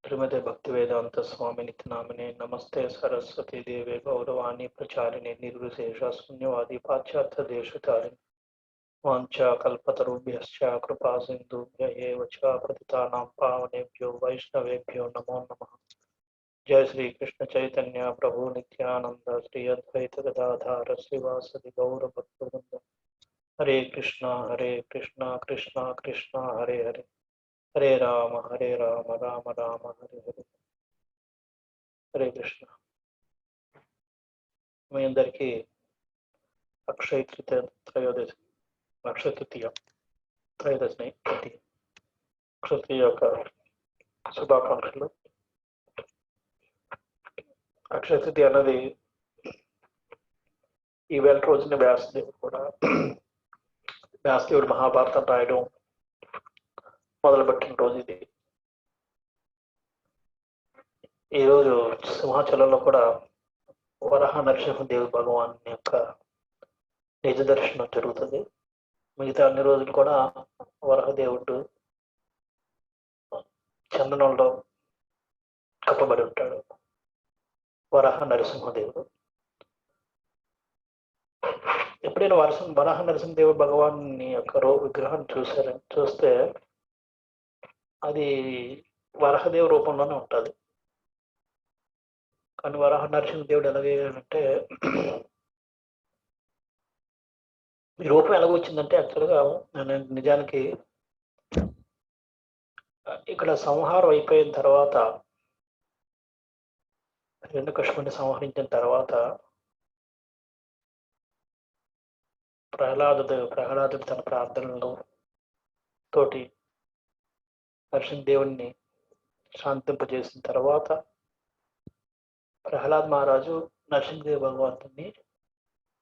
श्रीमते भक्तिवेदांत स्वामी नित्यनामिने नमस्ते सरस्वती देवे गौरवाणी प्रचारिणे निर्विशेष शून्यवादी पाश्चात्य देशतारिणे वाञ्छा कल्पतरुभ्यश्च कृपा सिन्धुभ्य एव च पतितानां पावनेभ्यो वैष्णवेभ्यो नमो नमः। जय श्री कृष्ण चैतन्य प्रभु नित्यानंद श्री अद्वैत गदाधर श्रीवासदि गौर भक्तवृंद। हरे कृष्णा कृष्णा कृष्णा हरे हरे, हरे राम राम राम हरे हरे। हरे कृष्ण। మీ అందరికీ అక్షయ తృతీయ త్రయోదశి అక్షయ తృతీయ త్రయోదశిని అక్షయ తృతీయ యొక్క శుభాకాంక్షలు. అక్షయ తృతీయ అన్నది ఈవేళ రోజున వ్యాసదేవుడు మహాభారతం రాయడం మొదలుపెట్టిన రోజు ఇది. ఈరోజు సింహాచలంలో కూడా వరహ నరసింహదేవి భగవాన్ యొక్క నిజ దర్శనం జరుగుతుంది. మిగతా అన్ని రోజులు కూడా వరహదేవుడు చందనంలో కప్పబడి ఉంటాడు. వరహ నరసింహదేవుడు ఎప్పుడైనా వరహ నరసింహదేవుడు భగవాన్ యొక్క విగ్రహం చూస్తే అది వరహదేవు రూపంలోనే ఉంటుంది. కానీ వరహ నరసింహదేవుడు ఎలాగేంటే ఈ రూపం ఎలాగొచ్చిందంటే యాక్చువల్గా నిజానికి ఇక్కడ సంహారం అయిపోయిన తర్వాత, హిరణ్యకశిపుని సంహరించిన తర్వాత ప్రహ్లాదుడు తన ప్రార్థనలు తోటి నరసింహదేవుడిని శాంతింపజేసిన తర్వాత ప్రహ్లాద్ మహారాజు నరసింహదేవ భగవంతుని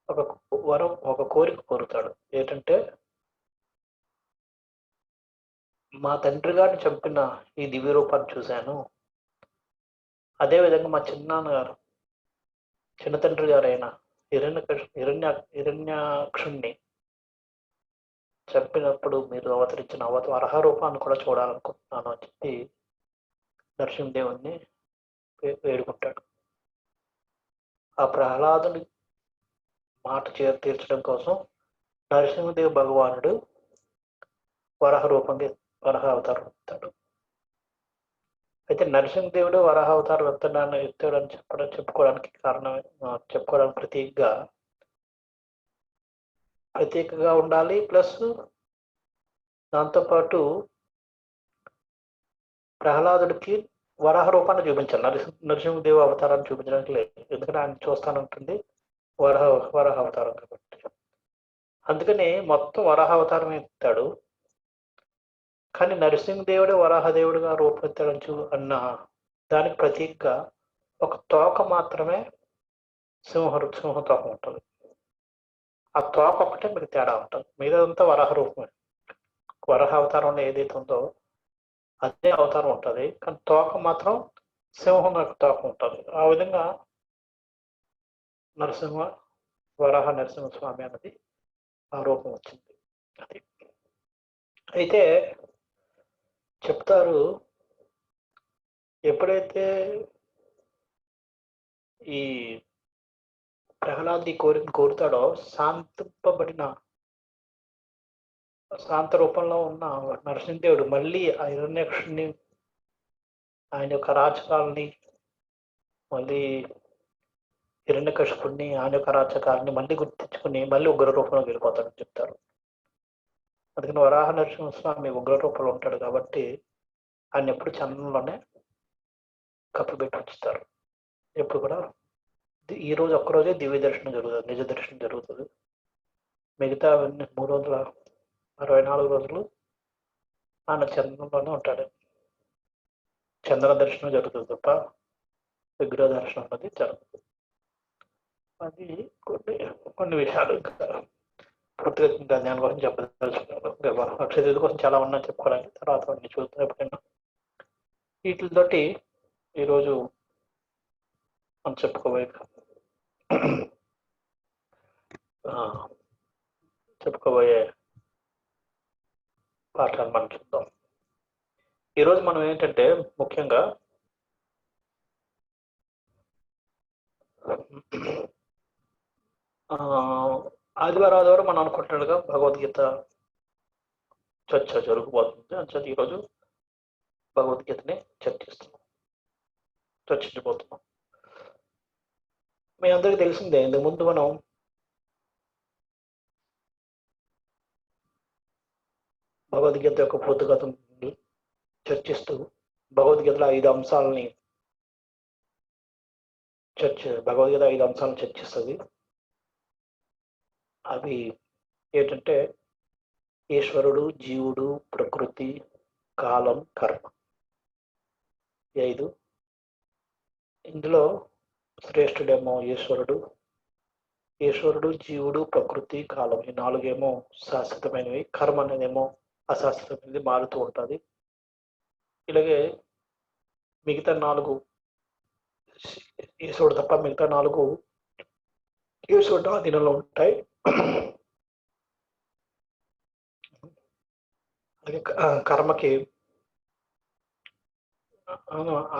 ఒక కోరిక కోరుతాడు. ఏంటంటే, మా తండ్రి గారిని చంపిన ఈ దివ్య రూపాన్ని చూశాను, అదేవిధంగా మా చిన్న తండ్రి గారైన హిరణ్యాక్షుణ్ణి చంపినప్పుడు మీరు అవతరించిన వరహ రూపాన్ని కూడా చూడాలనుకుంటున్నాను అని చెప్పి నరసింహదేవుణ్ణి వేడుకుంటాడు. ఆ ప్రహ్లాదుని మాట తీర్చడం కోసం నరసింహదేవ భగవానుడు వరహ అవతారం ఎత్తాడు. అయితే నరసింహదేవుడు వరహ అవతారం ఎత్తాడని చెప్పుకోవడానికి ప్రత్యేకంగా ఉండాలి. ప్లస్ దాంతోపాటు ప్రహ్లాదుడికి వరాహ రూపాన్ని చూపించాలి. నరసింహదేవ అవతారాన్ని చూపించడానికి లేదు, ఎందుకంటే ఆయన చూస్తానంటుంది వరాహ అవతారం కాబట్టి. అందుకని మొత్తం వరాహ అవతారం ఎత్తాడు. కానీ నరసింహదేవుడే వరాహదేవుడిగా రూపొందాడు అన్న దానికి ప్రతీకగా ఒక తోక మాత్రమే సింహ తోక ఉంటుంది. ఆ తోక ఒకటే మీకు తేడా ఉంటుంది, మిగతాదంతా వరాహ రూపమే. వరాహ అవతారంలో ఏదైతే ఉందో అదే అవతారం ఉంటుంది, కానీ తోక మాత్రం సింహం యొక్క తోక ఉంటుంది. ఆ విధంగా వరాహ నరసింహస్వామి అన్నది ఆ రూపం వచ్చింది. అది అయితే చెప్తారు, ఎప్పుడైతే ఈ ప్రహ్లాది కోరుతాడో శాంత రూపంలో ఉన్న నరసింహదేవుడు మళ్ళీ ఆ హిరణ్యాక్షుడిని, ఆయన యొక్క రాచకాలని, మళ్ళీ హిరణ్యకశిపుడిని, ఆయన యొక్క రాచకాలని మళ్ళీ గుర్తించుకుని మళ్ళీ ఉగ్ర రూపంలో వెళ్ళిపోతాడని చెప్తారు. అందుకని వరాహ నరసింహస్వామి ఉగ్ర రూపంలో ఉంటాడు కాబట్టి ఆయన ఎప్పుడు చందనంలోనే కప్పిపెట్టి ఉంచుతారు. ఎప్పుడు కూడా ఈ రోజు ఒక్కరోజే దివ్య దర్శనం జరుగుతుంది, నిజ దర్శనం జరుగుతుంది. మిగతా 364 రోజులు ఆయన చందనంలోనే ఉంటాడు. చంద్ర దర్శనం జరుగుతుంది తప్ప విగ్రహ దర్శనం అనేది జరుగుతుంది. అది కొన్ని విషయాలు పూర్తిగా దాని కోసం చెప్పదలుచుకున్నాను. అక్షయ కోసం చాలా ఉన్నాయి చెప్పుకోవడానికి, తర్వాత అన్ని చూద్దాం ఎప్పుడైనా. వీటితోటి ఈరోజు మనం చెప్పుకోబోయే పాఠాలు మనం చూద్దాం. ఈరోజు మనం ఏంటంటే ముఖ్యంగా ఆదివారం మనం అనుకుంటున్నట్టుగా భగవద్గీత చర్చ జరగబోతుంది. అంచేత ఈరోజు భగవద్గీతని చర్చించబోతున్నాం. మీ అందరికీ తెలిసిందే, ఇంతకుముందు మనం భగవద్గీత యొక్క పూర్తిగతాన్ని చర్చిస్తూ భగవద్గీతలో 5 అంశాలని భగవద్గీత 5 అంశాలను చర్చిస్తుంది. అవి ఏంటంటే ఈశ్వరుడు, జీవుడు, ప్రకృతి, కాలం, కర్మ. 5. ఇందులో శ్రేష్ఠుడేమో ఈశ్వరుడు, జీవుడు, ప్రకృతి, కాలం. ఈ 4 ఏమో శాశ్వతమైనవి. కర్మ అనేదేమో అశాశ్వతమైనది, మారుతూ ఉంటుంది. ఇలాగే మిగతా 4 ఈశ్వరుడు తప్ప మిగతా 4 ఈశ్వరుడు ఆధీనంలో ఉంటాయి. అలాగే కర్మకి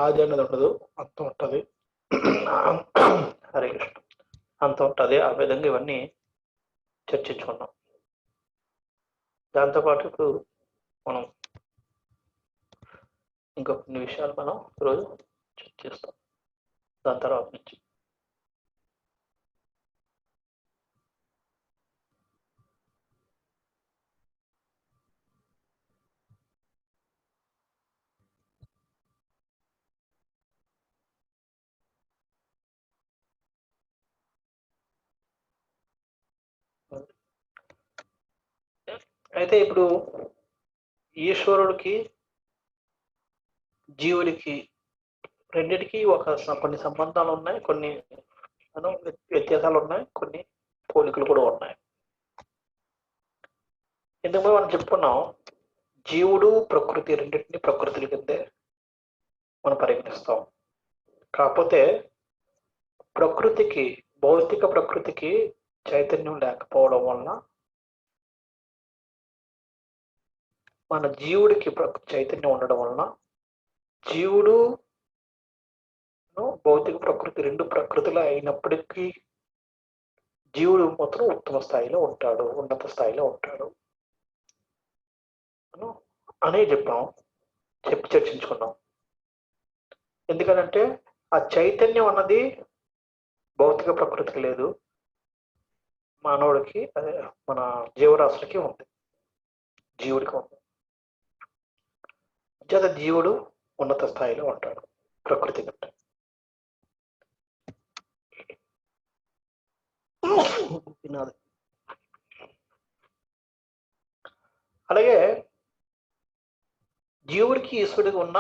ఆది అనేది ఉండదు, అంతం ఉంటుంది. హరే కృష్ణ, అంతం ఉంటుంది. ఆ విధంగా ఇవన్నీ చర్చించుకున్నాం. దాంతోపాటు ఇప్పుడు మనం ఇంకా కొన్ని విషయాలు మనం ఈరోజు చర్చిస్తాం. దాని తర్వాత నుంచి అయితే ఇప్పుడు ఈశ్వరుడికి, జీవుడికి రెండిటికి కొన్ని సంబంధాలు ఉన్నాయి, కొన్ని వ్యత్యాసాలు ఉన్నాయి, కొన్ని పోలికలు కూడా ఉన్నాయి. ఎందుకు మనం చెప్పుకున్నాం, జీవుడు, ప్రకృతి రెండింటిని ప్రకృతుల కిందే మనం పరిగణిస్తాం. కాకపోతే భౌతిక ప్రకృతికి చైతన్యం లేకపోవడం వలన మన జీవుడికి చైతన్యం ఉండడం వలన జీవుడు భౌతిక ప్రకృతి 2 ప్రకృతులు అయినప్పటికీ జీవుడు మాత్రం ఉత్తమ స్థాయిలో ఉంటాడు, ఉన్నత స్థాయిలో ఉంటాడు అనే చర్చించుకున్నాం. ఎందుకంటే ఆ చైతన్యం అన్నది భౌతిక ప్రకృతికి లేదు, మానవుడికి, అదే మన జీవరాశులకి ఉంది, జీవుడికి ఉంది. చేత జీవుడు ఉన్నత స్థాయిలో ఉంటాడు ప్రకృతి కంటే. అలాగే జీవుడికి ఈశ్వరుడికి ఉన్న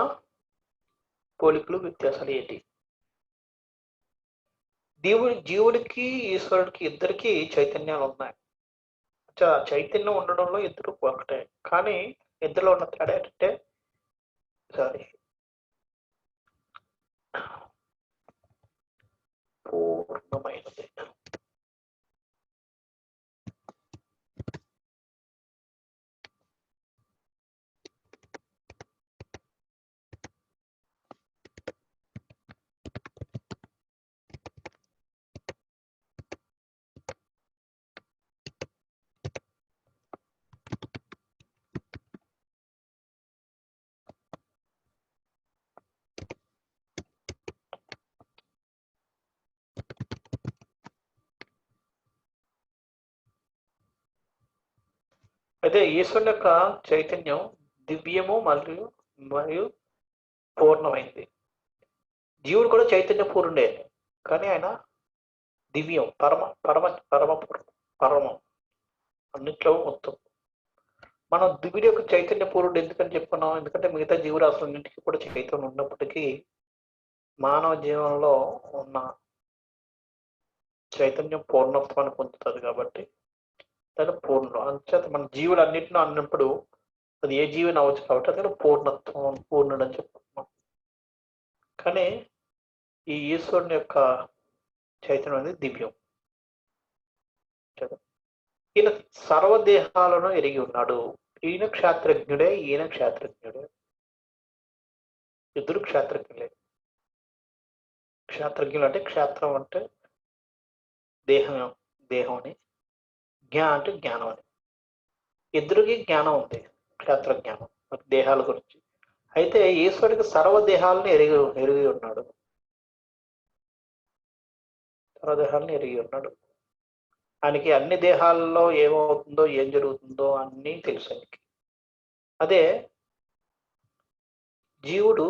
పోలికలు, వ్యత్యాసాలు ఏంటి? జీవుడికి ఈశ్వరుడికి ఇద్దరికి చైతన్యాలు ఉన్నాయి. చైతన్యం ఉండడంలో ఇద్దరు ఒకటే, కానీ ఇద్దరిలో ఉన్న తేడా ఏంటంటే పూర్ణమైనది. అయితే ఈశ్వరుని యొక్క చైతన్యం దివ్యము మరియు పూర్ణమైంది. జీవుడు కూడా చైతన్య పూర్ణుడే, కానీ ఆయన దివ్యం, పరమం, అన్నిట్లో మొత్తం. మనం దివ్యుడి యొక్క చైతన్య పూర్ణుడు ఎందుకని చెప్పుకున్నాం? ఎందుకంటే మిగతా జీవరాశులన్నింటికి కూడా చైతన్యం ఉన్నప్పటికీ మానవ జీవనంలో ఉన్న చైతన్యం పూర్ణత్వాన్ని పొందుతుంది కాబట్టి దాని పూర్ణుడు. అంచేత మన జీవులు అన్నింటిలో అన్నప్పుడు అది ఏ జీవిని అవ్వచ్చు కాబట్టి అతను పూర్ణుడు అని చెప్పుకున్నాం. కానీ ఈ ఈశ్వరుని యొక్క చైతన్యం అనేది దివ్యం. ఈయన సర్వదేహాలను ఎరిగి ఉన్నాడు. ఈయన క్షేత్రజ్ఞుడే. ఇద్దరు క్షేత్రజ్ఞులే. క్షేత్రజ్ఞులు అంటే క్షేత్రం అంటే దేహం దేహం అని, జ్ఞా అంటే జ్ఞానం అని. ఇద్దరికి జ్ఞానం ఉంది, క్షేత్రజ్ఞానం దేహాల గురించి. అయితే ఈశ్వరుడికి సర్వదేహాలను ఎరిగి ఉన్నాడు, సర్వదేహాలను ఎరిగి ఉన్నాడు. ఆయనకి అన్ని దేహాల్లో ఏమవుతుందో ఏం జరుగుతుందో అన్నీ తెలుసు ఆయనకి. అదే జీవుడు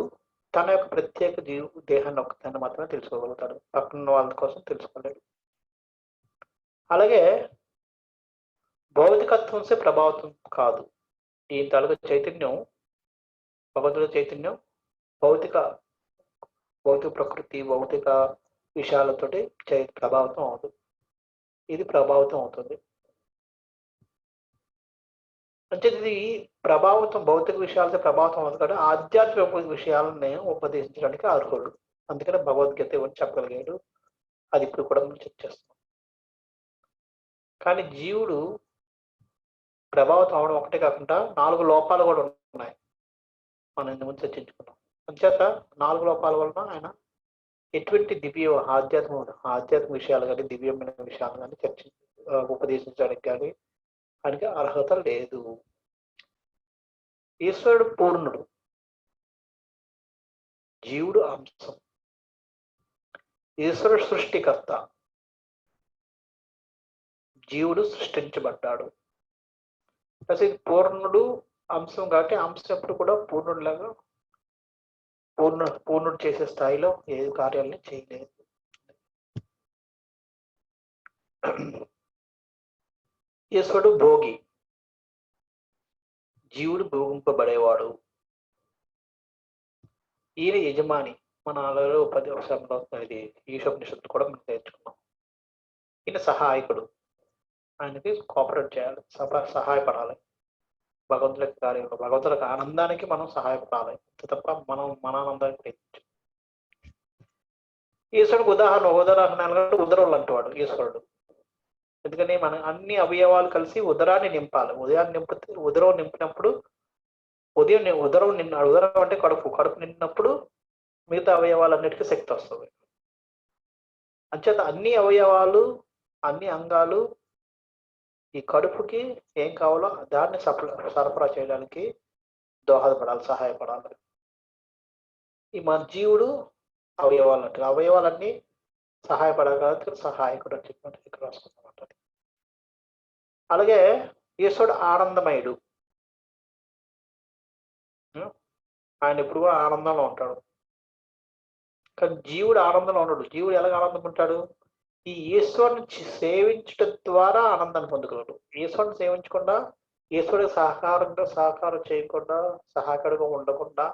తన యొక్క ప్రత్యేక దేహాన్ని ఒక్కదాన్ని మాత్రమే తెలుసుకోగలుగుతాడు, పక్కన వాళ్ళ కోసం తెలుసుకోలేడు. అలాగే భౌతికత్వంసే ప్రభావితం కాదు. ఈ తాలూకు చైతన్యం, భగవంతుడి చైతన్యం భౌతిక ప్రకృతి, భౌతిక విషయాలతోటి ప్రభావితం అవుతుంది. ఇది ప్రభావితం అవుతుంది అంటే ఇది ప్రభావితం, భౌతిక విషయాలతో ప్రభావితం అవుతుంది కానీ ఆధ్యాత్మిక విషయాలని ఉపదేశించడానికి అర్హుడు. అందుకనే భగవద్గీత ఇవన్నీ చెప్పగలిగాడు. అది ఇప్పుడు కూడా మనం చెక్ చేస్తాం. కానీ జీవుడు ప్రభావితం అవడం ఒకటే కాకుండా 4 లోపాలు కూడా ఉన్నాయి, మనం ఇంతకుముందు చర్చించుకున్నాం. అంచేత 4 లోపాల వలన ఆయన ఎటువంటి ఆధ్యాత్మిక విషయాలు కానీ, దివ్యమైన విషయాలు కానీ ఉపదేశించడానికి కానీ ఆయనకి అర్హత లేదు. ఈశ్వరుడు పూర్ణుడు, జీవుడు అంశం. ఈశ్వరుడు సృష్టికర్త, జీవుడు సృష్టించబడ్డాడు. అసలు పూర్ణుడు అంశం కాబట్టి అంశం ఎప్పుడు కూడా పూర్ణుడిలాగా పూర్ణుడు చేసే స్థాయిలో ఏ కార్యాలని చేయలేదు. ఈశ్వరుడు భోగి, జీవుడు భోగింపబడేవాడు. ఈయన యజమాని. మన ఆలలో ఇది ఈశోపనిషత్తు కూడా మనం నేర్చుకున్నాం. ఈయన సహాయకుడు, ఆయనకి కోఆపరేట్ చేయాలి, సహాయపడాలి. భగవంతుడి కార్యంలో, భగవంతుడి ఆనందానికి మనం సహాయపడాలి తప్ప మనం మన ఆనందానికి ప్రయత్నించాలి. ఈశ్వరుడికి ఉదాహరణ ఉదరులు అంటువాడు ఈశ్వరుడు. ఎందుకని మన అన్ని అవయవాలు కలిసి ఉదరాన్ని నింపాలి. ఉదరం నింపినప్పుడు ఉదరం అంటే కడుపు నిండినప్పుడు మిగతా అవయవాలన్నిటికీ శక్తి వస్తుంది. అంచేత అన్ని అవయవాలు, అన్ని అంగాలు ఈ కడుపుకి ఏం కావాలో దాన్ని సరఫరా చేయడానికి దోహదపడాలి, సహాయపడాలి. ఈ మన జీవుడు అవయవాలు అంటే అవయవాలన్నీ సహాయపడగలిగితే సహాయకుడు అని చెప్పి ఇక్కడ రాసుకుంటాం. అలాగే ఈశ్వరుడు ఆనందమయుడు, ఆయన ఎప్పుడు కూడా ఆనందంలో ఉంటాడు. కానీ జీవుడు ఆనందంలో ఉండడు. జీవుడు ఎలాగ ఆనందం ఉంటాడు? ఈ ఈశ్వరుని సేవించడం ద్వారా ఆనందాన్ని పొందగలడు. ఈశ్వరుని సేవించకుండా, ఈశ్వరుడికి సహకారం చేయకుండా, సహకారంగా ఉండకుండా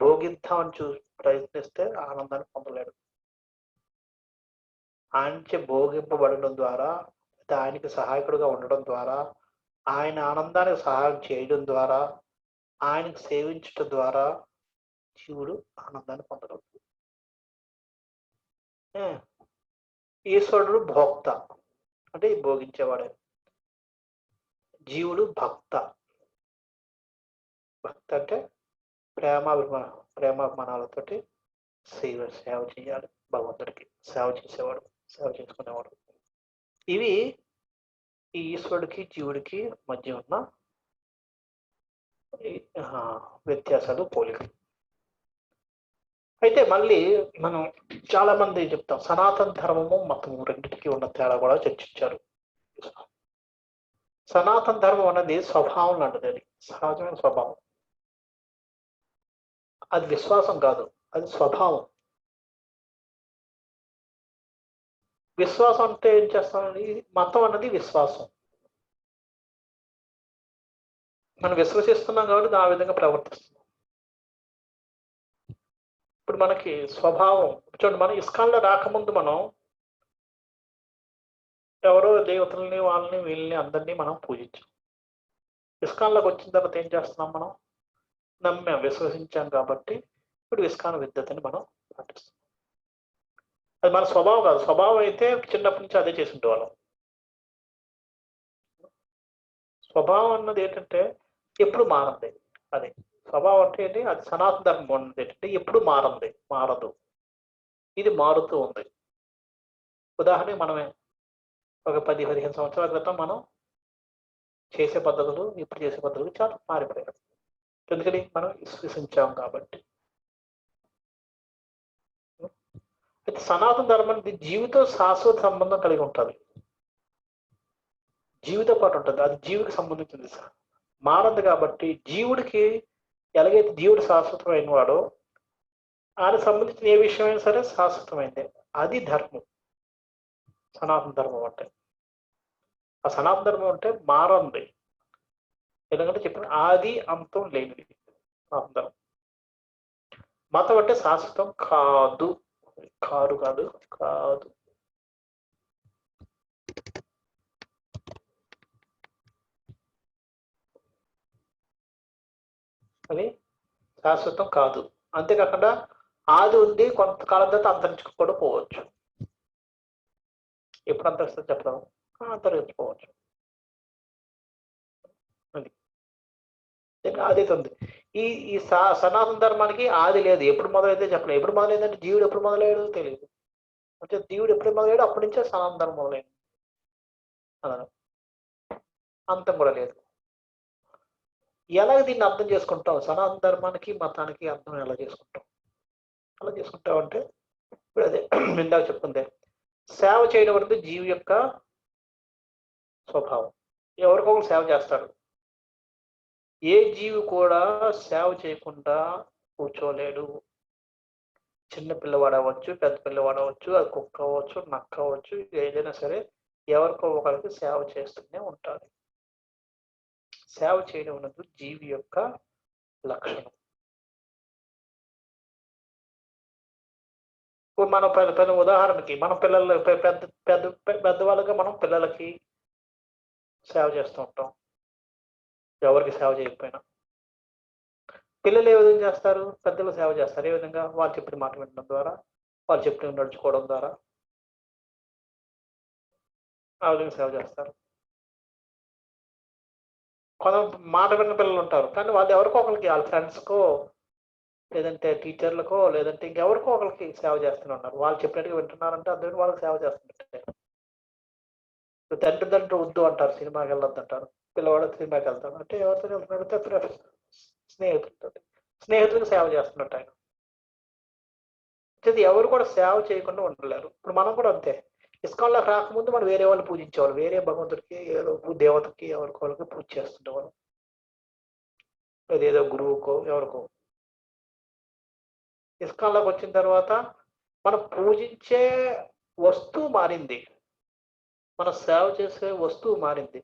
భోగిద్దామని ప్రయత్నిస్తే ఆనందాన్ని పొందలేడు. ఆయనచే భోగింపబడడం ద్వారా, ఆయనకి సహాయకుడిగా ఉండడం ద్వారా, ఆయన ఆనందానికి సహాయం చేయడం ద్వారా, ఆయనకు సేవించడం ద్వారా జీవుడు ఆనందాన్ని పొందగలడు. ఈశ్వరుడు భోక్త అంటే భోగించేవాడే. జీవుడు భక్త. భక్త అంటే ప్రేమాభిమానాలతోటి సేవ చేయాలి, భగవంతుడికి సేవ చేసేవాడు, సేవ చేసుకునేవాడు. ఇవి ఈ ఈశ్వరుడికి జీవుడికి మధ్య ఉన్న వ్యత్యాసాలు, పోలికలు. అయితే మళ్ళీ మనం చాలా మంది చెప్తాం సనాతన ధర్మము మతము రెండింటికి ఉన్న తేడా కూడా చర్చించారు. సనాతన ధర్మం అనేది స్వభావం లాంటిది, అది సహజమైన స్వభావం. అది విశ్వాసం కాదు, అది స్వభావం. విశ్వాసం అంటే ఏం చేస్తామని, మతం అన్నది విశ్వాసం. మనం విశ్వసిస్తున్నాం కాబట్టి ఆ విధంగా ప్రవర్తిస్తున్నాం. ఇప్పుడు మనకి స్వభావం చూడండి, మనం ఇస్కాన్లో రాకముందు మనం ఎవరో దేవతల్ని, వాళ్ళని, వీళ్ళని అందరినీ మనం పూజించాం. ఇస్కాన్లోకి వచ్చిన తర్వాత ఏం చేస్తున్నాం? మనం నమ్మాం, విశ్వసించాం కాబట్టి ఇప్పుడు ఇస్కాన్ విద్యతని మనం పాటిస్తాం. అది మన స్వభావం కాదు. స్వభావం అయితే చిన్నప్పటి నుంచి అదే చేసి ఉండేవాళ్ళం. స్వభావం అన్నది ఏంటంటే ఎప్పుడు మారంది. అది స్వభావం అంటే ఏంటి? అది సనాతన ధర్మం అన్నది ఏంటంటే ఎప్పుడు మారదు, ఇది మారుతూ ఉంది. ఉదాహరణకి మనమే ఒక 10-15 సంవత్సరాల క్రితం మనం చేసే పద్ధతులు ఇప్పుడు చేసే పద్ధతులు చాలా మారిపోయాయి. ఎందుకని మనం విశ్వసించాం కాబట్టి. అయితే సనాతన ధర్మం జీవితం శాశ్వత సంబంధం కలిగి ఉంటుంది. జీవితో పాటు ఉంటుంది. అది జీవికి సంబంధించింది మారదు కాబట్టి జీవుడికి ఎలాగైతే జీవుడు శాశ్వతమైన వాడో ఆయనకు సంబంధించిన ఏ విషయమైనా సరే శాశ్వతమైందే. అది ధర్మం. సనాతన ధర్మం అంటే ఆ సనాతన ధర్మం అంటే మారంది. ఎందుకంటే చెప్పిన ఆది అంతం లేనిది సనాతన ధర్మం. మతం అంటే శాశ్వతం కాదు. కాదు కాదు కాదు అది శాశ్వతం కాదు. అంతేకాకుండా ఆది ఉంది, కొంతకాలం తర్వాత అంతరించుకు పోవచ్చు. ఎప్పుడు అంతరిస్తుంది చెప్పడం, అంతరించిపోవచ్చు. అది ఆది ఉంది. ఈ ఈ సనాతన ధర్మానికి ఆది లేదు. ఎప్పుడు మొదలైతే చెప్పలేదు. ఎప్పుడు మొదలైందంటే జీవుడు ఎప్పుడు మొదలయ్యాడో తెలియదు. అంటే జీవుడు ఎప్పుడు మొదలయ్యాడో అప్పటి నుంచే సనాతన ధర్మం మొదలైంది. అంతం కూడా లేదు. ఎలాగ దీన్ని అర్థం చేసుకుంటాం? సనాతన ధర్మానికి మతానికి అర్థం ఎలా చేసుకుంటాం? ఎలా చేసుకుంటాం అంటే ఇప్పుడు అదే ఇందాక చెప్పుకుందే సేవ చేయడం అనేది జీవి యొక్క స్వభావం. ఎవరికొకరు సేవ చేస్తాడు. ఏ జీవి కూడా సేవ చేయకుండా కూర్చోలేడు. చిన్న పిల్లవాడు అవ్వచ్చు, పెద్ద పిల్లవాడు అవ్వచ్చు, అది కుక్క అవ్వచ్చు, నక్క అవ్వచ్చు, ఏదైనా సరే ఎవరికో ఒకరికి సేవ చేస్తూనే ఉంటారు. సేవ చేయడం అనేది జీవి యొక్క లక్షణం. ఇప్పుడు మనం పెద్ద ఉదాహరణకి మనం పిల్లలు పెద్దవాళ్ళుగా మనం పిల్లలకి సేవ చేస్తూ ఉంటాం. ఎవరికి సేవ చేయకపోయినా పిల్లలు ఏ విధంగా చేస్తారు? పెద్దలు సేవ చేస్తారు. ఏ విధంగా? వాళ్ళు చెప్పిన మాట వినడం ద్వారా, వాళ్ళు చెప్పిన నడుచుకోవడం ద్వారా ఆ విధంగా సేవ చేస్తారు. కొంత మాట విన్న పిల్లలు ఉంటారు, కానీ వాళ్ళు ఎవరికో ఒకరికి వాళ్ళ ఫ్రెండ్స్కో లేదంటే టీచర్లకో లేదంటే ఇంకెవరికో ఒకరికి సేవ చేస్తూనే ఉన్నారు. వాళ్ళు చెప్పినట్టుగా వింటున్నారంటే అందుకని వాళ్ళకి సేవ చేస్తుంటారు. తండ్రి వద్దు అంటారు, సినిమాకి వెళ్ళొద్దు అంటారు. పిల్లవాడు సినిమాకి వెళ్తాడు అంటే ఎవరితో వెళ్తున్నాడు? స్నేహితులకు సేవ చేస్తున్నట్టు ఆయన. ఎవరు కూడా సేవ చేయకుండా ఉండలేరు. ఇప్పుడు మనం కూడా అంతే. ఇస్కాన్లోకి రాకముందు మనం వేరే వాళ్ళు పూజించేవాళ్ళు. వేరే భగవంతుడికి ఏదో దేవతకి ఎవరికోళ్ళకి పూజ చేస్తుండేవాళ్ళు. ఏదో గురువుకో ఎవరికో. ఇస్కాన్లోకి వచ్చిన తర్వాత మనం పూజించే వస్తువు మారింది, మనం సేవ చేసే వస్తువు మారింది,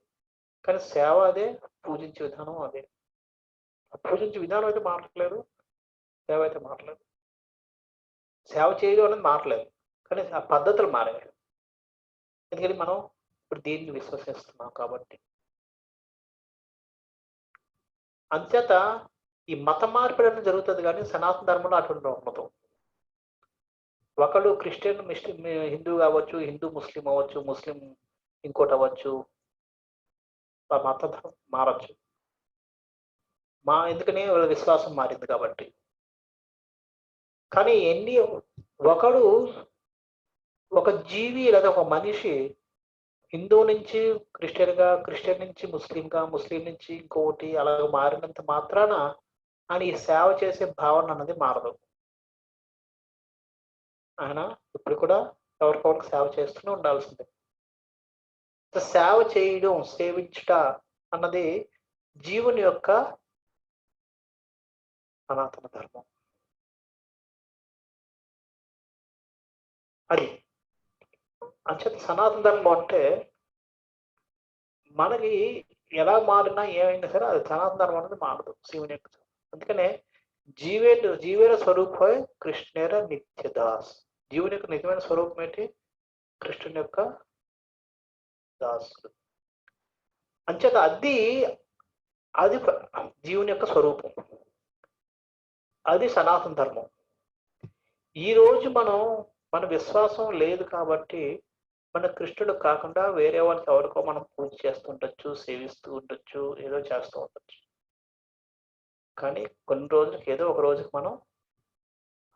కానీ సేవ అదే, పూజించే విధానం అదే. పూజించే విధానం అయితే మారట్లేదు, సేవ అయితే మారలేదు. సేవ చేయడం అనేది మారలేదు, కానీ ఆ పద్ధతులు మారాయి. ఎందుకని మనం ఇప్పుడు దీన్ని విశ్వసిస్తున్నాం కాబట్టి. అంచేత ఈ మత మార్పిడి అనేది జరుగుతుంది, కానీ సనాతన ధర్మంలో అటువంటి ఉండదు. ఒకళ్ళు క్రిస్టియన్ హిందూ కావచ్చు, హిందూ ముస్లిం అవ్వచ్చు, ముస్లిం ఇంకోటి అవ్వచ్చు, ఆ మత ధర్మం మారచ్చు. ఎందుకని వాళ్ళ విశ్వాసం మారింది కాబట్టి. కానీ ఒకడు ఒక జీవి లేదా ఒక మనిషి హిందూ నుంచి క్రిస్టియన్గా, క్రిస్టియన్ నుంచి ముస్లింగా, ముస్లిం నుంచి ఇంకొకటి అలాగ మారినంత మాత్రాన ఆయన ఈ సేవ చేసే భావన అన్నది మారదు. ఆయన ఇప్పుడు కూడా ఎవరికొకరికి సేవ చేస్తూనే ఉండాల్సిందే. సేవ చేయడం, సేవించుట అన్నది జీవుని యొక్క సనాతన ధర్మం. అది అంచేత సనాతన ధర్మం అంటే మనకి ఎలా మారినా ఏమైనా సరే అది సనాతన ధర్మం అనేది మారదు. శివుని యొక్క అందుకనే జీవేర స్వరూప కృష్ణేర నిత్యదాస్. జీవుని యొక్క నిజమైన స్వరూపం ఏంటి? కృష్ణుని యొక్క దాసుడు. అంచేత అది జీవుని యొక్క స్వరూపం, అది సనాతన ధర్మం. ఈరోజు మన విశ్వాసం లేదు కాబట్టి మన కృష్ణుడు కాకుండా వేరే వాళ్ళకి ఎవరికో మనం పూజ చేస్తుండొచ్చు, సేవిస్తూ ఉండొచ్చు, ఏదో చేస్తూ ఉండొచ్చు. కానీ కొన్ని రోజులకి ఏదో ఒక రోజుకి మనం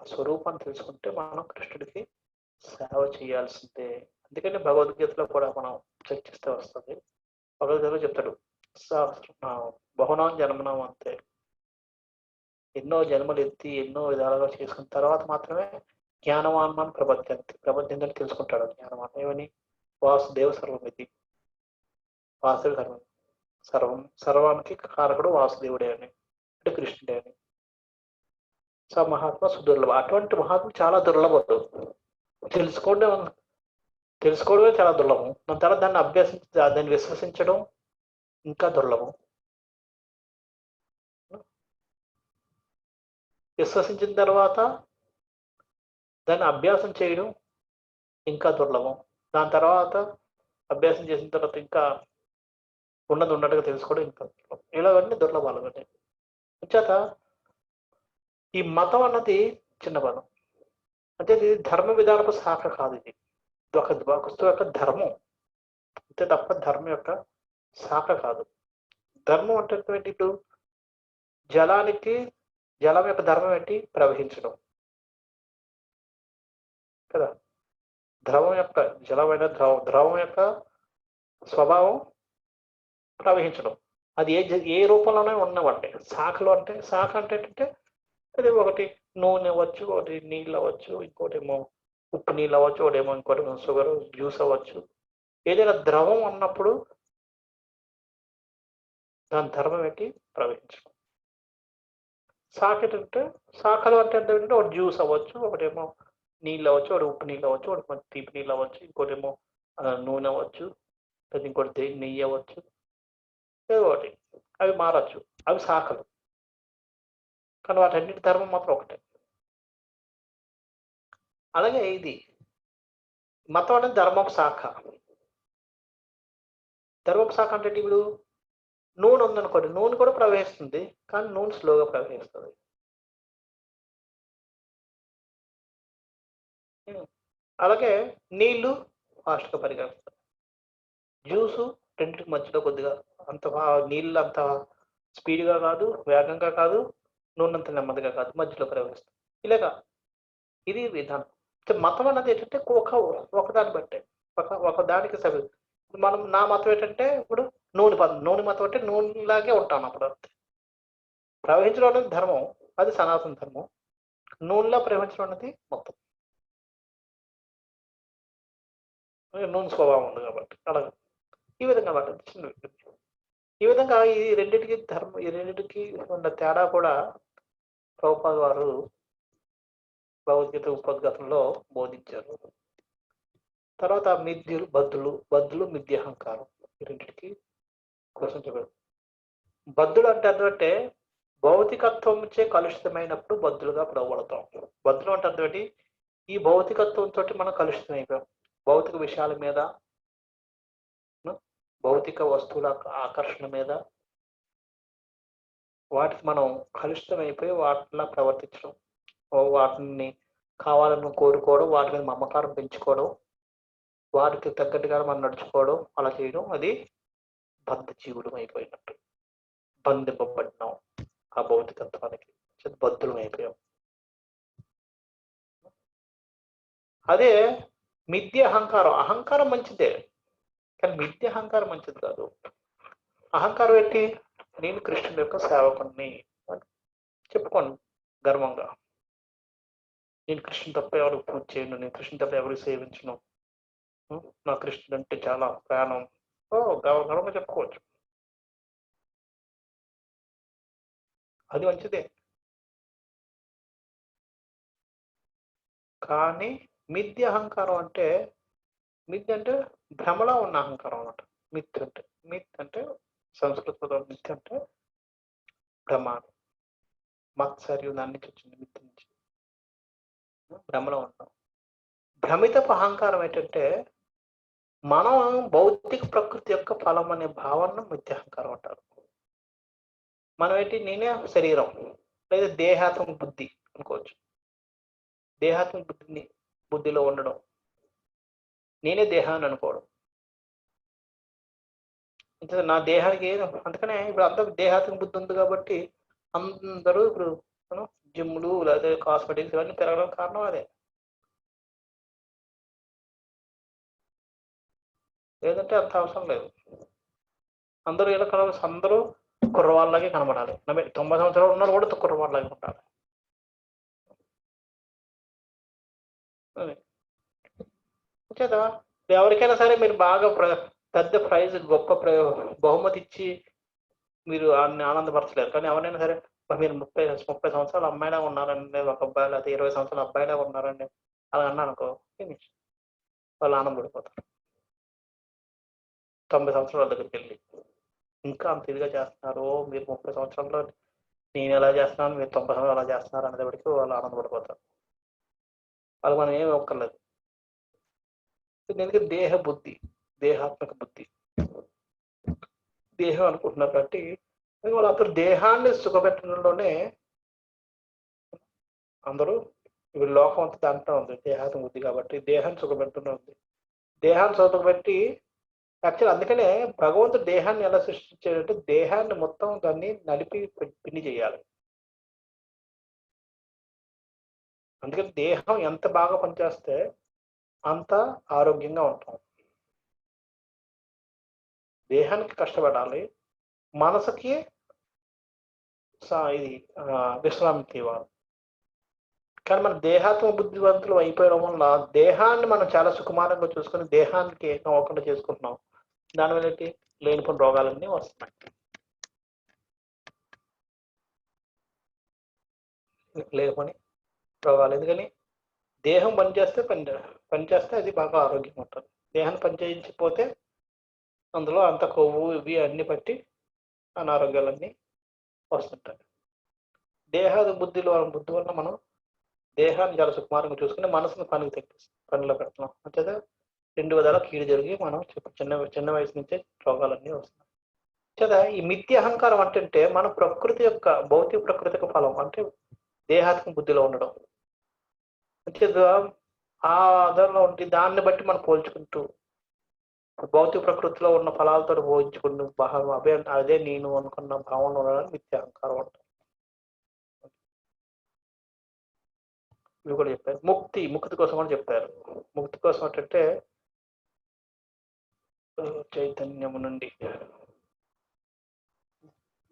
ఆ స్వరూపాన్ని తెలుసుకుంటే మనం కృష్ణుడికి సేవ చేయాల్సిందే. అందుకని భగవద్గీతలో కూడా మనం చర్చిస్తే వస్తుంది. భగవద్గీతలో చెప్తాడు బహునాం జన్మనాం అంతే, ఎన్నో జన్మలు ఎత్తి ఎన్నో విధాలుగా చేసుకున్న తర్వాత మాత్రమే జ్ఞానవాన్మాన్ ప్రబద్ధంగా తెలుసుకుంటాడు. జ్ఞానవాన్ ఏమని? వాసుదేవ సర్వమితి, వాసుదేవ సర్వానికి కారకుడు వాసుదేవుడే అని, అంటే కృష్ణుడే అని. సో మహాత్మ సుదుర్లభ. అటువంటి మహాత్మ చాలా దుర్లభం. తెలుసుకోవడమే చాలా దుర్లభం. దాని తర్వాత దాన్ని విశ్వసించడం ఇంకా దుర్లభం. విశ్వసించిన తర్వాత దాన్ని అభ్యాసం చేయడం ఇంకా దుర్లభం. దాని తర్వాత అభ్యాసం చేసిన తర్వాత ఇంకా ఉన్నట్టుగా తెలుసుకోవడం ఇంకా దుర్లభం. ఇలావన్నీ దుర్లభాలు అండి. చేత ఈ మతం అన్నది చిన్న పదం. అంటే ఇది ధర్మ విధానపు శాఖ కాదు. ఇది ఒక వస్తువు యొక్క ధర్మం అంతే తప్ప ధర్మం యొక్క శాఖ కాదు. ధర్మం అంటే ఇప్పుడు జలం యొక్క ధర్మం ఏంటి? ప్రవహించడం కదా. ద్రవం యొక్క స్వభావం ప్రవహించడం. అది ఏ రూపంలోనే ఉన్నవంటే శాఖలు. అంటే శాఖ అంటే ఏంటంటే అది ఒకటి నూనె అవ్వచ్చు, ఒకటి నీళ్ళు అవ్వచ్చు, ఇంకోటేమో ఉప్పు నీళ్ళు అవ్వచ్చు, ఒకటేమో ఇంకోటేమో షుగర్ జ్యూస్ అవ్వచ్చు. ఏదైనా ద్రవం అన్నప్పుడు దాని ధర్మం ఏంటి? ప్రవహించడం. శాఖ ఏంటంటే శాఖలు అంటే ఏంటంటే ఒకటి జ్యూస్ అవ్వచ్చు, ఒకటేమో నీళ్ళు అవ్వచ్చు, ఒకటి ఉప్పు నీళ్ళు అవ్వచ్చు, ఒకటి మంచి తీపి నీళ్ళు అవ్వచ్చు, ఇంకోటేమో నూనె అవ్వచ్చు, లేదా ఇంకోటి నెయ్యి అవ్వచ్చు, ఏదో ఒకటి. అవి మారచ్చు, అవి శాఖలు. కానీ వాటన్నిటి ధర్మం మాత్రం ఒకటే. అలాగే ఇది మతం అనేది ధర్మపు శాఖ. ధర్మపు శాఖ అంటే ఇప్పుడు నూనె ఉందనుకోండి, నూనె కూడా ప్రవహిస్తుంది, కానీ నూనె స్లోగా ప్రవహిస్తుంది. అలాగే నీళ్లు ఫాస్ట్గా పరిగెడుతుంది. జ్యూసు రెండింటికి మధ్యలో కొద్దిగా అంత నీళ్ళు అంత స్పీడ్గా కాదు, వేగంగా కాదు, నూనె అంత నెమ్మదిగా కాదు, మధ్యలో ప్రవహిస్తుంది. ఇలాగా ఇది విధానం. మతం అన్నది ఏంటంటే ఒకదాన్ని బట్టే ఒకదానికి నా మతం ఏంటంటే ఇప్పుడు నూనె మతం అంటే నూనెలాగే ఉంటాను అప్పుడు. ప్రవహించడం అనేది ధర్మం, అది సనాతన ధర్మం. నూనెలా ప్రవహించడం అనేది మొత్తం నూనె స్వభావం ఉంది కాబట్టి అలాగే ఈ విధంగా మాట చిన్న. ఈ విధంగా ఈ రెండింటికి ఉన్న తేడా కూడా ప్రభుపాద వారు భగవద్గీత ఉపోద్ఘాతంలో బోధించారు. తర్వాత బద్ధులు మిథ్యాహంకారం, ఈ రెండింటికి కోసం చెప్పారు. బద్ధుడు అంటే భౌతికత్వంచే కలుషితమైనప్పుడు బద్ధులుగా పిలువబడతాం. బద్ధులు అంటే అర్థం, ఈ భౌతికత్వంతో మనం కలుషితం అయిపోయాం. భౌతిక విషయాల మీద, భౌతిక వస్తువుల ఆకర్షణ మీద వాటికి మనం కలుషితం అయిపోయి వాటిలా ప్రవర్తించడం, వాటిని కావాలని కోరుకోవడం, వాటి మీద మమకారం పెంచుకోవడం, వాటికి తగ్గట్టుగా మనం నడుచుకోవడం, అలా చేయడం, అది బద్ధ జీవుడం అయిపోయినట్టు. బంధింపబడినాం ఆ భౌతికత్వానికి, బద్ధులం అయిపోయాం. అదే మిథ్య అహంకారం మంచిదే, కానీ మిథ్య అహంకారం మంచిది కాదు. అహంకారం ఏంటి? నేను కృష్ణుడి యొక్క సేవకుడిని చెప్పుకోండి గర్వంగా. నేను కృష్ణుని తప్ప ఎవరికి పూజ చేయను, నేను కృష్ణుని తప్ప ఎవరికి సేవించను, నా కృష్ణుడు అంటే చాలా ప్రాణం, గర్వంగా చెప్పుకోవచ్చు. అది మంచిదే. కానీ మిథ్య అహంకారం అంటే భ్రమలో ఉన్న అహంకారం అన్నమాట. మిత్ అంటే సంస్కృత పదం మిత్ అంటే భ్రమ, మత్సర్యం, దాని నుంచి వచ్చింది మిత్ నుంచి. భ్రమలో ఉన్నాం. భ్రమితపు అహంకారం ఏంటంటే మనం భౌతిక ప్రకృతి యొక్క ఫలం అనే భావన మిథ్యాహంకారం అంటారు. మనం నేనే శరీరం, లేదా దేహాత్మక బుద్ధి అనుకోవచ్చు. దేహాత్మక బుద్ధిలో ఉండడం, నేనే దేహాన్ని అనుకోవడం. నా దేహానికి అందుకనే ఇప్పుడు అందరికి దేహాత్మక బుద్ధి ఉంది కాబట్టి అందరూ ఇప్పుడు జిమ్లు లేదా కాస్మెటిక్స్ ఇవన్నీ పెరగడం కారణం అదే. లేదంటే అంత అవసరం లేదు. అందరూ ఇలా అందరూ కుర్రవాళ్ళలాగే కనబడాలి. 90 సంవత్సరాలు ఉన్నారు కూడా కుర్రవాళ్ళలాగే ఉండాలి. అది. చేత ఎవరికైనా సరే మీరు బాగా పెద్ద ప్రైజ్ గొప్ప బహుమతి ఇచ్చి మీరు ఆనందపరచలేరు. కానీ ఎవరైనా సరే మీరు 30 సంవత్సరాల అమ్మాయిలా ఉన్నారండి, ఒక అబ్బాయి లేకపోతే 20 సంవత్సరాల అబ్బాయిలా ఉన్నారండి అలా అన్నానుకో, ఫినిష్. వాళ్ళు ఆనందపడిపోతారు. 90 సంవత్సరాల దగ్గరికి వెళ్ళి ఇంకా అంత ఇదిగా చేస్తున్నారు, మీరు 30 సంవత్సరాల్లో నేను ఎలా చేస్తున్నాను, మీరు 90 సంవత్సరాలు ఎలా చేస్తున్నారు అనేటప్పటికి వాళ్ళు ఆనందపడిపోతారు. వాళ్ళు మనం ఏమి ఒక్కర్లేదు. ఎందుకంటే దేహ బుద్ధి, దేహాత్మక బుద్ధి, దేహం అనుకుంటున్నారు కాబట్టి వాళ్ళందరూ దేహాన్ని సుఖపెట్టడంలోనే అందరూ ఇప్పుడు లోకం అంతా దాంట్లో ఉంది, దేహాత్మక బుద్ధి కాబట్టి దేహాన్ని సుఖపెట్టడం ఉంది. దేహాన్ని సుఖపెట్టి యాక్చువల్ అందుకనే భగవంతుడు దేహాన్ని ఎలా సృష్టించాడంటే దేహాన్ని మొత్తం దాన్ని నలిపి పిండి చేయాలి. అందుకని దేహం ఎంత బాగా పనిచేస్తే అంత ఆరోగ్యంగా ఉంటాం. దేహానికి కష్టపడాలి, మనసుకి ఇది విశ్రాంతి ఇవ్వాలి. కానీ మన దేహాత్మ బుద్ధివంతులు అయిపోయడం వల్ల దేహాన్ని మనం చాలా సుకుమారంగా చూసుకొని దేహానికి ఏకం అవ్వకుండా చేసుకుంటున్నాం. దానివల్ల ఏంటి లేనిపోయిన రోగాలన్నీ వస్తున్నాయి. లేనిపోని రోగాలు. ఎందుకని దేహం పనిచేస్తే అది బాగా ఆరోగ్యంగా ఉంటుంది. దేహాన్ని పనిచేయించకపోతే అందులో అంత కొవ్వు ఇవి అన్ని పట్టి అనారోగ్యాలన్నీ వస్తుంటాయి. బుద్ధి వల్ల మనం దేహాన్ని చాలా సుకుమారంగా చూసుకుని మనసును పనిలో పెడుతున్నాం. అంతే 2 విధాల కీడు జరిగి మనం చిన్న వయసు నుంచే రోగాలన్నీ వస్తున్నాయి. కదా ఈ మిథ్య అహంకారం అంటే మన ప్రకృతి యొక్క భౌతిక ప్రకృతి యొక్క ఫలం అంటే దేహాత్మక బుద్ధిలో ఉండడం. అంతేదా ఆ ఆధారంలో ఉంటే దాన్ని బట్టి మనం పోల్చుకుంటూ భౌతిక ప్రకృతిలో ఉన్న ఫలాలతో పోల్చుకుంటూ అదే నేను అనుకున్న భావనలో ఉండడానికి మిథ్య అహంకారం అంటారు. ఇవి కూడా చెప్పారు. ముక్తి కోసం కూడా చెప్పారు. ముక్తి కోసం ఏంటంటే చైతన్యము నుండి,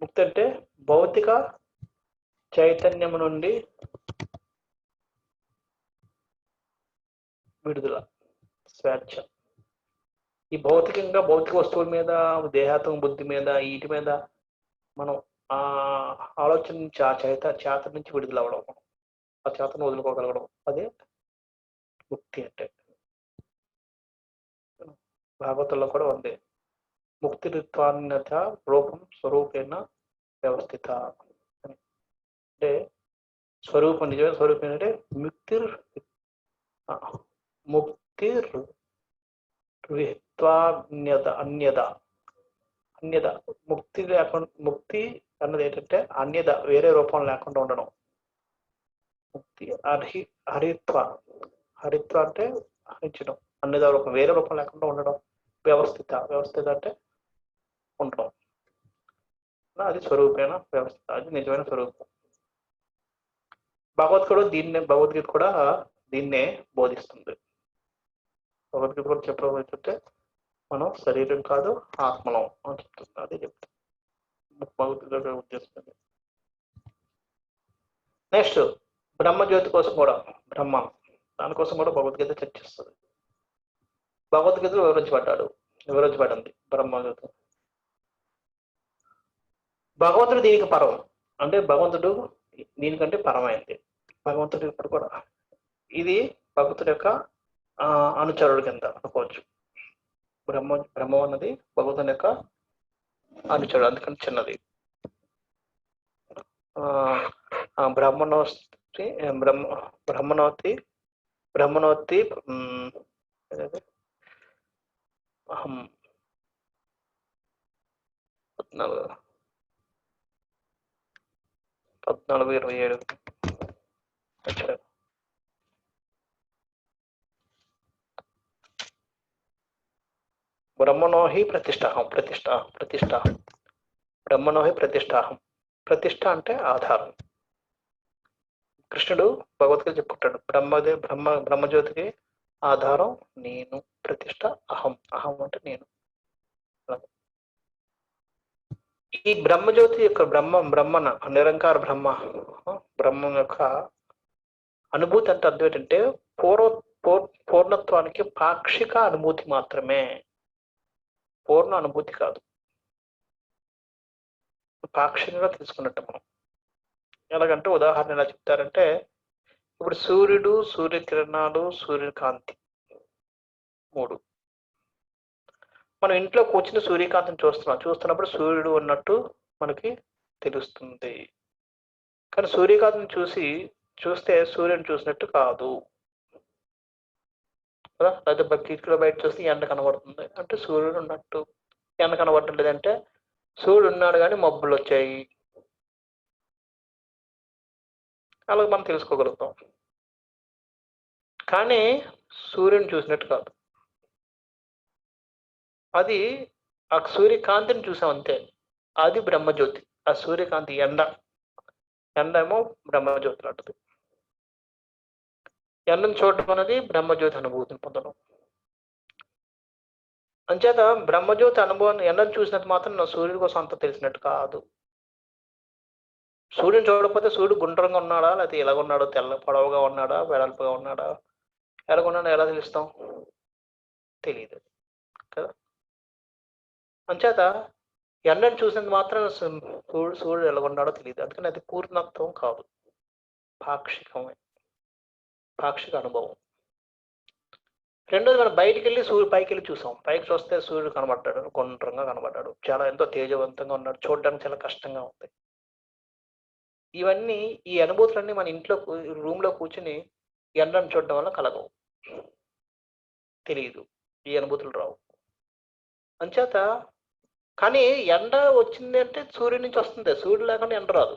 ముక్తి అంటే భౌతిక చైతన్యము నుండి విడుదల, స్వేచ్ఛ. ఈ భౌతిక వస్తువుల మీద, దేహాత్మక బుద్ధి మీద, వీటి మీద మనం ఆలోచన నుంచి చేత నుంచి విడుదల అవ్వడం, ఆ చేతను వదులుకోగలగడం, అదే ముక్తి అంటే. భాగవతంలో కూడా ఉంది, ముక్తి రిత్వాన్యత రూపం స్వరూపేణ వ్యవస్థిత అంటే స్వరూపం, నిజమైన స్వరూపం ఏంటంటే ముక్తి అన్యద ముక్తి లేకుండా, ముక్తి అన్నది ఏంటంటే అన్యద వేరే రూపం లేకుండా ఉండడం. ముక్తి హరిత్వ అంటే హరించడం, అన్యద రూపం వేరే రూపం లేకుండా ఉండడం. వ్యవస్థిత అంటే ఉండడం, అది స్వరూపేణ వ్యవస్థిత, అది నిజమైన స్వరూపం. భగవద్గీత కూడా దీన్నే బోధిస్తుంది. భగవద్గీత కూడా చెప్పబోతుంటే మనం శరీరం కాదు ఆత్మలం అని చెప్తుంది. అదే చెప్తుంది భగవద్గీత ఉద్దేశం. నెక్స్ట్ బ్రహ్మజ్యోతి కోసం కూడా, దానికోసం కూడా భగవద్గీత చర్చిస్తుంది. భగవద్గీతలో వివరించబడింది బ్రహ్మజ్యోతి. భగవంతుడు దీనికి పరం అంటే భగవంతుడు దీనికంటే పరమైంది. భగవంతుడు ఇప్పుడు కూడా ఇది భగవంతుడి యొక్క అనుచరుడు కింద అనుకోవచ్చు. బ్రహ్మం అన్నది భగవంతుని యొక్క అనుచరుడు, అందుకని చిన్నది. బ్రహ్మణోతి 14:27 బ్రహ్మణో హి ప్రతిష్టాహం. బ్రహ్మణో హి ప్రతిష్టాహం. ప్రతిష్ట అంటే ఆధారం. కృష్ణుడు భగవద్గీత చెప్పుకుంటాడు, బ్రహ్మజ్యోతికి ఆధారం నేను, ప్రతిష్ట అహం. అహం అంటే నేను. ఈ బ్రహ్మజ్యోతి యొక్క బ్రహ్మన నిరంకార బ్రహ్మం యొక్క అనుభూతి అంటే అర్థం ఏంటంటే పూర్ణత్వానికి పాక్షిక అనుభూతి మాత్రమే, పూర్ణ అనుభూతి కాదు. పాక్షికంగా తెలుసుకున్నట్టు మనం. ఎలాగంటే ఉదాహరణ ఎలా చెప్తారంటే, ఇప్పుడు సూర్యుడు, సూర్యకిరణాలు, సూర్యకాంతి 3. మనం ఇంట్లో కూర్చుని సూర్యకాంతిని చూస్తున్నప్పుడు సూర్యుడు ఉన్నట్టు మనకి తెలుస్తుంది. కానీ సూర్యకాంతిని చూస్తే సూర్యుని చూసినట్టు కాదు కదా. లేదా కిటికీలో బయట చూస్తే ఎండ కనబడుతుంది అంటే సూర్యుడు ఉన్నట్టు. ఎండ కనబడటం లేదంటే సూర్యుడు ఉన్నాడు కానీ మబ్బులు వచ్చాయి. అలాగే మనం తెలుసుకోగలుగుతాం. కానీ సూర్యుని చూసినట్టు కాదు. అది ఆ సూర్యకాంతిని చూసాం అంతే. అది బ్రహ్మజ్యోతి. ఆ సూర్యకాంతి ఎండ ఏమో బ్రహ్మజ్యోతి లాంటిది. ఎండను చూడటం అనేది బ్రహ్మజ్యోతి అనుభూతిని పొందడం. అంచేత బ్రహ్మజ్యోతి అనుభవాన్ని ఎండను చూసినట్టు మాత్రం సూర్యుడి కోసం అంత తెలిసినట్టు కాదు. సూర్యుని చూడకపోతే సూర్యుడు గుండ్రంగా ఉన్నాడా, లేకపోతే ఎలాగ ఉన్నాడో, పొడవుగా ఉన్నాడా, వెడల్పుగా ఉన్నాడా, ఎలాగున్నాడో ఎలా తెలుస్తాం? తెలియదు కదా. అంచేత ఎండను చూసినంత మాత్రం సూర్యుడు ఎలాగున్నాడో తెలియదు. అందుకని అది పూర్ణత్వం కాదు, పాక్షికమే, పాక్షిక అనుభవం. రెండోది, మనం బయటికి వెళ్ళి పైకి వెళ్ళి చూసాం. పైకి చూస్తే సూర్యుడు కనబడ్డాడు, గుండ్రంగా కనబడ్డాడు, చాలా ఎంతో తేజవంతంగా ఉన్నాడు, చూడడానికి చాలా కష్టంగా ఉంది. ఇవన్నీ, ఈ అనుభూతులన్నీ మన ఇంట్లో రూమ్లో కూర్చుని ఎండను చూడడం వల్ల కలగవు, తెలియదు, ఈ అనుభూతులు రావు. అంచేత కానీ ఎండ వచ్చింది అంటే సూర్యుడి నుంచి వస్తుంది, సూర్యుడు లేకుండా ఎండ రాదు.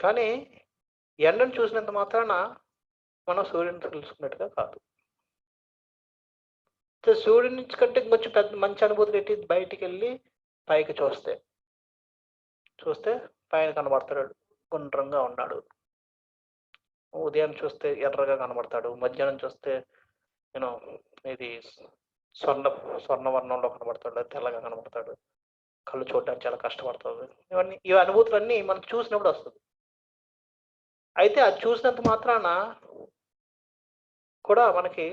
కానీ ఎండను చూసినంత మాత్రాన మనం సూర్యుని తెలుసుకున్నట్టుగా కాదు. సూర్యుడి నుంచి కంటే కొంచెం పెద్ద మంచి అనుభూతులు ఏంటి? బయటికి వెళ్ళి పైకి చూస్తే పైన కనబడతాడు, గుండ్రంగా ఉన్నాడు. ఉదయం చూస్తే ఎర్రగా కనబడతాడు, మధ్యాహ్నం చూస్తే ఇది స్వర్ణవర్ణంలో కనబడతాడు, తెల్లగా కనబడతాడు, కళ్ళు చూడడానికి చాలా కష్టపడుతుంది. ఈ అనుభూతులన్నీ మనం చూసినప్పుడు వస్తుంది. అయితే అది చూసినంత మాత్రాన కూడా మనకి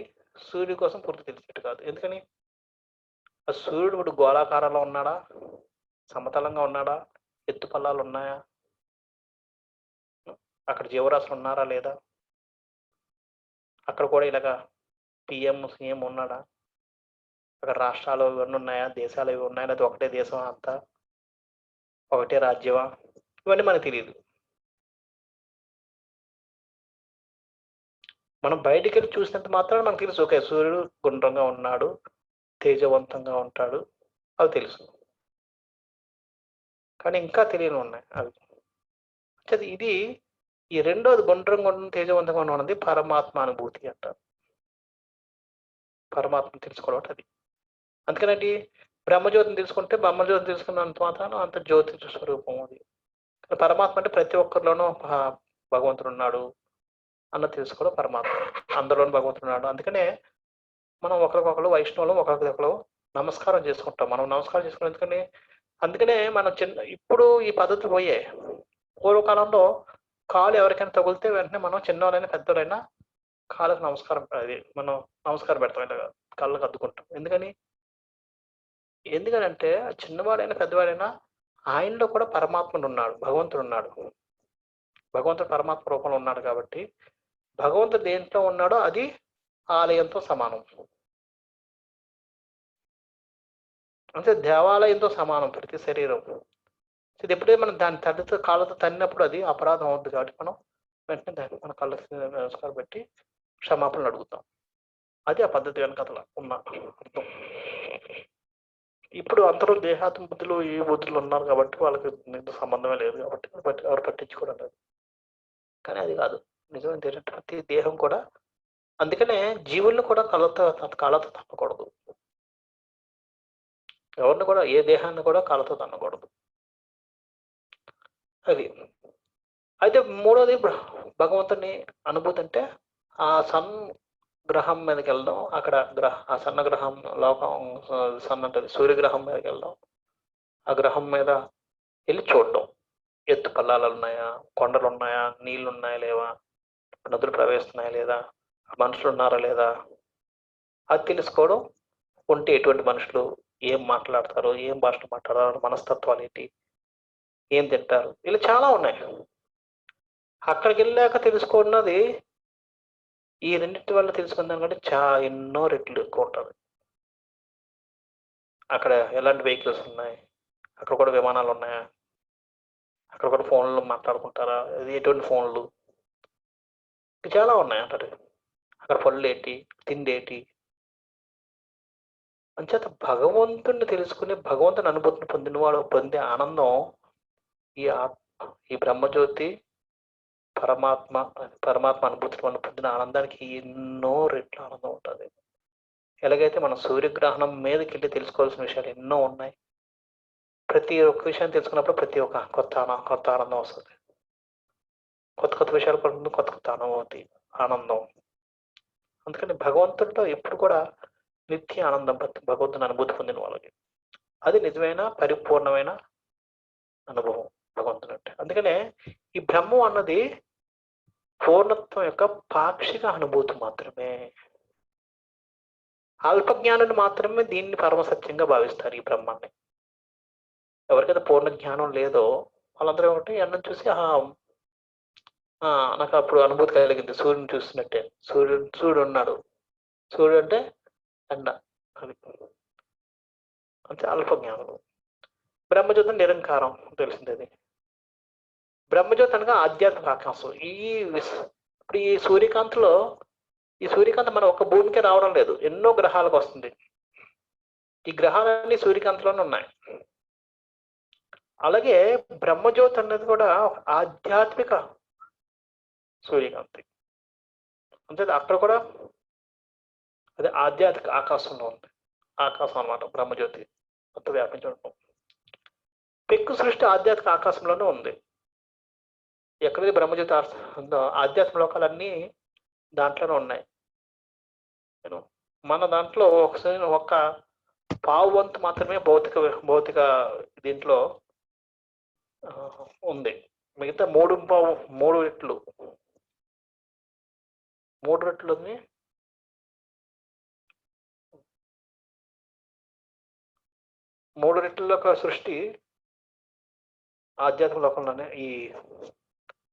సూర్యుడి కోసం పూర్తి తెలిసినట్టు కాదు. ఎందుకని? ఆ సూర్యుడు ఇప్పుడు గోళాకారంలో ఉన్నాడా, సమతలంగా ఉన్నాడా, ఎత్తు పల్లాలు ఉన్నాయా, అక్కడ జీవరాశులు ఉన్నారా లేదా, అక్కడ కూడా ఇలాగా పిఎం సీఎం ఉన్నాడా, అక్కడ రాష్ట్రాలు ఇవన్నీ ఉన్నాయా, దేశాలు ఇవి ఉన్నాయా, లేదా ఒకటే దేశం అంతా, ఒకటే రాజ్యమా, ఇవన్నీ మనకు తెలియదు. మనం బయటికి వెళ్ళి చూసినంత మాత్రం మనకు తెలుసు, ఓకే సూర్యుడు గుండ్రంగా ఉన్నాడు, తేజవంతంగా ఉంటాడు, అవి తెలుసు. కానీ ఇంకా తెలియని ఉన్నాయి అవి. ఇది ఈ రెండోది గుండ్రంగా తేజవంతంగా ఉన్నది పరమాత్మ అనుభూతి అంటారు. పరమాత్మను తెలుసుకోవడం అది. అందుకనండి బ్రహ్మజ్యోతిని తెలుసుకుంటే బ్రహ్మజ్యోతిని తెలుసుకున్నంత మాత్రం అంత జ్యోతి స్వరూపం అది. పరమాత్మ అంటే ప్రతి ఒక్కరిలోనూ భగవంతుడు ఉన్నాడు అన్న తెలుసుకోవడం పరమాత్మ. అందరిలోనూ భగవంతుడు ఉన్నాడు. అందుకనే మనం ఒకరికొకరు వైష్ణవులు ఒకరికొకరు నమస్కారం చేసుకుంటాం. మనం నమస్కారం చేసుకున్నాం ఎందుకని? అందుకనే మనం ఇప్పుడు ఈ పద్ధతులు పోయాయి. పూర్వకాలంలో కాలు ఎవరికైనా తగిలితే వెంటనే మనం చిన్నవాళ్ళైనా పెద్దవాళ్ళైనా కాళ్ళకు నమస్కారం, అది మనం నమస్కారం పెడతాం, ఇలాగా కాళ్ళకు అద్దుకుంటాం. ఎందుకనంటే చిన్నవాడైనా పెద్దవాడైనా ఆయనలో కూడా పరమాత్ముడు ఉన్నాడు, భగవంతుడు ఉన్నాడు. భగవంతుడు పరమాత్మ రూపంలో ఉన్నాడు కాబట్టి భగవంతుడు దేంట్లో ఉన్నాడో అది ఆలయంతో సమానం. అంటే దేవాలయంతో సమానం ప్రతి శరీరం. ఇది ఎప్పుడైతే మనం దాని తల్లితో కాళ్ళతో తన్నినప్పుడు అది అపరాధం అవుతుంది కాబట్టి మనం వెంటనే మన కళ్ళ నమస్కారం పెట్టి క్షమాపణలు అడుగుతాం. అది ఆ పద్ధతి వెనకతల ఉన్న అర్థం. ఇప్పుడు అందరూ దేహాత్మ బుద్ధులు ఈ బుద్ధులు ఉన్నారు కాబట్టి వాళ్ళకి సంబంధమే లేదు కాబట్టి ఎవరు పట్టించుకోవడం లేదు. కానీ అది కాదు నిజమైన ఏంటంటే ప్రతి దేహం కూడా, అందుకనే జీవుల్ని కూడా కాళ్ళతో తన్నకూడదు. ఎవరిని కూడా, ఏ దేహాన్ని కూడా కాళ్ళతో తన్నకూడదు. అది అయితే మూడోది భగవంతుని అనుభూతి అంటే ఆ సన్ గ్రహం మీదకి వెళ్ళడం, అక్కడ ఆ సన్న గ్రహం లోకం, సన్ అంటే సూర్యగ్రహం మీదకి వెళ్ళడం, ఆ గ్రహం మీద వెళ్ళి చూడడం, ఎత్తు పల్లాలు ఉన్నాయా, కొండలు ఉన్నాయా, నీళ్లు ఉన్నాయా లేవా, నదులు ప్రవేశిస్తున్నాయా లేదా, మనుషులు ఉన్నారా లేదా, అది తెలుసుకోవడం. ఉంటే ఎటువంటి మనుషులు, ఏం మాట్లాడతారు, ఏం భాషలు మాట్లాడతారు, మనస్తత్వాలు ఏంటి, ఏం తింటారు, ఇలా చాలా ఉన్నాయి. అక్కడికి వెళ్ళాక తెలుసుకున్నది ఈ రెండింటి వల్ల తెలుసుకున్న దానికంటే ఎన్నో రెట్లు ఎక్కువ ఉంటుంది. అక్కడ ఎలాంటి వెహికల్స్ ఉన్నాయి, అక్కడ కూడా విమానాలు ఉన్నాయా, అక్కడ కూడా ఫోన్లు మాట్లాడుకుంటారా, ఎటువంటి ఫోన్లు, చాలా ఉన్నాయి అంటారు. అక్కడ పళ్ళు ఏంటి, తిండి ఏంటి, అంచేత భగవంతుడిని తెలుసుకుని భగవంతుని అనుభూతిని పొందినవాడు పొందే ఆనందం ఈ బ్రహ్మజ్యోతి పరమాత్మ అనుభూతిని మనం పొందిన ఆనందానికి ఎన్నో రెట్ల ఆనందం ఉంటుంది. ఎలాగైతే మనం సూర్యగ్రహణం మీదకి వెళ్ళి తెలుసుకోవాల్సిన విషయాలు ఎన్నో ఉన్నాయి. ప్రతి ఒక్క విషయాన్ని తెలుసుకున్నప్పుడు ప్రతి ఒక్క కొత్త ఆనందం వస్తుంది. కొత్త విషయాలు పడుతుంది, కొత్త అనుభూతి, ఆనందం. అందుకని భగవంతుడితో ఎప్పుడు కూడా నిత్య ఆనందం, భగవంతుని అనుభూతి పొందిన వాళ్ళకి అది నిజమైన పరిపూర్ణమైన అనుభవం భగవంతుడు అంటే. అందుకనే ఈ బ్రహ్మం అన్నది పూర్ణత్వం యొక్క పాక్షిక అనుభూతి మాత్రమే. అల్పజ్ఞానులు మాత్రమే దీన్ని పరమసత్యంగా భావిస్తారు ఈ బ్రహ్మాన్ని. ఎవరికైతే పూర్ణ జ్ఞానం లేదో వాళ్ళందరూ ఒకటి ఎండను చూసి నాకు అప్పుడు అనుభూతి కలిగింది, సూర్యుని చూస్తున్నట్టే. సూర్యుడు ఉన్నాడు, సూర్యుడు అంటే ఎండ, అది అంటే అల్పజ్ఞానం. బ్రహ్మజ్యోతి నిరంకారం తెలిసింది. బ్రహ్మజ్యోతి అనగా ఆధ్యాత్మిక ఆకాశం. ఇప్పుడు ఈ సూర్యకాంతి మన ఒక భూమికే రావడం లేదు, ఎన్నో గ్రహాలకు వస్తుంది. ఈ గ్రహాలన్నీ సూర్యకాంతిలోనే ఉన్నాయి. అలాగే బ్రహ్మజ్యోతి అనేది కూడా ఆధ్యాత్మిక సూర్యకాంతి. అంతే, అక్కడ కూడా అదే ఆధ్యాత్మిక ఆకాశంలో ఉంది. ఆకాశం అన్నమాట బ్రహ్మజ్యోతి మొత్తం వ్యాపించడం. పెక్కు సృష్టి ఆధ్యాత్మిక ఆకాశంలోనే ఉంది. ఎక్కడైతే బ్రహ్మజ్యోతి ఉందో ఆధ్యాత్మిక లోకాలన్నీ దాంట్లోనే ఉన్నాయి. మన దాంట్లో ఒక పావు వంతు మాత్రమే భౌతిక దీంట్లో ఉంది. మిగతా మూడు రెట్లు ఉంది. మూడు రెట్ల యొక్క సృష్టి ఆధ్యాత్మిక లోకంలోనే, ఈ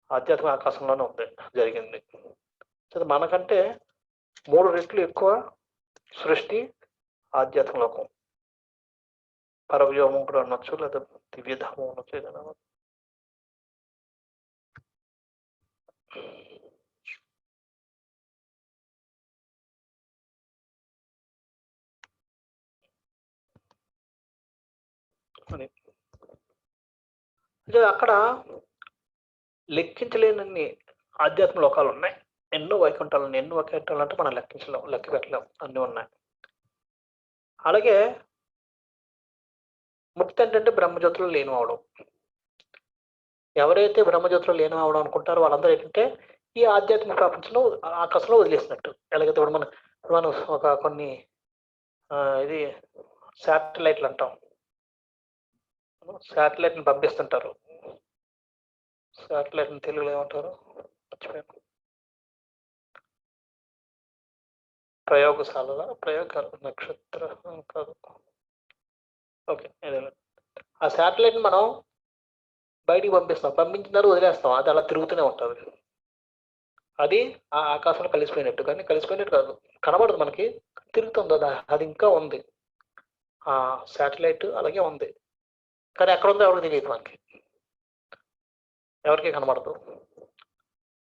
ఆధ్యాత్మిక ఆకాశంలోనే ఉంది, జరిగింది. మనకంటే 3 రెట్లు ఎక్కువ సృష్టి ఆధ్యాత్మిక లోకం. పరవ్యోమం కూడా అనొచ్చు, లేదా దివ్యధామం అనొచ్చు, ఏదైనా. అక్కడ లెక్కించలేనన్ని ఆధ్యాత్మిక లోకాలు ఉన్నాయి. ఎన్నో వైకుంఠాలు ఉన్నాయి. ఎన్నో వైకుంఠాలు అంటే మనం లెక్క పెట్టలేం, అన్నీ ఉన్నాయి. అలాగే ముక్తి ఏంటంటే బ్రహ్మజ్యోతిలో లీనం అవడం. ఎవరైతే బ్రహ్మజ్యోతిలో లీనం అవడం అనుకుంటారో వాళ్ళందరూ ఏంటంటే ఈ ఆధ్యాత్మిక ప్రపంచంలో ఆకాశంలో వదిలేసినట్టు. ఎలాగైతే ఇప్పుడు మనం ఒక కొన్ని ఇది శాటిలైట్లు అంటాం, శాటిలైట్ని పంపిస్తుంటారు. శాటిలైట్ని తెలుగులో ఏమంటారు మర్చిపోయాను. ప్రయోగాలు నక్షత్ర కాదు, ఓకే. ఆ శాటిలైట్ని మనం బయటికి పంపించిన తర్వాత వదిలేస్తాం, అది అలా తిరుగుతూనే ఉంటుంది. అది ఆ ఆకాశంలో కలిసిపోయినట్టు, కానీ కలిసిపోయినట్టు కాదు, కనబడదు మనకి, తిరుగుతుంది. అది ఇంకా ఉంది, ఆ శాటిలైట్ అలాగే ఉంది, కానీ ఎక్కడ ఉందో ఎవరికి తెలియదు, మనకి ఎవరికి కనబడదు.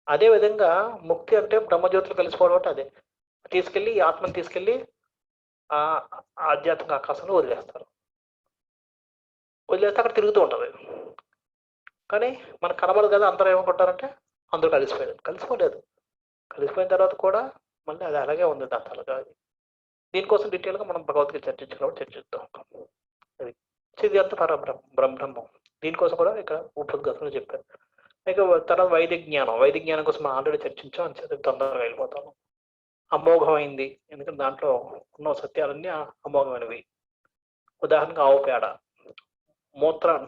అదే విధంగా ముక్తి అంటే బ్రహ్మజ్యోతులు కలిసిపోవడం అంటే అదే. తీసుకెళ్ళి ఈ ఆత్మని తీసుకెళ్ళి ఆ ఆధ్యాత్మిక ఆకాశంలో వదిలేస్తారు. వదిలేస్తే అక్కడ తిరుగుతూ ఉంటుంది, కానీ మనకు కనబడదు కదా. అందరూ ఏమనుకుంటారంటే అందరూ కలిసిపోలేదు. కలిసిపోయిన తర్వాత కూడా మళ్ళీ అది అలాగే ఉంది, దాని అలాగా. దీనికోసం డీటెయిల్గా మనం భగవద్గీత చర్చిద్దాం. అది ఇది అంతా బ్రహ్మం. దీనికోసం కూడా ఇక్కడ ఉపద్గతంలో చెప్పారు. ఇక తర్వాత వైదిక జ్ఞానం కోసం మనం ఆల్రెడీ చర్చించాం, అని తొందరగా వెళ్ళిపోతాను. అమోఘమైంది, ఎందుకంటే దాంట్లో ఉన్న సత్యాలన్నీ అమోఘమైనవి. ఉదాహరణకు ఆవు పేడ,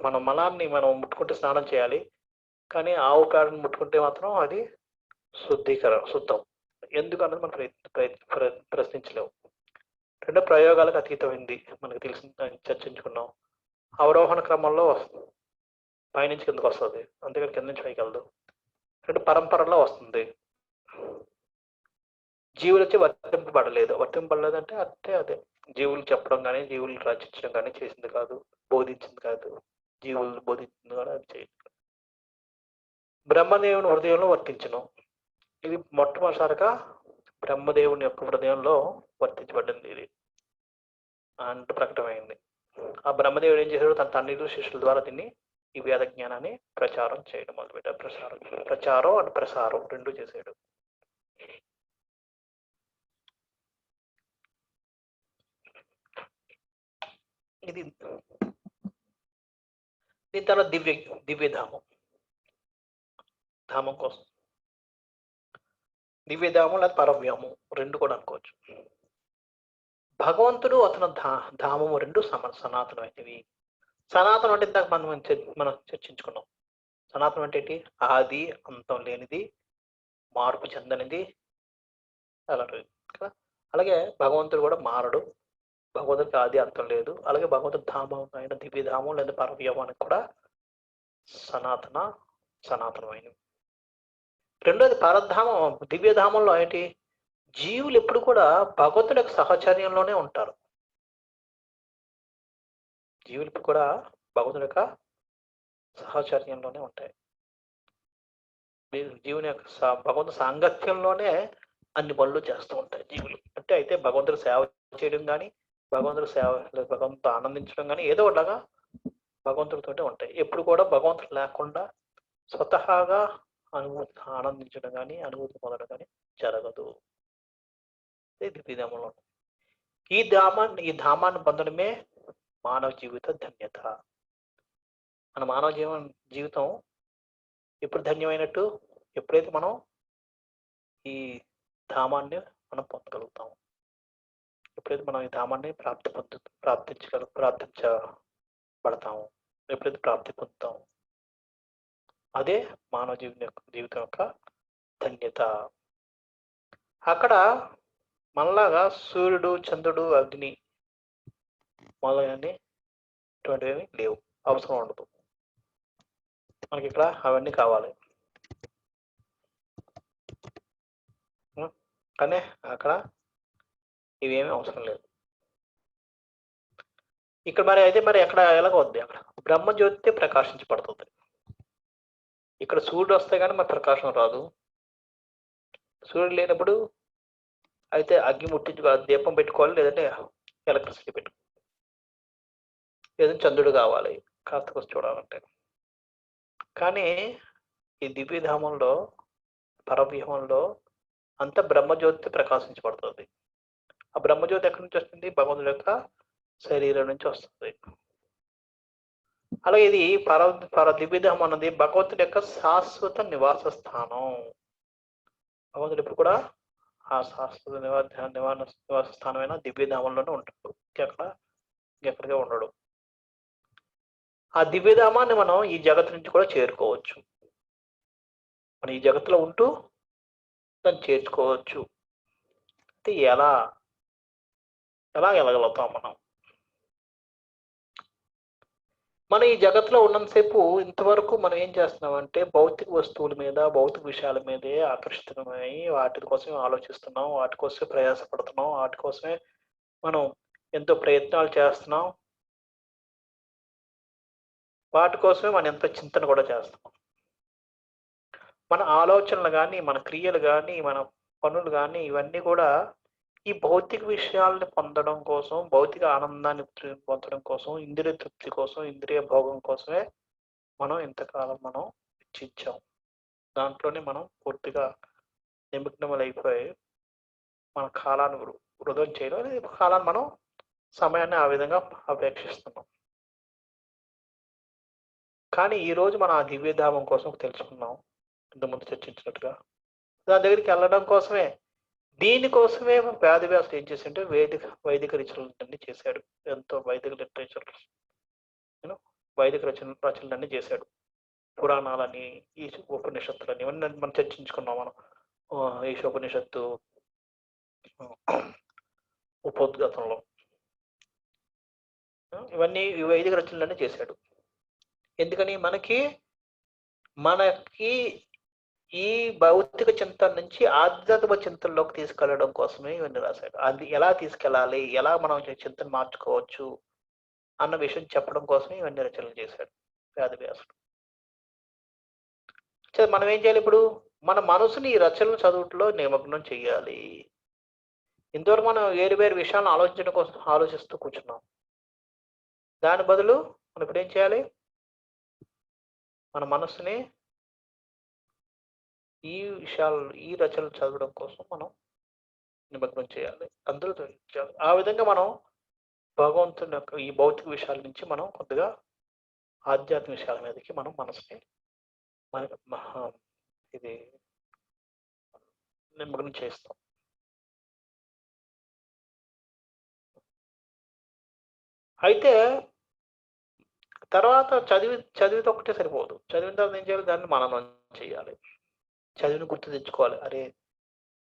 మన మలాన్ని మనం ముట్టుకుంటే స్నానం చేయాలి, కానీ ఆవు పేడను ముట్టుకుంటే మాత్రం అది శుద్ధం. ఎందుకు అన్నది మనం ప్రశ్నించలేము. రెండు ప్రయోగాలకు అతీతమైంది, మనకు తెలిసిన చర్చించుకున్నాం. అవరోహణ క్రమంలో పైనుంచి కిందకు వస్తుంది, అంతేకాని కింద నుంచి పైకి వెళ్ళదు. రెండు పరంపరలో వస్తుంది. జీవులు వచ్చి వర్తింపబడలేదు అంటే అదే జీవులు చెప్పడం కానీ, జీవులు రచించడం కానీ చేసింది కాదు, బోధించింది కాదు. జీవులు బోధించింది కూడా అది చేయదు. బ్రహ్మదేవుని హృదయంలో వర్తించను. ఇది మొట్టమొదటిసారిగా బ్రహ్మదేవుని యొక్క హృదయంలో వర్తించబడింది, ఇది అంటూ ప్రకటమైంది. ఆ బ్రహ్మదేవుడు ఏం చేశాడు, తన తండ్రి శిష్యుల ద్వారా దీన్ని, ఈ వేద జ్ఞానాన్ని ప్రచారం చేయడం మొదలుపెట్టాడు. ప్రచారం అండ్ ప్రసారం రెండు చేశాడు. ఇది దీని తర్వాత దివ్యధామం కోసం, దివ్యధామం లేదా పరవ్యామం రెండు కూడా అనుకోవచ్చు. భగవంతుడు అతను ధామము రెండు సనాతనమైనవి. సనాతనం అంటే ఇందాక మనం చర్చించుకున్నాం. సనాతనం అంటే ఏంటి? ఆది అంతం లేనిది, మార్పు చెందనిది, అలాంటిది కదా. అలాగే భగవంతుడు కూడా మారడు, భగవంతుడికి ఆది అంతం లేదు. అలాగే భగవంతుడి ధామం అయిన దివ్యధామం లేదా పరవ్యామానికి కూడా సనాతనమైనవి. రెండోది పరధామం, దివ్యధామంలో ఏంటి? జీవులు ఎప్పుడు కూడా భగవంతుడి యొక్క సహచర్యంలోనే ఉంటారు. జీవులు ఇప్పుడు కూడా భగవంతుడి యొక్క సహచర్యంలోనే ఉంటాయి. జీవుని యొక్క భగవంతు సాంగత్యంలోనే అన్ని పనులు చేస్తూ ఉంటాయి జీవులు. అంటే అయితే భగవంతుడు సేవ చేయడం కానీ, భగవంతుడు ఆనందించడం కానీ ఏదో ఒకలాగా భగవంతుడితోటే ఉంటాయి. ఎప్పుడు కూడా భగవంతుడు లేకుండా స్వతహాగా ఆనందించడం కానీ, అనుభూతి పొందడం కానీ జరగదు. దివ్యధామంలో ఈ ధామాన్ని పొందడమే మానవ జీవిత ధన్యత. మన మానవ జీవితం ఎప్పుడు ధన్యమైనట్టు? ఎప్పుడైతే మనం ఈ ధామాన్ని మనం పొందగలుగుతాము, ఎప్పుడైతే మనం ఈ ధామాన్ని ప్రార్థించబడతాము, ఎప్పుడైతే ప్రాప్తి పొందుతాము, అదే మానవ జీవితం యొక్క ధన్యత. అక్కడ మనలాగా సూర్యుడు, చంద్రుడు, అగ్ని మొదలైనవి ఇటువంటివి లేవు, అవసరం ఉండదు మనకి. ఇక్కడ అవన్నీ కావాలి, కానీ అక్కడ ఇవేమీ అవసరం లేదు. ఇక్కడ మరి ఎక్కడ ఎలాగొద్ది? అక్కడ బ్రహ్మజ్యోతి ప్రకాశించబడుతుంది. ఇక్కడ సూర్యుడు వస్తే కానీ మరి ప్రకాశం రాదు. సూర్యుడు లేనప్పుడు అయితే అగ్గి ముట్టించుకోవాలి, దీపం పెట్టుకోవాలి, లేదంటే ఎలక్ట్రిసిటీ పెట్టుకోవాలి, లేదంటే చంద్రుడు కావాలి కాస్త కోసం చూడాలంటే. కానీ ఈ దివ్యధామంలో, పరవ్యూహంలో అంత బ్రహ్మజ్యోతి ప్రకాశించబడుతుంది. ఆ బ్రహ్మజ్యోతి ఎక్కడి నుంచి వస్తుంది? భగవంతుడి యొక్క శరీరం నుంచి వస్తుంది. అలాగే ఇది దివ్యధామం అన్నది భగవంతుడి యొక్క శాశ్వత నివాస స్థానం. భగవంతుడు ఇప్పుడు కూడా ఆ శాశ్వత నివాస స్థానమైన దివ్యధామంలోనే ఉంటాడు, ఎక్కడికే ఉండడు. ఆ దివ్యధామాన్ని మనం ఈ జగత్తు నుంచి కూడా చేరుకోవచ్చు. మనం ఈ జగత్తులో ఉంటూ దాన్ని చేర్చుకోవచ్చు. అయితే ఎలా వెళ్ళగలుగుతాం మనం ఈ జగత్తులో ఉన్నంతసేపు ఇంతవరకు మనం ఏం చేస్తున్నామంటే భౌతిక వస్తువుల మీద, భౌతిక విషయాల మీదే ఆకర్షితమై వాటి కోసమే ఆలోచిస్తున్నాం, వాటి కోసమే ప్రయాసపడుతున్నాం, వాటి కోసమే మనం ఎంతో ప్రయత్నాలు చేస్తున్నాం, వాటి కోసమే మనం ఎంతో చింతన కూడా చేస్తున్నాం. మన ఆలోచనలు కానీ, మన క్రియలు కానీ, మన పనులు కానీ ఇవన్నీ కూడా ఈ భౌతిక విషయాలను పొందడం కోసం, భౌతిక ఆనందాన్ని పొందడం కోసం, ఇంద్రియ తృప్తి కోసం, ఇంద్రియ భోగం కోసమే మనం ఇంతకాలం మనం ఇచ్చాం. దాంట్లోనే మనం పూర్తిగా నిమగ్నమైపోయి మన కాలాన్ని వృధా చేయడం, కాలాన్ని మనం సమయాన్ని ఆ విధంగా అపేక్షిస్తున్నాం. కానీ ఈరోజు మనం ఆ దివ్యధామం కోసం తెలుసుకున్నాం, ఇంతకుముందు చర్చించినట్టుగా. దాని దగ్గరికి వెళ్ళడం కోసమే, దీనికోసమే వేదవ్యాసుడు ఏం చేశాడంటే వైదిక రచనలన్నీ చేశాడు. ఎంతో వైదిక లిటరేచర్, వైదిక రచనలన్నీ చేశాడు. పురాణాలని, ఈ ఉపనిషత్తులని ఇవన్నీ మనం చర్చించుకున్నాం. మనం ఈశోపనిషత్తు, ఉపోద్ఘాతంలో ఇవన్నీ వైదిక రచనలన్నీ చేశాడు. ఎందుకని మనకి ఈ భౌతిక చింతన నుంచి ఆధ్యాత్మిక చింతనలోకి తీసుకెళ్లడం కోసమే ఇవన్నీ రాశాడు. అది ఎలా తీసుకెళ్ళాలి, ఎలా మనం చింతన మార్చుకోవచ్చు అన్న విషయం చెప్పడం కోసమే ఇవన్నీ రచనలు చేశాడు వేదవ్యాసుడు. మనం ఏం చేయాలి ఇప్పుడు? మన మనసుని ఈ రచనలు చదువుట్లో నిమగ్నం చేయాలి. ఇంతవరకు మనం వేరు వేరు విషయాలను ఆలోచించడం కోసం ఆలోచిస్తూ కూర్చున్నాం. దాని బదులు మనం ఇప్పుడు ఏం చేయాలి? మన మనసుని ఈ విషయాలు, ఈ రచనలు చదవడం కోసం మనం నిమగ్నం చేయాలి, అందులో తొలగించాలి. ఆ విధంగా మనం భగవంతుని యొక్క ఈ భౌతిక విషయాల నుంచి మనం కొద్దిగా ఆధ్యాత్మిక విషయాల మీదకి మనం మనసుని ఇది నిమగ్నం చేస్తాం. అయితే తర్వాత చదివితే ఒకటే సరిపోదు. చదివిన తర్వాత ఏం చేయాలి? దాన్ని మననం చేయాలి. చదివిని గుర్తు తెచ్చుకోవాలి. అరే,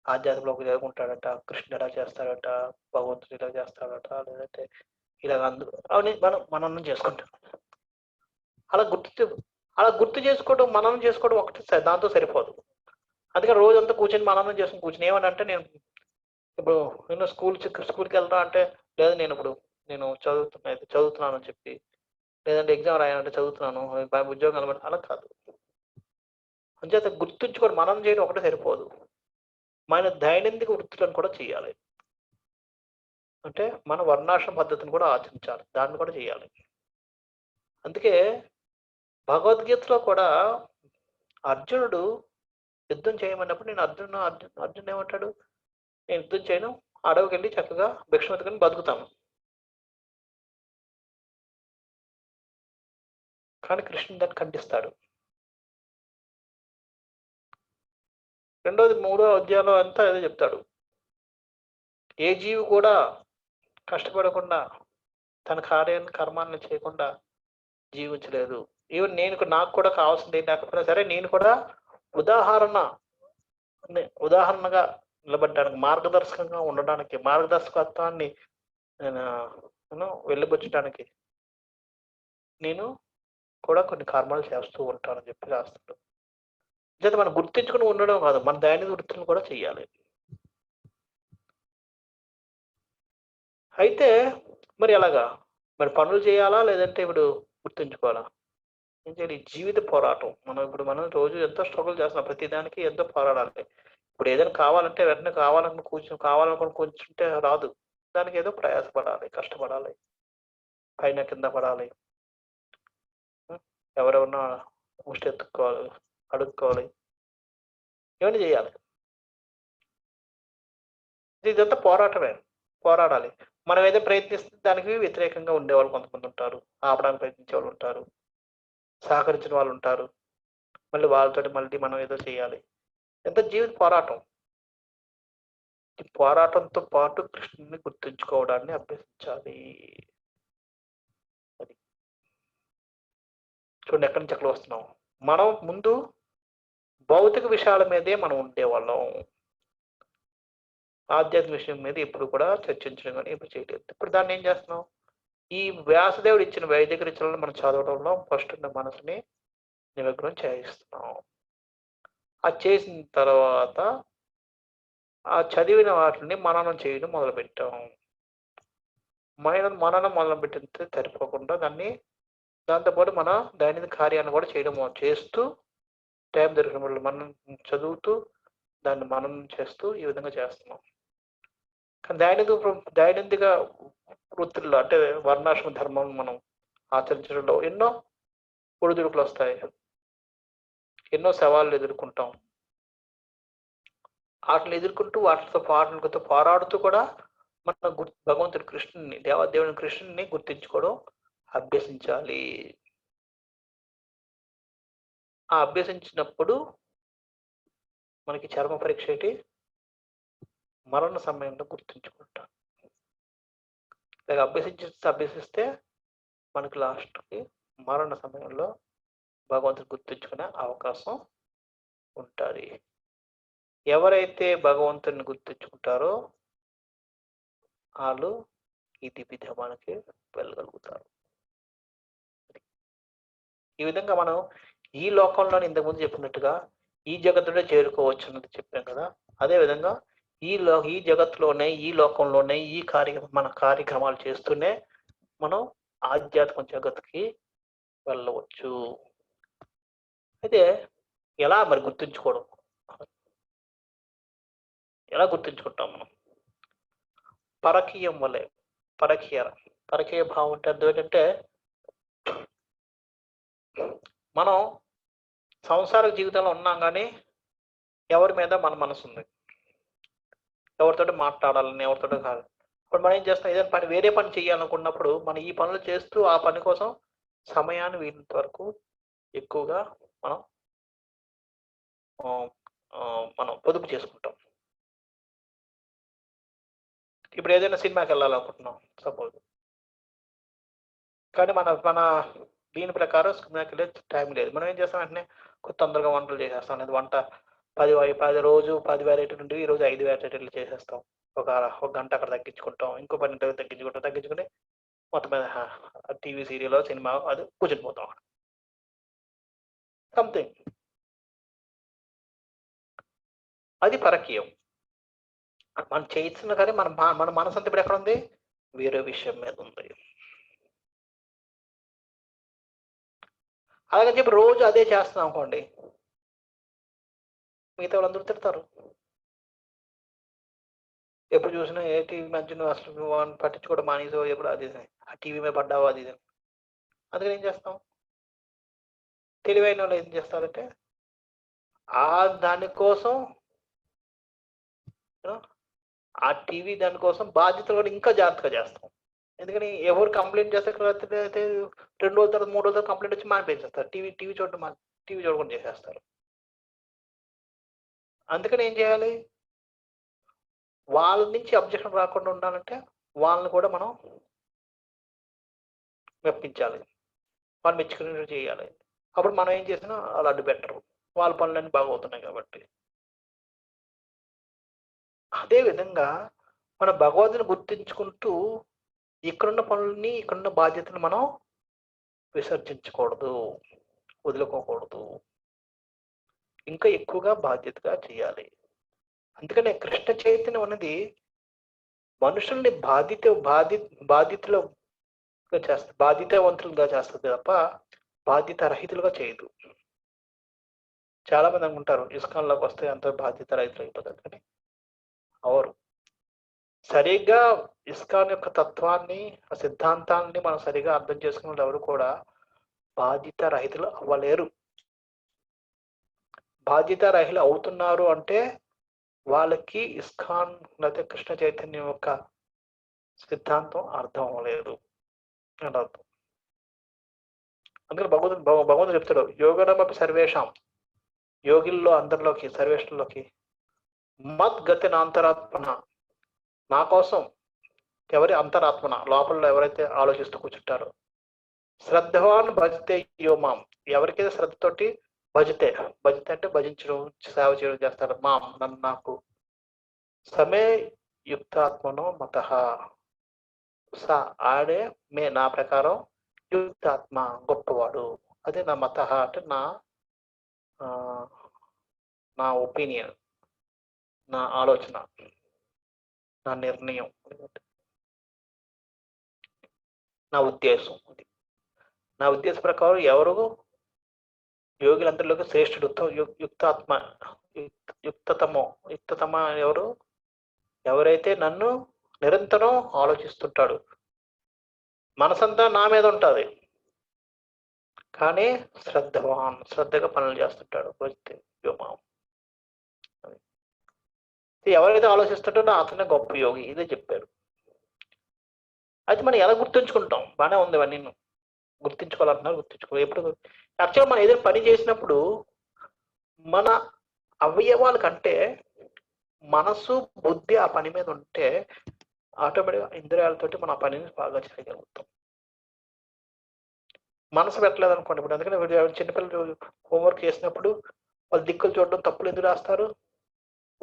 ఆధ్యాత్మికంలోకి జరుగుంటాడట, కృష్ణుడు ఎలా చేస్తాడట, భగవంతుడు ఇలా చేస్తాడట, లేదంటే ఇలా అవన్నీ మనం చేసుకుంటాం. అలా గుర్తు చేసుకోవడం, మననం చేసుకోవడం ఒకటి దాంతో సరిపోదు. అందుకని రోజంతా కూర్చొని మననం చేసుకుని కూర్చొని ఏమనంటే, నేను ఇప్పుడు నేను స్కూల్కి వెళ్తా అంటే, లేదా నేను చదువుతున్నాను అని చెప్పి, లేదంటే ఎగ్జామ్ రాయాలంటే చదువుతున్నాను, ఉద్యోగం కలబడి, అలా కాదు. అంచేత గుర్తుంచుకొని మనం చేయడం ఒకటే సరిపోదు, మన దైనందిక వృత్తులను కూడా చేయాలి. అంటే మన వర్ణాశ్రమ పద్ధతిని కూడా ఆచరించాలి, దాన్ని కూడా చేయాలి. అందుకే భగవద్గీతలో కూడా అర్జునుడు యుద్ధం చేయమన్నప్పుడు అర్జునుడు ఏమంటాడు? నేను యుద్ధం చేయను, అడవికి వెళ్ళి చక్కగా భిక్షమెత్తుకొని బతుకుతాను. కానీ కృష్ణుడు దాన్ని ఖండిస్తాడు. రెండోది 3వ అధ్యాయంలో అంతా ఏదో చెప్తాడు. ఏ జీవి కూడా కష్టపడకుండా, తన కర్మాన్ని చేయకుండా జీవించలేదు. ఈవెన్ నాకు కూడా కావాల్సింది లేకపోయినా సరే, నేను కూడా ఉదాహరణగా నిలబడడానికి, మార్గదర్శకంగా ఉండడానికి, మార్గదర్శకత్వాన్ని వెళ్ళబుచ్చడానికి నేను కూడా కొన్ని కర్మాలు చేస్తూ ఉంటానని చెప్పి రాస్తాడు. అయితే మనం గుర్తించుకుని ఉండడం కాదు, మన దైనిక వృత్తులను కూడా చెయ్యాలి. అయితే మరి ఎలాగా? మరి పనులు చేయాలా, లేదంటే ఇప్పుడు గుర్తుంచుకోవాలా? ఏం చేయాలి? జీవిత పోరాటం. మనం రోజు ఎంతో స్ట్రగుల్ చేస్తున్నాం, ప్రతిదానికి ఎంతో పోరాడాలి. ఇప్పుడు ఏదైనా కావాలంటే వెంటనే కావాలనుకుని కూర్చుంటే రాదు. దానికి ఏదో ప్రయాసపడాలి, కష్టపడాలి, పైన కింద పడాలి, ఎవరెవరన్నా ముష్టి ఎత్తుక్కోవాలి, అడుక్కోవాలి, ఇవన్నీ చేయాలి. ఇదంతా పోరాడాలి. మనం ఏదో ప్రయత్నిస్తే దానికి వ్యతిరేకంగా ఉండేవాళ్ళు కొంతమంది ఉంటారు, ఆపడానికి ప్రయత్నించే వాళ్ళు ఉంటారు, సహకరించిన వాళ్ళు ఉంటారు, మళ్ళీ వాళ్ళతో మళ్ళీ మనం ఏదో చేయాలి. ఎంత జీవిత పోరాటం. ఈ పోరాటంతో పాటు కృష్ణుని గుర్తుంచుకోవడాన్ని అభ్యసించాలి. అది చూడండి, ఎక్కడి నుంచి ఎక్కడ వస్తున్నాం. మనం ముందు భౌతిక విషయాల మీదే మనం ఉండేవాళ్ళం, ఆధ్యాత్మిక విషయం మీద ఎప్పుడు కూడా చర్చించడం కానీ ఎప్పుడు చేయలేదు. ఇప్పుడు దాన్ని ఏం చేస్తున్నాం? ఈ వ్యాసదేవుడు ఇచ్చిన వైదిక రచనలను మనం చదవడంలో ఫస్ట్ ఉన్న మనసుని నిమగ్నం చేయిస్తున్నాం. అది చేసిన తర్వాత ఆ చదివిన వాటిని మననం చేయడం మొదలుపెట్టాం. మననం మొదలుపెట్టిన సరిపోకుండా దాంతోపాటు మన దైనందిక కార్యాన్ని కూడా చేస్తూ, టైం దొరికినప్పుడు మనం చదువుతూ, దాన్ని మనం చేస్తూ ఈ విధంగా చేస్తున్నాం. కానీ దైనందిక వృత్తుల్లో, అంటే వర్ణాశ్రమ ధర్మం మనం ఆచరించడంలో ఎన్నో ఒడిదుడుకులు వస్తాయి, ఎన్నో సవాళ్ళు ఎదుర్కొంటాం. వాటిని ఎదుర్కొంటూ వాటితో పోరాడుతూ కూడా మన భగవంతుడి కృష్ణుని, దేవదేవుని కృష్ణుని గుర్తించుకోవడం అభ్యసించాలి. ఆ అభ్యసించినప్పుడు మనకి చర్మ పరీక్ష ఏంటి? మరణ సమయంలో గుర్తుంచుకుంటాం. లేక అభ్యసిస్తే మనకి లాస్ట్‌కి మరణ సమయంలో భగవంతుని గుర్తుంచుకునే అవకాశం ఉంటది. ఎవరైతే భగవంతుడిని గుర్తుంచుకుంటారో ఆళ్ళు ఈ దివ్య ధామానికి వెళ్ళగలుగుతారు. ఈ విధంగా మనం ఈ లోకంలోనే ఇంతకుముందు చెప్పినట్టుగా ఈ జగత్తునే చేరుకోవచ్చు అన్నది చెప్పాం కదా. అదే విధంగా ఈ జగత్తులోనే, ఈ లోకంలోనే మన కార్యక్రమాలు చేస్తూనే మనం ఆధ్యాత్మిక జగత్తుకి వెళ్ళవచ్చు. అయితే ఎలా మరి గుర్తుంచుకోవడం? ఎలా గుర్తుంచుకుంటాం మనం? పరకీయం వలె. పరకీయ భావం అంటే అర్థం ఏంటంటే మనం సంసార జీవితంలో ఉన్నాం కానీ ఎవరి మీద మన మనసు ఉంది. ఎవరితోటి మాట్లాడాలని, ఎవరితోటి కాదు. ఇప్పుడు మనం ఏం చేస్తాం? ఏదైనా పని వేరే పని చేయాలనుకున్నప్పుడు మనం ఈ పనులు చేస్తూ ఆ పని కోసం సమయాన్ని వీలంత వరకు ఎక్కువగా మనం పొదుపు చేసుకుంటాం. ఇప్పుడు ఏదైనా సినిమాకి వెళ్ళాలనుకుంటున్నాం సపోజ్, కానీ మన దీని ప్రకారం సినిమాకి వెళ్ళే టైం లేదు. మనం ఏం చేస్తాం? వెంటనే తొందరగా వంటలు చేసేస్తాం. లేదు వంట 10 రోజు 10 వెరైటీలు ఉంటే ఈరోజు 5 వెరైటీలు చేసేస్తాం. ఒక గంట అక్కడ తగ్గించుకుంటాం, ఇంకో 10 తగ్గించుకుని మొత్తం మీద టీవీ సీరియల్ సినిమా అది కూర్చునిపోతాం. సంథింగ్ అది పరకీయం. మనం చేయిస్తున్నా కానీ మన మనసు అంతా ఇప్పుడు ఎక్కడ ఉంది? వేరే విషయం మీద ఉంది. అలాగని చెప్పి రోజు అదే చేస్తున్నాం అనుకోండి, మిగతా వాళ్ళందరూ తిడతారు. ఎప్పుడు చూసినా ఏ టీవీ మధ్య అసలు పట్టించుకోవడం మానేసో, ఎప్పుడు అది ఆ టీవీ మీద పడ్డావో అది ఇది. అందుకని ఏం చేస్తాం? తెలివైన వాళ్ళు ఏం చేస్తారంటే దానికోసం ఆ టీవీ దానికోసం బాధ్యతలు కూడా ఇంకా జాగ్రత్తగా చేస్తాం. ఎందుకని ఎవరు కంప్లైంట్ చేస్తే 2 రోజుల తర్వాత 3 రోజుల తర్వాత కంప్లైంట్ వచ్చి మానిపించేస్తారు. టీవీ చూడకుండా చేసేస్తారు. అందుకని ఏం చేయాలి? వాళ్ళ నుంచి అబ్జెక్షన్ రాకుండా ఉండాలంటే వాళ్ళని కూడా మనం మెప్పించాలి, వాళ్ళు మెచ్చుకునేట్టు చేయాలి. అప్పుడు మనం ఏం చేసినా వాళ్ళు అడ్డు పెట్టరు, వాళ్ళ పనులన్నీ బాగవుతున్నాయి కాబట్టి. అదేవిధంగా మన భగవంతుని గుర్తించుకుంటూ ఇక్కడున్న పనులని, ఇక్కడున్న బాధ్యతను మనం విసర్జించకూడదు, వదులుకోకూడదు, ఇంకా ఎక్కువగా బాధ్యతగా చేయాలి. అందుకనే కృష్ణ చైతన్యం అనేది మనుషుల్ని బాధ్యతావంతులుగా చేస్తుంది తప్ప బాధ్యత రహితులుగా చేయదు. చాలా మంది అనుకుంటారు ఇస్కాన్లోకి వస్తే అంత బాధ్యత రహితులు అయిపోతారు, కానీ అవరు. సరిగ్గా ఇస్కాన్ యొక్క తత్వాన్ని, ఆ సిద్ధాంతాన్ని మనం సరిగా అర్థం చేసుకున్న ఎవరు కూడా బాధ్యత రహితులు అవ్వలేరు. బాధ్యత రహితులు అవుతున్నారు అంటే వాళ్ళకి ఇస్కాన్ లేకపోతే కృష్ణ చైతన్యం యొక్క సిద్ధాంతం అర్థం అవ్వలేదు అని అర్థం. అందుకని భగవంతుడు చెప్తాడు, యోగనమపి సర్వేషాం, యోగిల్లో అందరిలోకి, సర్వేషంలోకి మద్గతి నాంతరాత్మన, నా కోసం ఎవరి అంతరాత్మన లోపల ఎవరైతే ఆలోచిస్తూ కూర్చుంటారో, శ్రద్ధవాన్ భజతే యోమాం, ఎవరికైతే శ్రద్ధతోటి భజతే అంటే భజించడం, సేవ చేయడం చేస్తారు, నన్ను నాకు సమే యుక్తాత్మనో మత, ఆడే నా ప్రకారం యుక్తాత్మ గొప్పవాడు. అదే నా మత అంటే నా ఒపీనియన్, నా ఆలోచన, నా నిర్ణయం, నా ఉద్దేశం. నా ఉద్దేశ ప్రకారం ఎవరు యోగులందరిలోకి శ్రేష్ఠుడు, యుక్తతమ ఎవరైతే నన్ను నిరంతరం ఆలోచిస్తుంటాడు, మనసంతా నా మీద ఉంటుంది, కానీ శ్రద్ధగా పనులు చేస్తుంటాడు. ఎవరైతే ఆలోచిస్తుంటాడో అతనే గొప్ప యోగి, ఇదే చెప్పారు. అయితే మనం ఎలా గుర్తుంచుకుంటాం? బాగానే ఉంది ఇవన్నీ. గుర్తించుకోవాలంటున్నారు, గుర్తించుకోవాలి. ఎప్పుడు యాక్చువల్గా మనం ఏదైనా పని చేసినప్పుడు మన అవయవాల కంటే మనసు బుద్ధి ఆ పని మీద ఉంటే ఆటోమేటిక్గా ఇంద్రియాలతోటి మన పనిని బాగా చేయగలుగుతాం. మనసు పెట్టలేదు అనుకోండి. ఇప్పుడు అందుకని చిన్నపిల్లలు హోంవర్క్ చేసినప్పుడు వాళ్ళు దిక్కులు చూడడం, తప్పులు ఎందుకు రాస్తారు?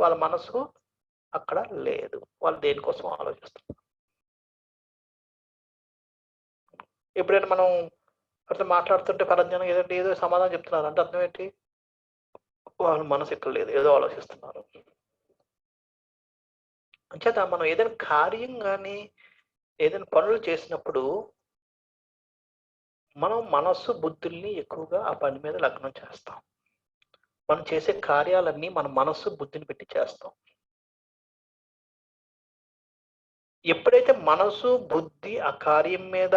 వాళ్ళ మనసు అక్కడ లేదు, వాళ్ళు దేనికోసం ఆలోచిస్తారు. ఎప్పుడైనా మనం అట్లా మాట్లాడుతుంటే పరజ్ఞానం ఏదంటే ఏదో సమాధానం చెప్తున్నారు అంటే అర్థం ఏంటి? వాళ్ళ మనసు ఇక్కడ లేదు, ఏదో ఆలోచిస్తున్నారు. అంచేత మనం ఏదైనా కార్యం కానీ ఏదైనా పనులు చేసినప్పుడు మనం మనస్సు బుద్ధుల్ని ఎక్కువగా ఆ పని మీద లగ్నం చేస్తాం. మనం చేసే కార్యాలన్నీ మన మనస్సు బుద్ధిని పెట్టి చేస్తాం. ఎప్పుడైతే మనసు బుద్ధి ఆ కార్యం మీద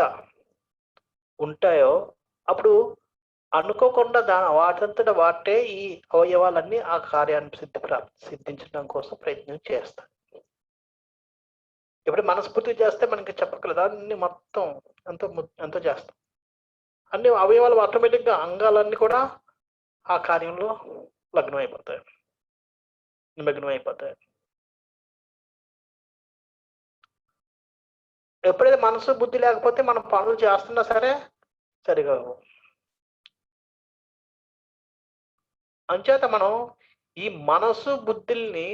ఉంటాయో అప్పుడు అనుకోకుండా వాటంతట వాటే ఈ అవయవాలన్నీ ఆ కార్యాన్ని సిద్ధించడం కోసం ప్రయత్నం చేస్తాయి. ఎప్పుడు మనస్ఫూర్తి చేస్తే మనకి చెప్పగలదు అన్ని మొత్తం ఎంతో చేస్తాం. అన్ని అవయవాలు ఆటోమేటిక్గా అంగాలన్నీ కూడా ఆ కార్యంలో నిమగ్నం అయిపోతాయి. ఎప్పుడైతే మనసు బుద్ధి లేకపోతే మనం పనులు చేస్తున్నా సరే సరిగా అంచేత మనం ఈ మనసు బుద్ధుల్ని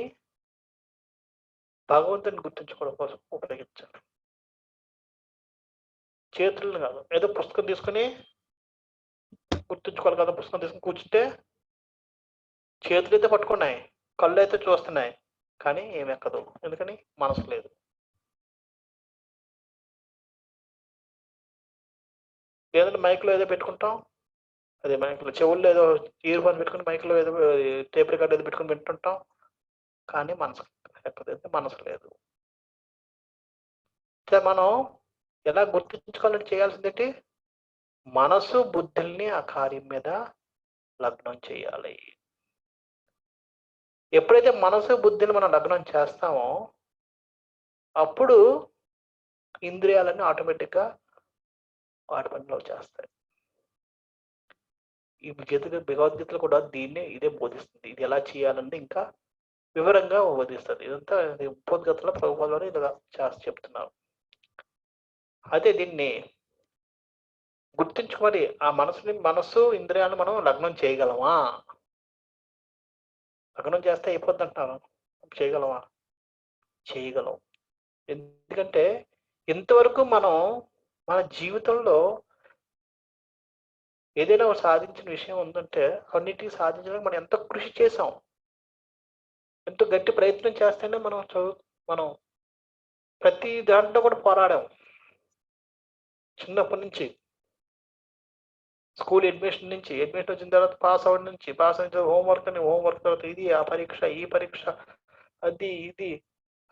భగవంతుని గుర్తించుకోవడం కోసం ఉపయోగించాలి. చేతులను కాదు, ఏదో పుస్తకం తీసుకుని గుర్తుంచుకోవాలి కదా. పుస్తకం తీసుకుని కూర్చుంటే చేతులు అయితే పట్టుకున్నాయి, కళ్ళు అయితే చూస్తున్నాయి, కానీ ఏమి ఎక్కదు. ఎందుకని? మనసు లేదు. లేదంటే మైక్లో ఏదో పెట్టుకుంటాం, అదే మైక్లో చెవుల్లో ఏదో ఇయర్ ఫోన్ పెట్టుకుని మైక్లో ఏదో టేప్ రికార్డ్ ఏదో పెట్టుకుని వింటుంటాం, కానీ మనసు ఎక్కదు. మనసు లేదు. మనం ఎలా గుర్తుంచుకోవాలని చేయాల్సిందేంటి? మనసు బుద్ధుల్ని ఆ కార్యం మీద లగ్నం చేయాలి. ఎప్పుడైతే మనసు బుద్ధిని మనం లగ్నం చేస్తామో అప్పుడు ఇంద్రియాలన్నీ ఆటోమేటిక్గా వాటి పనిలో చేస్తాయి. ఈ భగవద్గీతలు కూడా ఇదే బోధిస్తుంది. ఇది ఎలా చేయాలని ఇంకా వివరంగా బోధిస్తుంది. ఇదంతా ఉపోద్గతలో ప్రభుత్వాలు ఇలా చెప్తున్నారు. అయితే దీన్ని గుర్తించుకొని ఆ మనస్సు ఇంద్రియాలను మనం లగ్నం చేయగలమా? లగ్నం చేస్తే అయిపోద్ది అంటున్నాను. చేయగలమా? చేయగలం. ఎందుకంటే ఇంతవరకు మనం మన జీవితంలో ఏదైనా సాధించిన విషయం ఉందంటే అన్నిటికీ సాధించడానికి మనం ఎంతో కృషి చేసాం, ఎంతో గట్టి ప్రయత్నం చేస్తేనే మనం ప్రతి దాంట్లో కూడా పోరాడాం. చిన్నప్పటి నుంచి స్కూల్ అడ్మిషన్ వచ్చిన తర్వాత పాస్ అయిన తర్వాత హోంవర్క్ తర్వాత ఇది ఆ పరీక్ష ఈ పరీక్ష అది ఇది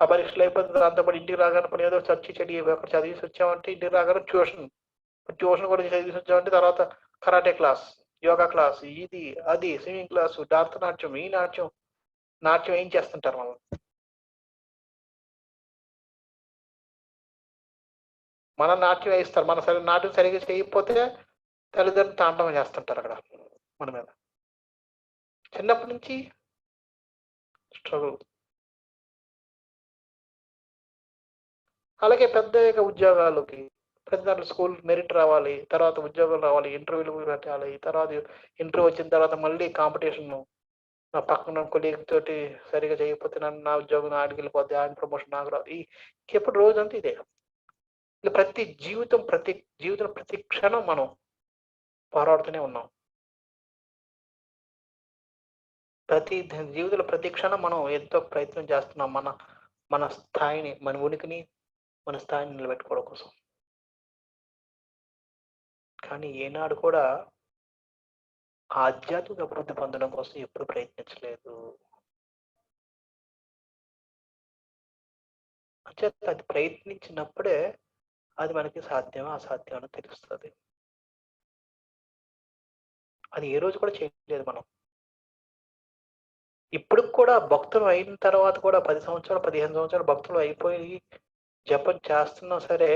ఆ పరీక్షలు అయిపోతే దాంతోపాటు ఇంటికి రాగానే పని ఏదో చెడి అక్కడ చదివేసి వచ్చామంటే ఇంటికి రాగానే ట్యూషన్ కూడా చదివేసి వచ్చామంటే తర్వాత కరాటే క్లాస్, యోగా క్లాస్, ఇది అది స్విమ్మింగ్ క్లాసు, నాట్యం, ఈ నాట్యం ఏం చేస్తుంటారు మనం? మన నాట్యం వేయిస్తారు. మన నాట్యం సరిగ్గా చేయకపోతే తల్లిదండ్రులు తాండవం చేస్తుంటారు అక్కడ మన మీద. చిన్నప్పటి నుంచి స్ట్రగుల్. అలాగే పెద్ద ఉద్యోగాలకి ప్రతి దాంట్లో స్కూల్ మెరిట్ రావాలి, తర్వాత ఉద్యోగం రావాలి, ఇంటర్వ్యూలు పెట్టాలి, తర్వాత ఇంటర్వ్యూ వచ్చిన తర్వాత మళ్ళీ కాంపిటీషన్. నా పక్కన కొలీగ్ తోటి సరిగా చేయకపోతే నా ఉద్యోగం ఆడికి వెళ్ళిపోద్ది, ఆయన ప్రమోషన్ నాకు రాదు. ఎప్పుడు రోజంతా ఇదే. ప్రతి క్షణం మనం పోరాడుతూనే ఉన్నాం. జీవితంలో ప్రతి క్షణం మనం ఎంతో ప్రయత్నం చేస్తున్నాం మన స్థాయిని, మన ఉనికిని, మన స్థాయిని నిలబెట్టుకోవడం కోసం. కానీ ఏనాడు కూడా ఆధ్యాత్మిక అభివృద్ధి పొందడం కోసం ఎప్పుడు ప్రయత్నించలేదు. అది ప్రయత్నించినప్పుడే అది మనకి సాధ్యమా అసాధ్యం అని తెలుస్తుంది. అది ఏ రోజు కూడా చేయలేదు మనం. ఇప్పుడు కూడా భక్తులు అయిన తర్వాత కూడా 10 సంవత్సరాలు 15 సంవత్సరాలు భక్తులు అయిపోయి జపం చేస్తున్నా సరే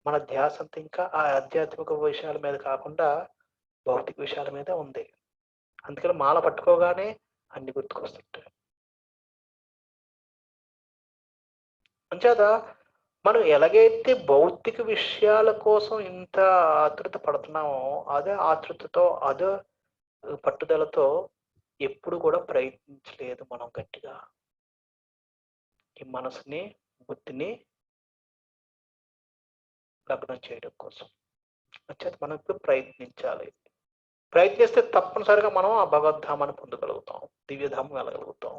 మన ధ్యాస అంతా ఇంకా ఆ ఆధ్యాత్మిక విషయాల మీద కాకుండా భౌతిక విషయాల మీద ఉంది. అందుకని మాల పట్టుకోగానే అన్ని గుర్తుకొస్తుంటాయి. అంచేత మనం ఎలాగైతే భౌతిక విషయాల కోసం ఇంత ఆతృత పడుతున్నామో, అదే ఆతృతతో, అదే పట్టుదలతో ఎప్పుడు కూడా ప్రయత్నించలేదు మనం గట్టిగా. ఈ మనసుని, బుద్ధిని లగ్నం చేయడం కోసం. అంచేత మనం ఇప్పుడు ప్రయత్నించాలి. ప్రయత్నిస్తే తప్పనిసరిగా మనం ఆ భగవద్ధామాన్ని పొందగలుగుతాం, దివ్యధామం వెళ్ళగలుగుతాం.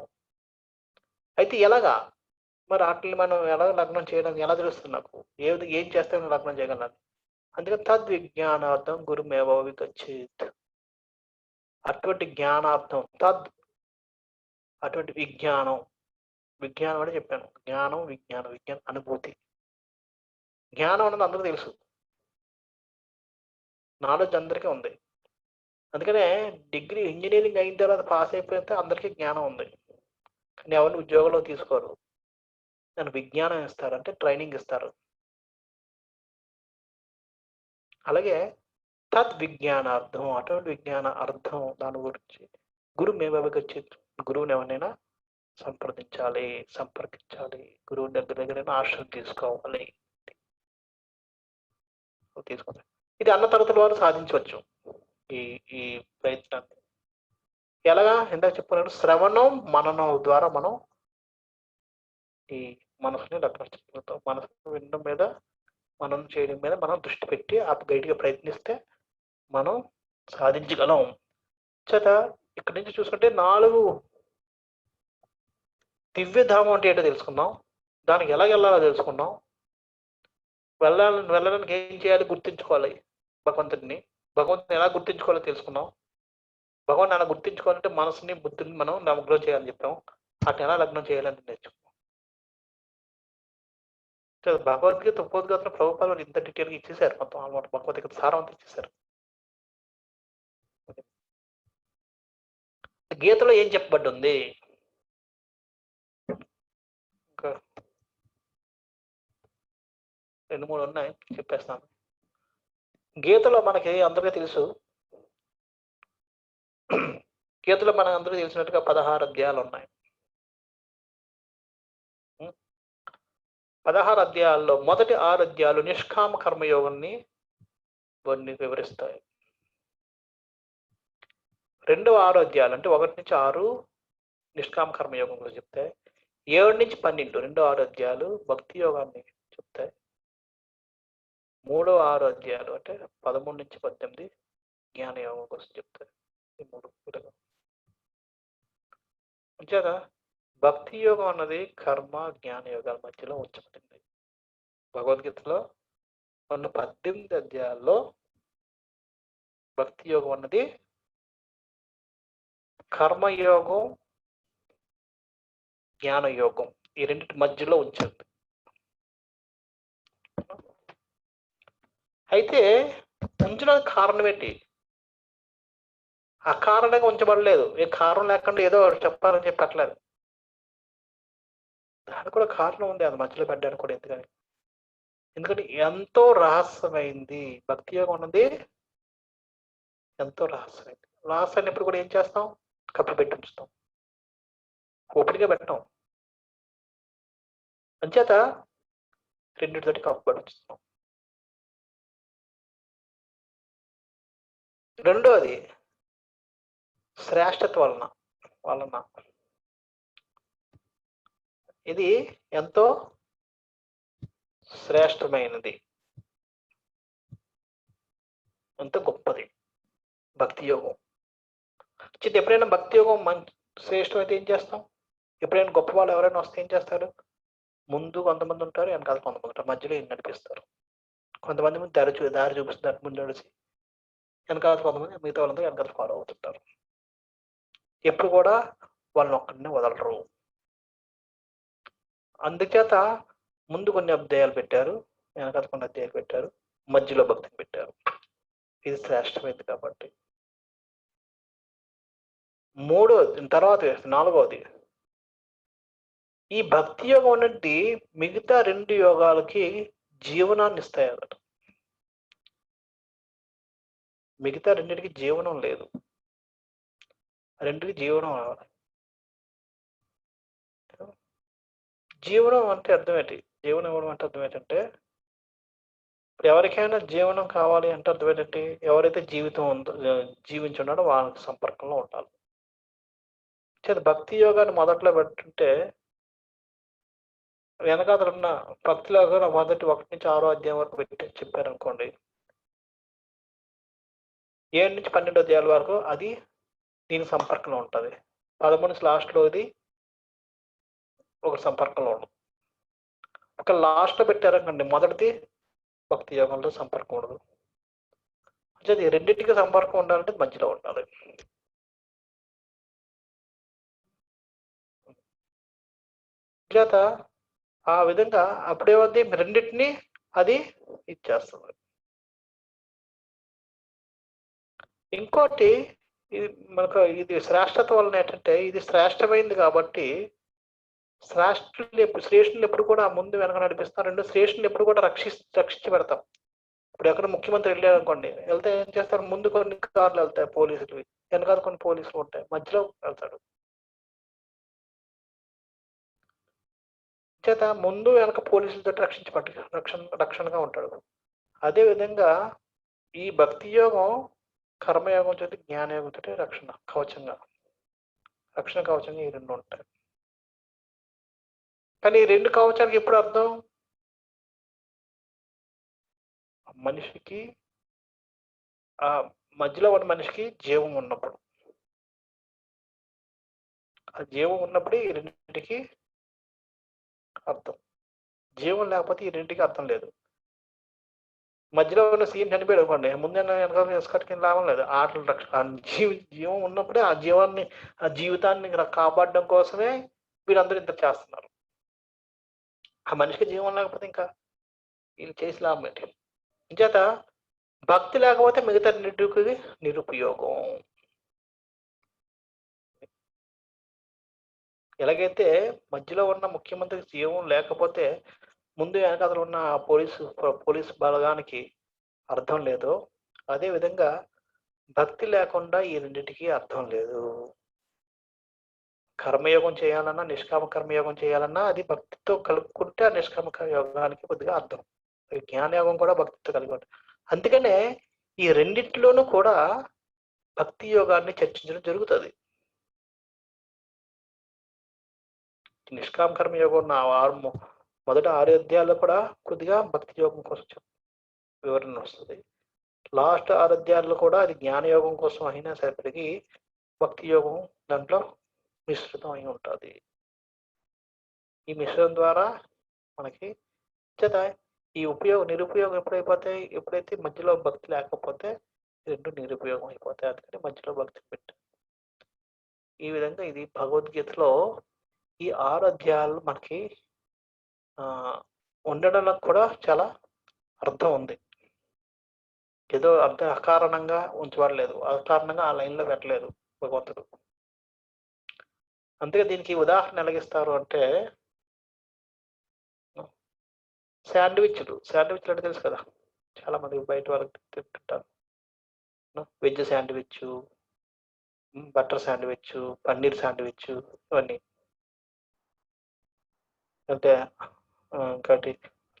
అయితే ఎలాగా? మరి వాటిని మనం ఎలా లగ్నం చేయడానికి ఎలా తెలుస్తుంది నాకు? ఏం చేస్తే నేను లగ్నం చేయగలను? అందుకని తద్విజ్ఞానార్థం గురుమేవ విగచ్చేత్. అటువంటి జ్ఞానార్థం అటువంటి విజ్ఞానం అని చెప్పాను. జ్ఞానం, విజ్ఞానం అనుభూతి. జ్ఞానం అన్నది అందరికీ తెలుసు, నాలెడ్జ్ అందరికీ ఉంది. అందుకనే డిగ్రీ ఇంజనీరింగ్ అయిన తర్వాత పాస్ అయిపోతే అందరికీ జ్ఞానం ఉంది, కానీ ఎవరిని ఉద్యోగంలో తీసుకోరు. దాని విజ్ఞానం ఇస్తారు, అంటే ట్రైనింగ్ ఇస్తారు. అలాగే తద్విజ్ఞానార్థం, అటువంటి విజ్ఞాన అర్థం దాని గురించి గురుమేవగచ్చేత్. గురువుని ఎవరైనా సంపర్కించాలి. గురువు దగ్గరైనా ఆశ్రయం తీసుకోవాలి. ఇది అన్న తరగతుల వారు సాధించవచ్చు ఈ ప్రయత్నాన్ని. ఎలాగా? ఇందాక చెప్పుకున్నాడు, శ్రవణం మననం ద్వారా మనం ఈ మనసుని లగ్నం చేయగలుగుతాం. మనసుని వినడం మీద, మనం చేయడం మీద మనం దృష్టి పెట్టి గట్టిగా ప్రయత్నిస్తే మనం సాధించగలం. చేత ఇక్కడి నుంచి చూసుకుంటే 4 దివ్యధామం అంటే ఏంటో తెలుసుకున్నాం. దానికి ఎలా వెళ్ళాలో తెలుసుకున్నాం. వెళ్ళడానికి ఏం చేయాలి? గుర్తించుకోవాలి భగవంతుడిని. భగవంతుని ఎలా గుర్తించుకోవాలో తెలుసుకున్నాం. భగవాన్ అలా గుర్తించుకోవాలంటే మనసుని, బుద్ధిని మనం లగ్నం చేయాలని చెప్పాం. అటు ఎలా లగ్నం చేయాలని నేర్చుకున్నాం. భగవద్గీత ఉపోద్ఘాతం ప్రభుపాదులు ఇంత డీటెయిల్గా ఇచ్చేసారు. మొత్తం ఆల్మోస్ట్ భగవద్గీత సారం అంతా ఇచ్చేసారు. గీతలో ఏం చెప్పబడి ఉంది? ఇంకా 2-3 ఉన్నాయి, చెప్పేస్తాను. గీతలో మనకి అందరికీ తెలుసు, గీతలో మనకు అందరికీ తెలిసినట్టుగా 16 అధ్యాయాలు ఉన్నాయి. 16 అధ్యాయాల్లో మొదటి 6 అధ్యాయాలు నిష్కామ కర్మయోగాన్ని వివరిస్తాయి. రెండవ 6 అధ్యాయాలు అంటే 1 నుంచి 6 నిష్కామ కర్మయోగం గురించి చెప్తాయి. 7 నుంచి 12 రెండో 6 అధ్యాయాలు భక్తి యోగాన్ని చెప్తాయి. 3వ 6 అధ్యాయాలు అంటే 13 నుంచి 18 జ్ఞాన యోగం కోసం చెప్తాయి. ఈ 3 అంతేగా భక్తి యోగం అన్నది కర్మ జ్ఞాన యోగాల మధ్యలో ఉంచబడింది. భగవద్గీతలో ఉన్న 18 అధ్యాయాల్లో భక్తి యోగం అన్నది కర్మయోగం, జ్ఞాన యోగం ఈ రెండింటి మధ్యలో ఉంచింది. అయితే ఉంచడానికి కారణం ఏంటి? అకారణంగా ఉంచబడలేదు. ఏ కారణం లేకుండా ఏదో చెప్పాలని చెప్పట్లేదు. దానికి కూడా కారణం ఉంది, అది మధ్యలో పెట్టడానికి కూడా. ఎందుకంటే ఎంతో రహస్యమైంది భక్తి యోగం అన్నది. ఎంతో రహస్యమైంది. రహస్యాన్ని ఎప్పుడు కూడా ఏం చేస్తాం? కప్పు పెట్టి ఉంచుతాం, ఓపెన్గా పెట్టాం. అంచేత రెండింటితోటి కప్పు పెట్టి ఉంచుతాం. రెండోది శ్రేష్టత వలన ఇది ఎంతో శ్రేష్టమైనది, ఎంతో గొప్పది భక్తి యోగం. ఎప్పుడైనా భక్తి యోగం శ్రేష్టం అయితే ఏం చేస్తాం? ఎప్పుడైనా గొప్ప వాళ్ళు ఎవరైనా వస్తే ఏం చేస్తారు? ముందు కొంతమంది ఉంటారు, వెనకాల కొంతమంది ఉంటారు, మధ్యలో నడిపిస్తారు. కొంతమంది ముందు దారి చూపిస్తారు, ముందు నడిచి వెనకాల కొంతమంది, మిగతా వాళ్ళందరూ వెనకాల ఫాలో అవుతుంటారు. ఎప్పుడు కూడా వాళ్ళని ఒక్కడిని వదలరు. అందుచేత ముందు కొన్ని అధ్యాయాలు పెట్టారు, వెనకాల కొన్ని అధ్యాయాలు పెట్టారు, మధ్యలో భక్తిని పెట్టారు. ఇది శ్రేష్టమైంది కాబట్టి. తర్వాత 4వది ఈ భక్తి యోగం అనేది మిగతా 2 యోగాలకి జీవనాన్ని ఇస్తాయి అన్నమాట. మిగతా రెండింటికి జీవనం లేదు. రెండింటికి జీవనం రావాలి. జీవనం అంటే అర్థం ఏంటి? జీవనం ఇవ్వడం అంటే అర్థం ఏంటంటే, ఇప్పుడు ఎవరికైనా జీవనం కావాలి అంటే అర్థం ఏంటంటే, ఎవరైతే జీవితం ఉందో జీవించున్నాడో వాళ్ళకి సంపర్కంలో ఉండాలి. భక్తి యోగాన్ని మొదట్లో పెట్టుంటే వెనకాతలున్న భక్తిలో కూడా మొదటి 1 నుంచి 6 అధ్యాయం వరకు పెట్టి చెప్పారనుకోండి, 7 నుంచి 12 అధ్యాయాల వరకు అది దీని సంపర్కంలో ఉంటుంది. 13 నుంచి లాస్ట్‌లో ఇది ఒక సంపర్కంలో ఉండదు. ఒక లాస్ట్‌లో పెట్టారనుకోండి, మొదటిది భక్తి యోగంలో సంపర్కం ఉండదు. అంటే రెండింటికి సంపర్కం ఉండాలంటే మధ్యలో ఉండాలి. చేత ఆ విధంగా అప్పుడేమవుద్ది, రెండింటిని అది ఇచ్చేస్తుంది. ఇంకోటి ఇది మనకు ఇది శ్రేష్టత వలన ఏంటంటే, ఇది శ్రేష్టమైంది కాబట్టి శ్రేష్ఠులు ఎప్పుడు కూడా ముందు వెనక నడిపిస్తాం. రెండు శ్రేష్ఠులు ఎప్పుడు కూడా రక్షించి పెడతాం. ఇప్పుడు ఎక్కడ ముఖ్యమంత్రి వెళ్ళారనుకోండి, వెళ్తే ఏం చేస్తారు, ముందు కొన్ని కార్లు వెళ్తాయి పోలీసులు, వెనకాల కొన్ని పోలీసులు ఉంటాయి, మధ్యలో వెళ్తాడు. చేత ముందు వెనక పోలీసులతో రక్షణగా ఉంటాడు. అదే విధంగా ఈ భక్తి యోగం కర్మయోగం చేతి జ్ఞానయోగం తోటి రక్షణ కవచంగా ఈ రెండు ఉంటాయి. కానీ ఈ రెండు కవచాలకి ఎప్పుడు అర్థం, మనిషికి ఆ మధ్యలో ఉన్న మనిషికి జీవం ఉన్నప్పుడు, ఆ జీవం ఉన్నప్పుడే ఈ రెండింటికి అర్థం. జీవం లేకపోతే ఈ రెండింటికి అర్థం లేదు. మధ్యలో ఉన్న సీన్ చనిపోయాడు అనుకోండి, ముందే వెనకాల ఎస్కట్కి లాభం లేదు. ఆటలు రక్షణ జీవం ఉన్నప్పుడే ఆ జీవితాన్ని కాపాడడం కోసమే వీళ్ళందరూ ఇంత చేస్తున్నారు. ఆ మనిషికి జీవం లేకపోతే ఇంకా వీళ్ళు చేసి లాభం ఏంటి? చేత భక్తి లేకపోతే మిగతా రెండింటికి నిరుపయోగం. ఎలాగైతే మధ్యలో ఉన్న ముఖ్యమంత్రికి జీవం లేకపోతే ముందు వెనకాల ఉన్న పోలీసు బలగానికి అర్థం లేదు, అదే విధంగా భక్తి లేకుండా ఈ రెండింటికి అర్థం లేదు. కర్మయోగం చేయాలన్నా, నిష్కామ కర్మయోగం చేయాలన్నా అది భక్తితో కలుపుకుంటే ఆ నిష్కామ యోగానికి కొద్దిగా అర్థం. జ్ఞానయోగం కూడా భక్తితో కలిగి ఉంటుంది. అందుకనే ఈ రెండింటిలోనూ కూడా భక్తి యోగాన్ని చర్చించడం జరుగుతుంది. నిష్కామ కర్మయోగం మొదటి 6 అధ్యాయాల్లో కూడా కొద్దిగా భక్తి యోగం కోసం వివరణ వస్తుంది. లాస్ట్ 6 అధ్యాయాల్లో కూడా అది జ్ఞానయోగం కోసం అయినా సరిపడికి భక్తి యోగం దాంట్లో మిశ్రితం అయి ఉంటుంది. ఈ మిశ్రమం ద్వారా మనకి ఈ నిరుపయోగం ఎప్పుడైతే మధ్యలో భక్తి లేకపోతే రెండు నిరుపయోగం అయిపోతాయి. అందుకని మధ్యలో భక్తి పెట్టు. ఈ విధంగా ఇది భగవద్గీతలో ఈ 6 అధ్యాయాలు మనకి ఉండడంలో కూడా చాలా అర్థం ఉంది. ఏదో అకారణంగా ఉంచబడలేదు, అకారణంగా ఆ లైన్లో పెట్టలేదు భగవంతుడు. అందుకే దీనికి ఉదాహరణ ఎలాగిస్తారు అంటే, శాండ్విచ్లు అంటే తెలుసు కదా, చాలా మంది బయట వాళ్ళకి తింటుంటారు. Veg sandwich, butter sandwich, paneer sandwich, ఇవన్నీ. అంటే ఇంకోటి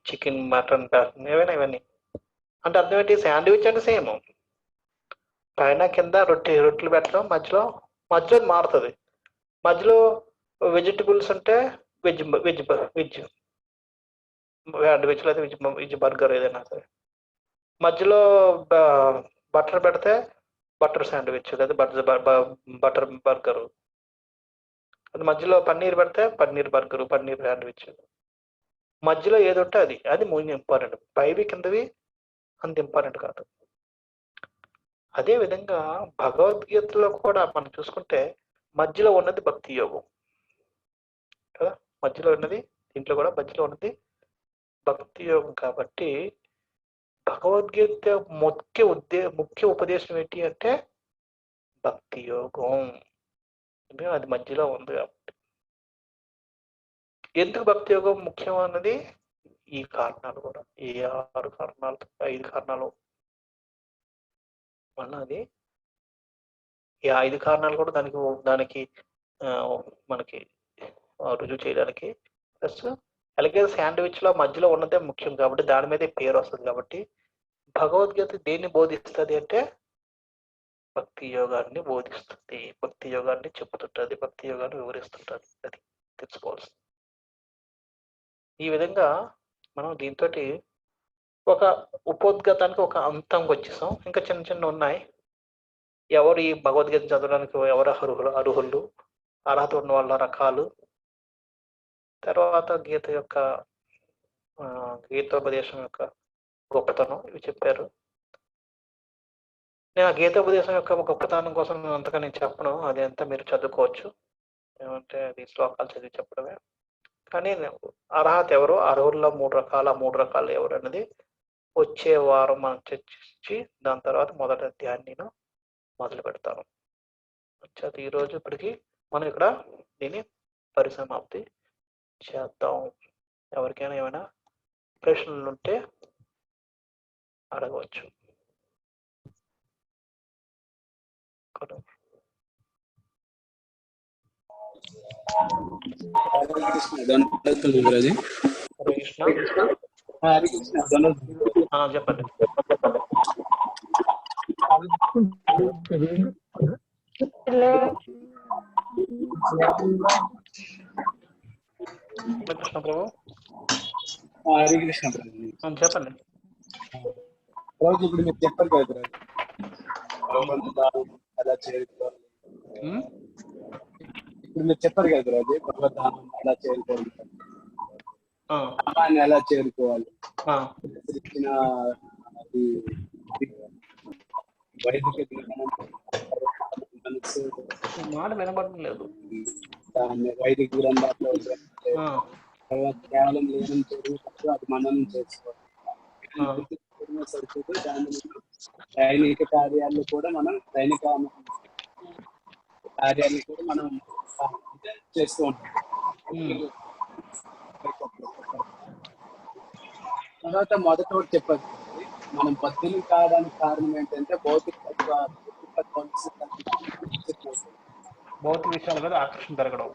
చికెన్, మటన్, ఏవైనా ఇవన్నీ. అంటే అర్థం ఏంటి, శాండ్విచ్ అంటే సేమ్ పైన కింద రొట్టెలు పెట్టడం, మధ్యలో మారుతుంది. మధ్యలో వెజిటబుల్స్ అంటే వెజ్ శాండ్విచ్లో అయితే వెజ్ బర్గర్ ఏదైనా సరే. మధ్యలో బటర్ పెడితే బటర్ శాండ్విచ్ లేదా బటర్ బర్గరు. అది మధ్యలో పన్నీర్ పెడితే పన్నీర్ బర్గరు, పన్నీర్ శాండ్విచ్. మధ్యలో ఏది ఉంటే అది మూడు ఇంపార్టెంట్. పైవి కిందవి అంత ఇంపార్టెంట్ కాదు. అదే విధంగా భగవద్గీతలో కూడా మనం చూసుకుంటే మధ్యలో ఉన్నది భక్తి యోగం కదా. దీంట్లో కూడా మధ్యలో ఉన్నది భక్తి యోగం. కాబట్టి భగవద్గీత ముఖ్య ఉపదేశం ఏంటి అంటే భక్తి యోగం. అది మధ్యలో ఉంది కాబట్టి. ఎందుకు భక్తి యోగం ముఖ్యం అన్నది ఈ కారణాలు కూడా, ఈ 6 కారణాలు 5 కారణాలు వల్ల అది, ఈ 5 కారణాలు కూడా దానికి మనకి రుజువు చేయడానికి, ప్లస్ అలాగే శాండ్విచ్ లో మధ్యలో ఉన్నదే ముఖ్యం కాబట్టి దాని మీదే పేరు వస్తుంది కాబట్టి, భగవద్గీత దేన్ని బోధిస్తుంది అంటే భక్తి యోగాన్ని బోధిస్తుంది, భక్తి యోగాన్ని చెప్పుతుంటది, భక్తి యోగాన్ని వివరిస్తుంటది. అది తెలుసుకోవాల్సింది. ఈ విధంగా మనం దీంతో ఒక ఉపోద్ఘాతానికి ఒక అంతంకి వచ్చేసాం. ఇంకా చిన్న చిన్న ఉన్నాయి. ఎవరు ఈ భగవద్గీత చదవడానికి ఎవరు అర్హులు, అర్హత ఉన్న వాళ్ళ రకాలు, తర్వాత గీతోపదేశం యొక్క గొప్పతనం, ఇవి చెప్పారు. నేను ఆ గీతోపదేశం యొక్క గొప్పతనం కోసం అంతగా నేను చెప్పను, అది అంతా మీరు చదువుకోవచ్చు. ఏమంటే అది శ్లోకాలు చదివి చెప్పడమే. కానీ అర్హత ఎవరు, అర్హుల్లో 3 రకాలు ఎవరు అనేది వచ్చే వారం మనం చర్చించి దాని తర్వాత మొదటి అధ్యాయాన్ని నేను మొదలు పెడతాను. ఈరోజు ఇప్పటికి మనం ఇక్కడ దీన్ని పరిసమాప్తి చేద్దాం. ఎవరికైనా ఏమైనా ప్రశ్నలు ఉంటే అడగవచ్చు. చెప్పండి. కృష్ణ ప్రభు. హరే కృష్ణ ప్రభు. చెప్పండి. రోజు ఇప్పుడు మీరు చెప్పారు కదా అలా చేరుకోవాలి, ఇప్పుడు మీరు చెప్పారు కదా రోజు భగవద్ధానం ఎలా చేరుకోవాలి, అమ్మాయిని ఎలా చేరుకోవాలి, ఇచ్చిన అది వైదిక మనసు మాట వినబడడం లేదు. వైదిక గ్రంథాల్లో కేవలం లేనం చదువుతూ అది మనం చేసుకోవాలి. సరిపోతే దాని దైనిక కార్యాలు కూడా మనం చేస్తూ ఉంటాం. తర్వాత మొదట చెప్పదు, మనం బద్దులు కావడానికి కారణం ఏంటంటే భౌతిక విషయాల మీద ఆకర్షణ పెరగడం.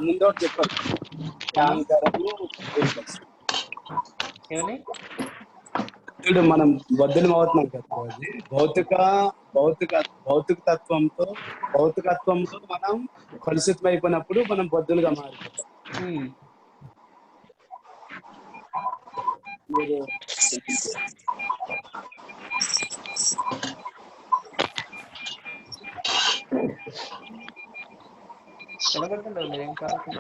ముందు చెప్పదు ఇప్పుడు మనం బద్దులు అవుతున్నాం కదా, భౌతికత్వంతో మనం కలుషితం అయిపోయినప్పుడు మనం బద్దులుగా మారిపోతాం. మీరు ఏం కారణం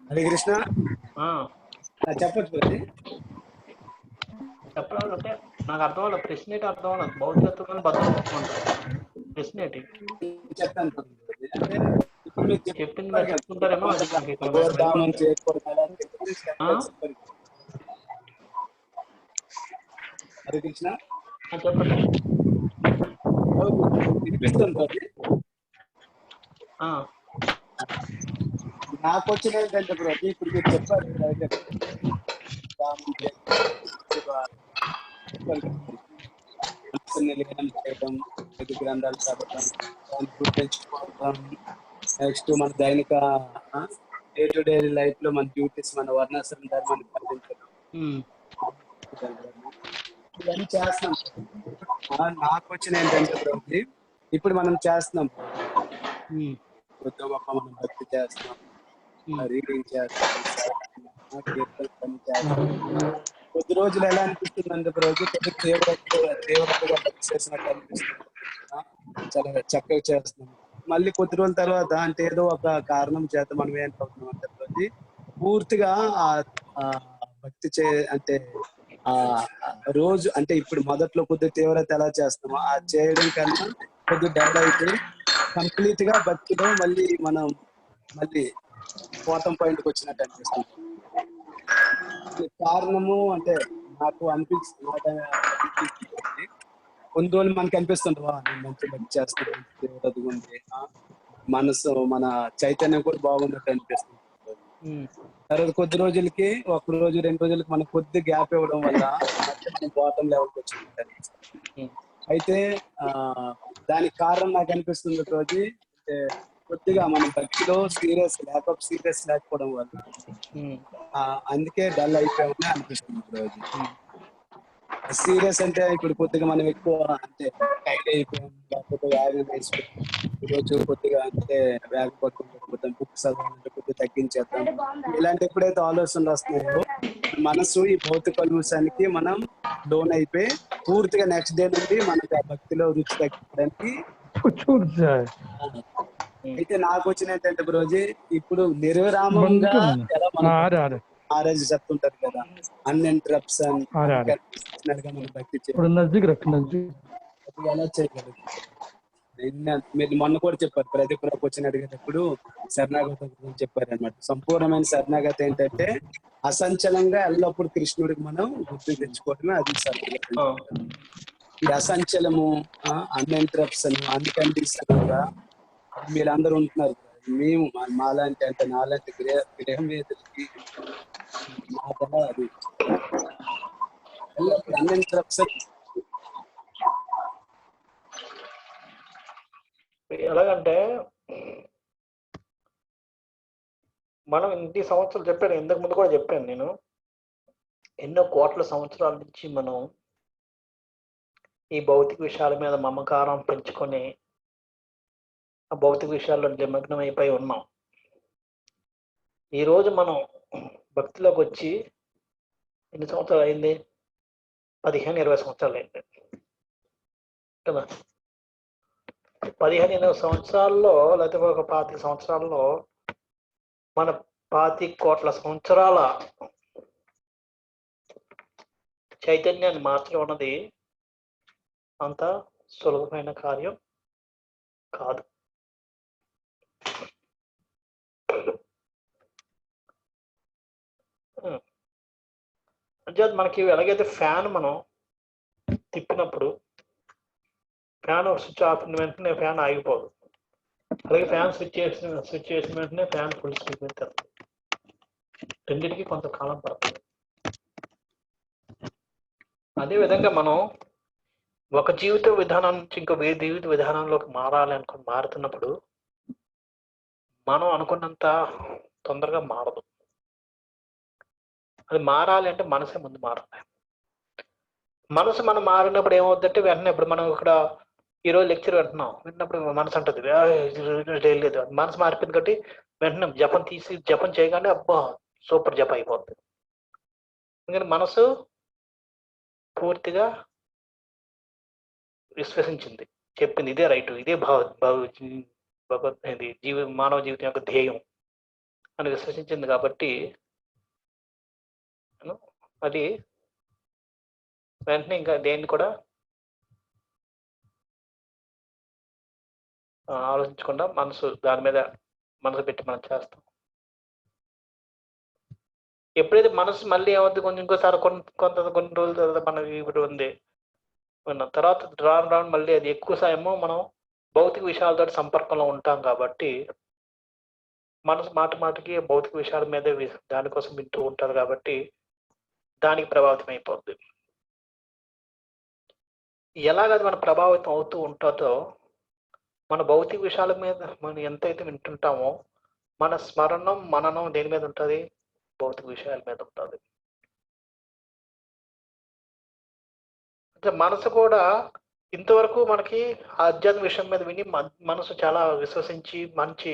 హరే కృష్ణ. చెప్పచ్చు చెప్పాలంటే నాకు అర్థం అవ్వలేదు. ప్రశ్న ఏంటి అర్థం అవ్వలేదు. భౌతికత్వం భద్రపడుతుంటారు. ప్రశ్న ఏంటి చెప్తాను. చెప్పింది మీరు చెప్పుకుంటారేమో. హరే కృష్ణ. చెప్పండి. నాకు వచ్చిన ఏంటంటే ప్రతి ఇప్పుడు మీరు చెప్పారు చేయడం, గ్రంథాలు చదవడం, గుర్తించుకోవడం, నెక్స్ట్ మన దైనిక డే టు డే లైఫ్ లో మన డ్యూటీస్, మన వర్ణాశ్రమ ధర్మాన్ని పాటించడం, ఇవన్నీ చేస్తున్నాం. నాకు వచ్చిన ఏంటంటే ప్రతి ఇప్పుడు మనం చేస్తున్నాం, మనం భక్తి చేస్తున్నాం, రీడింగ్ చేస్తాం, కొద్ది రోజులు ఎలా అనిపిస్తుంది అంటే రోజు కొద్ది తీవ్రతగా భక్తి చేసినట్టు అనిపిస్తుంది, చాలా చక్కగా చేస్తున్నాం. మళ్ళీ కొద్ది రోజుల తర్వాత అంటే ఏదో ఒక కారణం చేత మనం ఏంటవుతున్నాం అంటే ప్రతి పూర్తిగా భక్తి అంటే ఆ రోజు అంటే ఇప్పుడు మొదట్లో కొద్దిగా తీవ్రత ఎలా చేస్తామో ఆ చేయడం కన్నా కొద్దిగా డెవలప్ అయిపోయి కంప్లీట్ గా భక్తిలో మళ్ళీ మనం మళ్ళీ బాటం పాయింట్కి వచ్చినట్టు అనిపిస్తుంది. కారణము అంటే నాకు అనిపించింది కొన్ని రోజులు మనకి అనిపిస్తుంది, వా నేను మంచి భక్తి చేస్తాను, మంచి తీవ్రత ఉంది, మనసు మన చైతన్యం కూడా బాగున్నట్టు అనిపిస్తుంది. తర్వాత కొద్ది రోజులకి ఒక రోజు 2 రోజులకి మనకు కొద్ది గ్యాప్ ఇవ్వడం వల్ల మళ్ళీ మనం బాటం లెవెల్కి వచ్చినట్టు. అయితే దానికి కారణం నాకు అనిపిస్తుంది రోజు అంటే కొద్దిగా మనం భక్తిలో సీరియస్ లేకపోవడం వల్ల అందుకే డల్ అయిపోయామని అనిపిస్తుంది రోజు. సీరియస్ అంటే ఇప్పుడు కొద్దిగా మనం ఎక్కువ అంటే టైట్ అయిపోయాం, లేకపోతే వేగం వేసిపోయాం, ఈరోజు కొద్దిగా అంటే వేగ పట్టుకుంటే బుక్స్ చదవాలంటే కొద్దిగా తగ్గించేద్దాం, ఇలాంటి ఎప్పుడైతే ఆలోచనలు వస్తున్నాయో మనసు ఈ భౌతిక కల్మషానికి మనం లోన్ అయిపోయి పూర్తిగా నెక్స్ట్ డే నుండి మనకి ఆ భక్తిలో రుచి తగ్గడానికి. అయితే నాకు వచ్చిన ఏంటంటే రోజు ఇప్పుడు నిర్విరామంగా ఎలా మనం ఆర్ఎస్ చెప్తుంటారు కదా, అన్ఇంటరప్షన్ మనం భక్తి ఎలా చేయగలుగుతాం. మీరు మొన్న కూడా చెప్పారు ప్రదీపులకు వచ్చిన అడిగేటప్పుడు శరణాగతి గురించి చెప్పారు అనమాట. సంపూర్ణమైన శరణాగతి ఏంటంటే అసంచలంగా ఎల్లప్పుడు కృష్ణుడికి మనం గుర్తు తెచ్చుకోవడమే అది శరణాగతి. ఈ అసంచలము, అన్ఇంటరప్షన్, అన్కండిషనల్ గా మీరందరూ ఉంటున్నారు. మేము మాలాంటి అంటే నాలాంటి గ్రహం వేదలకి మా అది ఎల్లప్పుడు అన్ఇంటరప్షన్. ఎలాగంటే మనం ఇన్ని సంవత్సరాలు చెప్పాను, ఇంతకు ముందు కూడా చెప్పాను నేను, ఎన్నో కోట్ల సంవత్సరాల నుంచి మనం ఈ భౌతిక విషయాల మీద మమకారం పెంచుకొని ఆ భౌతిక విషయాల్లో నిమగ్నం అయిపోయి ఉన్నాం. ఈరోజు మనం భక్తిలోకి వచ్చి ఎన్ని సంవత్సరాలు అయింది? 15-20 సంవత్సరాలు అయింది కదా. 15-20 సంవత్సరాల్లో లేకపోతే ఒక 25 సంవత్సరాల్లో మన 25 కోట్ల సంవత్సరాల చైతన్యాన్ని మార్చడం అన్నది అంత సులభమైన కార్యం కాదు. అంటే మనకి ఎలాగైతే ఫ్యాన్ మనం తిప్పినప్పుడు ఫ్యాన్ స్విచ్ ఆఫ్ వెంటనే ఫ్యాన్ ఆగిపోదు, అలాగే ఫ్యాన్ స్విచ్ చేసిన వెంటనే ఫ్యాన్ ఫుల్ స్పీడ్ మీద తిరుగుతుంది. రెండింటికి కొంతకాలం పడుతుంది. అదేవిధంగా మనం ఒక జీవిత విధానం నుంచి ఇంకో జీవిత విధానంలోకి మారాలి అనుకుని మారుతున్నప్పుడు మనం అనుకున్నంత తొందరగా మారదు. అది మారాలి అంటే మనసే ముందు మారాలి. మనసు మనం మారినప్పుడు ఏమవుతుందంటే వెంటనే ఇప్పుడు మనం ఇక్కడ ఈరోజు లెక్చర్ వింటున్నప్పుడు మనసు అంటుంది లేదు, మనసు మారిపోయింది కాబట్టి వెంటనే జపం చేయగానే అబ్బా సూపర్ జపం అయిపోతుంది. ఎందుకంటే మనసు పూర్తిగా విశ్వసించింది, చెప్పింది ఇదే రైట్, ఇదే మానవ జీవితం యొక్క ధ్యేయం అని విశ్వసించింది కాబట్టి అది వెంటనే ఇంకా దేన్ని కూడా ఆలోచించకుండా దాని మీద మనసు పెట్టి మనం చేస్తాం. ఎప్పుడైతే మనసు మళ్ళీ ఏమవుతుంది, ఇంకోసారి కొన్ని రోజుల తర్వాత మనకి ఇప్పుడు ఉంది తర్వాత రాను మళ్ళీ అది ఎక్కువ సమయము మనం భౌతిక విషయాలతో సంపర్కంలో ఉంటాం కాబట్టి మనసు మాటికి భౌతిక విషయాల మీద దానికోసం వింటూ ఉంటారు కాబట్టి దానికి ప్రభావితం అయిపోద్ది. ఎలాగది మన ప్రభావితం అవుతూ ఉంటుందో మన భౌతిక విషయాల మీద మనం ఎంతైతే వింటుంటామో మన స్మరణం మననం దేని మీద ఉంటుంది? భౌతిక విషయాల మీద ఉంటుంది. మనసు కూడా ఇంతవరకు మనకి ఆధ్యాత్మిక విషయం మీద విని మనసు చాలా విశ్వసించి మంచి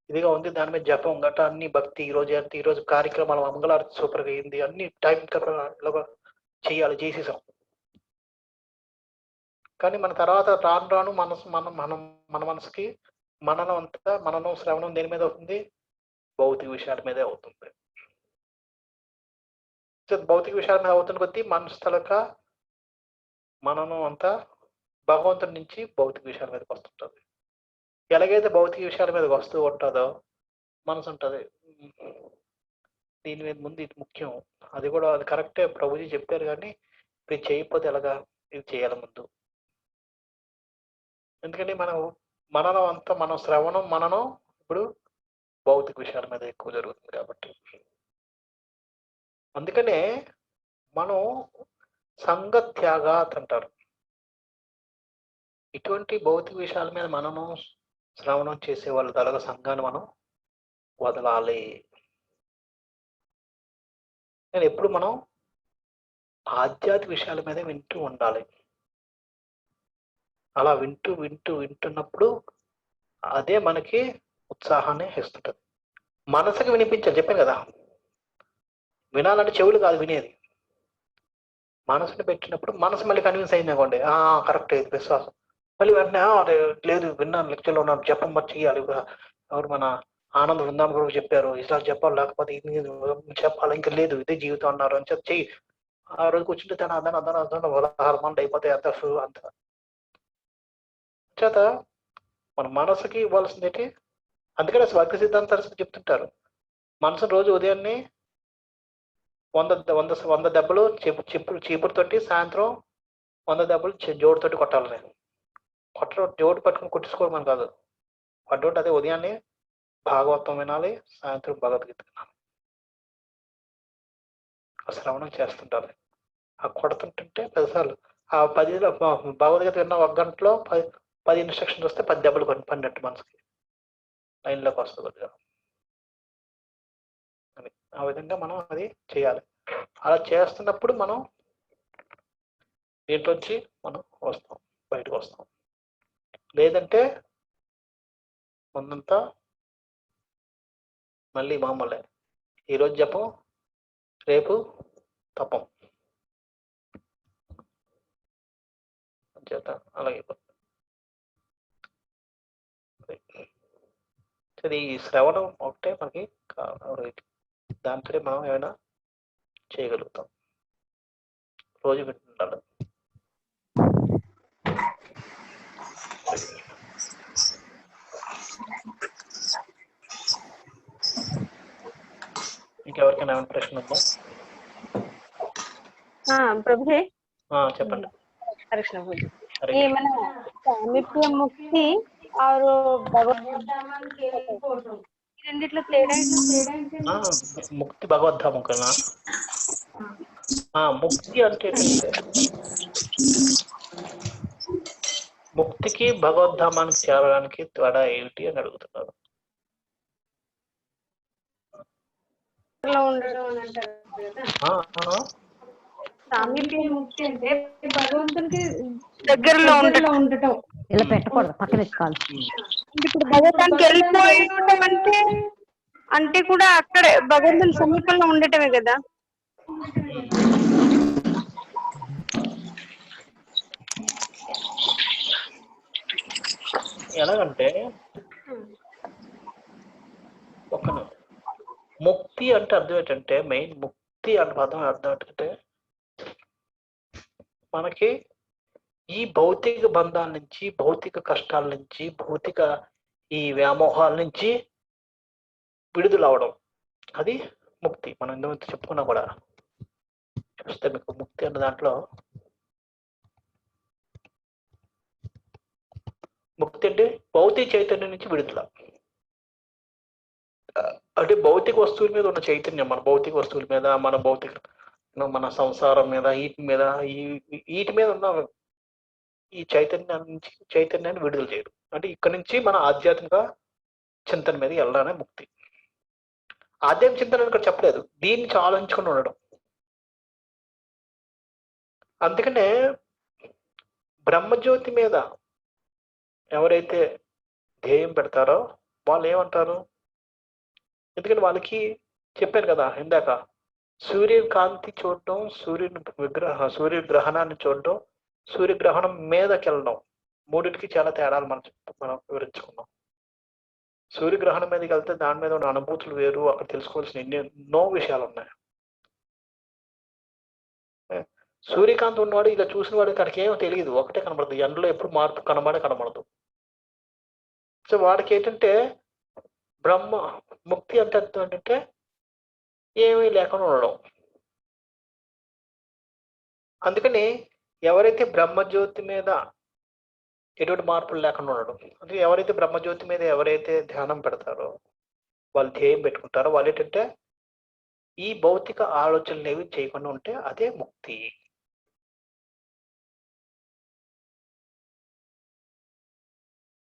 ఇదిగా ఉంది, దాని మీద జపం గట్రా అన్ని భక్తి ఈరోజు కార్యక్రమాలు మంగళారతి సూపర్గా అయింది, అన్ని టైం చేసేసాం. కానీ మన తర్వాత రాను మన మనసుకి మననం శ్రవణం దేని మీద అవుతుంది? భౌతిక విషయాల మీదే అవుతుంది. భౌతిక విషయాల మీద అవుతున్న కొద్దీ మనసు తలక మననం అంతా భగవంతుడి నుంచి భౌతిక విషయాల మీదకి వస్తుంటుంది. ఎలాగైతే భౌతిక విషయాల మీదకి వస్తూ ఉంటుందో మనసు ఉంటుంది. దీని మీద ముందు ఇది ముఖ్యం, అది కూడా అది కరెక్టే ప్రభుజీ చెప్పారు, కానీ ఇది చేయకపోతే ఎలాగా, ఇది చేయాలి ముందు. ఎందుకంటే మననం అంతా మనం శ్రవణం మననం ఇప్పుడు భౌతిక విషయాల మీద ఎక్కువ జరుగుతుంది కాబట్టి. అందుకనే మనం సంగత్యాగాత్ అంటారు. ఇటువంటి భౌతిక విషయాల మీద మనము శ్రవణం చేసే వాళ్ళ తలగ సంఘాన్ని మనం వదలాలి. నేను ఎప్పుడు మనం ఆధ్యాత్మిక విషయాల మీద వింటూ ఉండాలి. అలా వింటున్నప్పుడు అదే మనకి ఉత్సాహాన్ని ఇస్తుంటది. మనసుకి వినిపించాలి, చెప్పాను కదా. వినాలంటే చెవులు కాదు వినేది, మనసుని పెట్టినప్పుడు మనసు మళ్ళీ కన్విన్స్ అయింది అనుకోండి, కరెక్ట్ ఇది విశ్వాసం. మళ్ళీ వెంటనే అదే లేదు, విన్నాను, లెక్చర్లో ఉన్నాను, చెప్పం మరి చెయ్యాలి. ఎవరు మన ఆనంద బృందాన్ని కూడా చెప్పారు, ఇలా చెప్పాలి, లేకపోతే ఇది చెప్పాలి, ఇంకా లేదు ఇదే జీవితం అన్నారు అని చెప్పి చెయ్యి. ఆ రోజు కూర్చుంటే తన అదన అయిపోతాయి అంత చేత మన మనసుకి ఇవ్వాల్సింది ఏంటి. అందుకనే స్వర్గ సిద్ధాంత సరస్వతి చెప్తుంటారు, మనసు రోజు ఉదయాన్నే 100 దెబ్బలు చీపురుతోటి, సాయంత్రం 100 దెబ్బలు జోడుతోటి కొట్టాలి. నేను జోడు పట్టుకుని కొట్టించుకోవడం అని కాదు, అటువంటి అదే ఉదయాన్నే భాగవతం వినాలి, సాయంత్రం భగవద్గీత వినాలి, శ్రవణం చేస్తుంటారు. ఆ కొడుతుంటుంటే 10 సార్లు ఆ 10 భగవద్గీత విన్న 1 గంటలో 10 ఇన్స్ట్రక్షన్స్ వస్తే 10 దెబ్బలు పడినట్టు మనసుకి లైన్లోకి వస్తుంది కొద్దిగా. అని ఆ విధంగా మనం అది చేయాలి. అలా చేస్తున్నప్పుడు మనం దీంట్లోంచి మనం బయటకు వస్తాం. లేదంటే ముందంతా మళ్ళీ మామూలే, ఈరోజు జపం రేపు తపం చేత అలాగే. ఈ శ్రవణం ఒకటే మనకి దాంతో మనం ఏమైనా చేయగలుగుతాం. రోజు వింటుండాలి. ఇంకెవరికైనా ఏమైనా ప్రశ్న ఉందా? ప్రభుజీ చెప్పండి. ఈ మన సామీప్య ముక్తి ఆరు రెండిట్లో తేడా ముక్తి భగవద్ధామం కన్నా ముక్తి అంటే ముక్తికి భగవద్ధామానికి చేరడానికి తేడా ఏమిటి అని అడుగుతున్నారు. సామీప్య ముక్తి అంటే భగవంతునికి దగ్గరలో ఉండటం. ఇలా పెట్టకూడదు, పక్కన ఎక్కాలి. ఇప్పుడు భగవంతానికి వెళ్ళిపోయి ఉండటం అంటే కూడా అక్కడే భగవంతుని సమీపంలో ఉండటమే కదా. ఎలాగంటే ఒక ముక్తి అంటే అర్థం ఏంటంటే, మెయిన్ ముక్తి అంటే పదం అర్థం ఏంటంటే మనకి ఈ భౌతిక బంధాల నుంచి, భౌతిక కష్టాల నుంచి, భౌతిక ఈ వ్యామోహాల నుంచి విడుదల అవడం, అది ముక్తి. మనం ఇంతకుముందు చెప్పుకున్నా కూడా చూస్తే మీకు ముక్తి అన్న దాంట్లో ముక్తి అంటే భౌతిక చైతన్యం నుంచి విడుదల. అంటే భౌతిక వస్తువుల మీద ఉన్న చైతన్యం, మన భౌతిక వస్తువుల మీద, మన సంసారం మీద, వీటి మీద ఉన్న ఈ చైతన్యాన్ని విడుదల చేయడం. అంటే ఇక్కడ నుంచి మన ఆధ్యాత్మిక చింతన మీద వెళ్ళడానే ముక్తి. ఆధ్యాత్మిక చింతన ఇక్కడ చెప్పలేదు, దీన్ని ఆలోచించుకుని ఉండడం. అందుకనే బ్రహ్మజ్యోతి మీద ఎవరైతే ధ్యేయం పెడతారో వాళ్ళు ఏమంటారు, ఎందుకంటే వాళ్ళకి చెప్పాను కదా ఇందాక, సూర్యుని కాంతి చూడటం, సూర్యగ్రహణాన్ని చూడటం, సూర్యగ్రహణం మీదకి వెళ్ళడం, మూడింటికి చాలా తేడాలు మనం వివరించుకున్నాం. సూర్యగ్రహణం మీదకి వెళ్తే దాని మీద ఉన్న అనుభూతులు వేరు, అక్కడ తెలుసుకోవాల్సిన ఎన్నో విషయాలు ఉన్నాయి. సూర్యకాంతి ఉన్నవాడు ఇలా చూసిన వాడు అక్కడికి ఏమో తెలియదు, ఒకటే కనబడుతుంది, ఎండలో ఎప్పుడు మార్పు కనబడదు. సో వాడికి ఏంటంటే బ్రహ్మ ముక్తి అంటే అర్థం ఏంటంటే ఏమీ లేకుండా ఉండడం. అందుకని ఎవరైతే బ్రహ్మజ్యోతి మీద ఎటువంటి మార్పులు లేకుండా ఉండడం, అంటే ఎవరైతే బ్రహ్మజ్యోతి మీద ఎవరైతే ధ్యానం పెడతారో, వాళ్ళు ధ్యేయం పెట్టుకుంటారో, వాళ్ళు ఏంటంటే ఈ భౌతిక ఆలోచనలు ఏవి చేయకుండా ఉంటే అదే ముక్తి.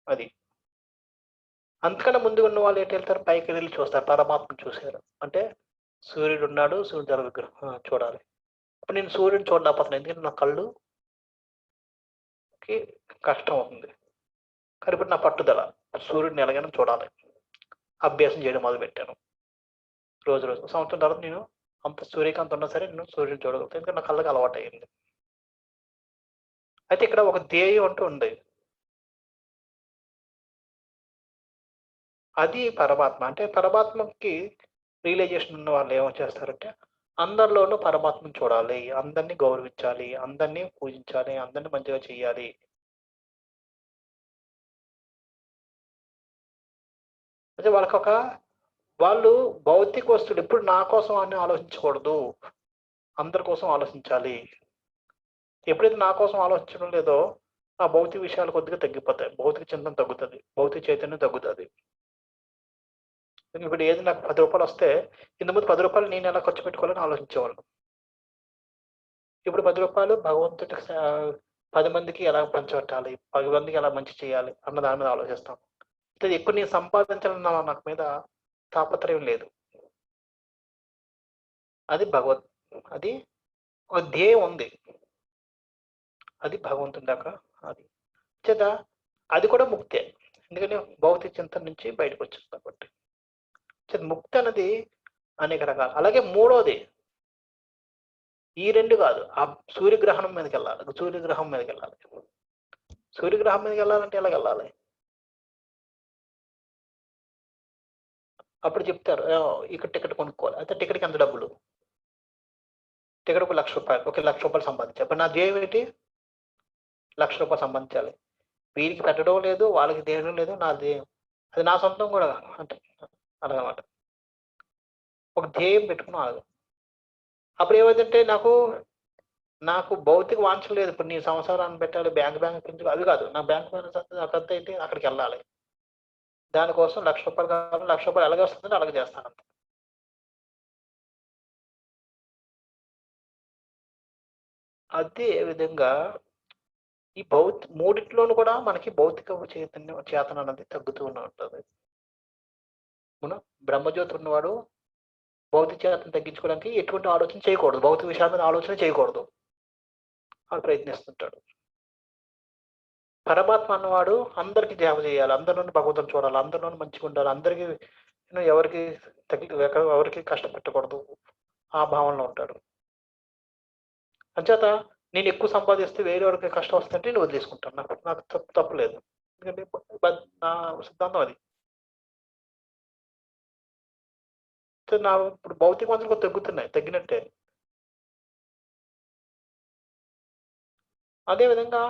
అది అంతకన్నా ముందు ఉన్న వాళ్ళు ఏంటి వెళ్తారు, పైకి వెళ్ళి చూస్తారు, పరమాత్మను చూశారు అంటే సూర్యుడు ఉన్నాడు, సూర్యుడు విగ్రహం చూడాలి. ఇప్పుడు నేను సూర్యుడిని చూడలేకపోతున్నాను, ఎందుకంటే నా కళ్ళుకి కష్టం అవుతుంది. కానీ ఇప్పుడు నా పట్టుదల సూర్యుడిని ఎలాగైనా చూడాలి, అభ్యాసం చేయడం మొదలుపెట్టాను. రోజు సంవత్సరం తర్వాత నేను అంత సూర్యకాంతి ఉన్నా సరే నేను సూర్యుడిని చూడగలుగుతాను, ఎందుకంటే నా కళ్ళకి అలవాటు అయ్యింది. అయితే ఇక్కడ ఒక ధ్యేయం అంటూ ఉంది, అది పరమాత్మ. అంటే పరమాత్మకి రియలైజేషన్ ఉన్న వాళ్ళు ఏమో చేస్తారంటే అందరిలోనూ పరమాత్మను చూడాలి, అందరినీ గౌరవించాలి, అందరినీ పూజించాలి, అందరినీ మంచిగా చెయ్యాలి. అయితే వాళ్ళు భౌతిక వస్తువులు ఎప్పుడు నా కోసం అని ఆలోచించకూడదు, అందరి కోసం ఆలోచించాలి. ఎప్పుడైతే నా కోసం ఆలోచించడం లేదో ఆ భౌతిక విషయాలు కొద్దిగా తగ్గిపోతాయి, భౌతిక చింతన తగ్గుతుంది, భౌతిక చైతన్యం తగ్గుతుంది. ఇప్పుడు ఏది నాకు 10 రూపాయలు వస్తే ఇంతకుముందు 10 రూపాయలు నేను ఎలా ఖర్చు పెట్టుకోవాలని ఆలోచించేవాళ్ళు. ఇప్పుడు 10 రూపాయలు భగవంతుడికి 10 మందికి ఎలా పంచబెట్టాలి, 10 మందికి ఎలా మంచి చేయాలి అన్న దాని మీద ఆలోచిస్తాం. ఎక్కువ నేను సంపాదించాలన్న నాకు మీద తాపత్రయం లేదు. అది అది ఒక ధ్యేయం ఉంది, అది భగవంతుని దాకా. అది చేత అది కూడా ముక్తే, ఎందుకంటే భౌతిక చింతన నుంచి బయటకు వచ్చింది కాబట్టి. ముక్తి అనేది అనేక రకాలు. అలాగే మూడోది ఈ రెండు కాదు, ఆ సూర్యగ్రహణం మీదకి వెళ్ళాలి. సూర్యగ్రహం మీదకి వెళ్ళాలి. సూర్యగ్రహం మీదకి వెళ్ళాలంటే ఎలాగ వెళ్ళాలి? అప్పుడు చెప్తారు ఇక్కడ టికెట్ కొనుక్కోవాలి. అయితే టికెట్కి ఎంత డబ్బులు? టికెట్ ఒక 1,00,000 రూపాయలు. ఒక 1,00,000 రూపాయలు సంపాదించాలి. ఇప్పుడు నా ధ్యేయం ఏంటి? 1,00,000 రూపాయలు సంపాదించాలి. వీరికి పెట్టడం లేదు, వాళ్ళకి దేయడం లేదు, నా ధ్యేయం అది నా సొంతం కూడా అంటే అలాగనమాట. ఒక ధ్యేయం పెట్టుకుని ఆగదు. అప్పుడు ఏమైందంటే నాకు భౌతిక వాంఛ లేదు. ఇప్పుడు నీ సంవత్సరాన్ని పెట్టాలి, బ్యాంక్ పెంచు, అవి కాదు. నా బ్యాంక్ బ్యాలెన్స్ నాకంతా ఏంటి, అక్కడికి వెళ్ళాలి. దానికోసం 1,00,000 రూపాయలు కావాలి, 1,00,000 రూపాయలు ఎలాగ వస్తుందో అలాగే చేస్తాను అంతే. అదే విధంగా ఈ మూడిట్లోనూ కూడా మనకి భౌతిక చేతన అనేది తగ్గుతూ ఉంటుంది. మనం బ్రహ్మజ్యోతి ఉన్నవాడు భౌతిక చేతను తగ్గించుకోవడానికి ఎటువంటి ఆలోచన చేయకూడదు, భౌతిక విషయాల మీద ఆలోచన చేయకూడదు, వాడు ప్రయత్నిస్తుంటాడు. పరమాత్మ అన్నవాడు అందరికీ సేవ చేయాలి, అందరిలోనూ భగవంతుని చూడాలి, అందరిలోనూ మంచిగా ఉండాలి, అందరికీ ఎవరికి కష్టపెట్టకూడదు, ఆ భావనలో ఉంటాడు. అంచేత నేను ఎక్కువ సంపాదిస్తే వేరే వారికి కష్టం వస్తుంటే నేను వదిలేసుకుంటాను, నాకు తప్పులేదు, ఎందుకంటే నా సిద్ధాంతం అది. నా ఇప్పుడు భౌతిక మందులు తగ్గినట్టే. అదేవిధంగా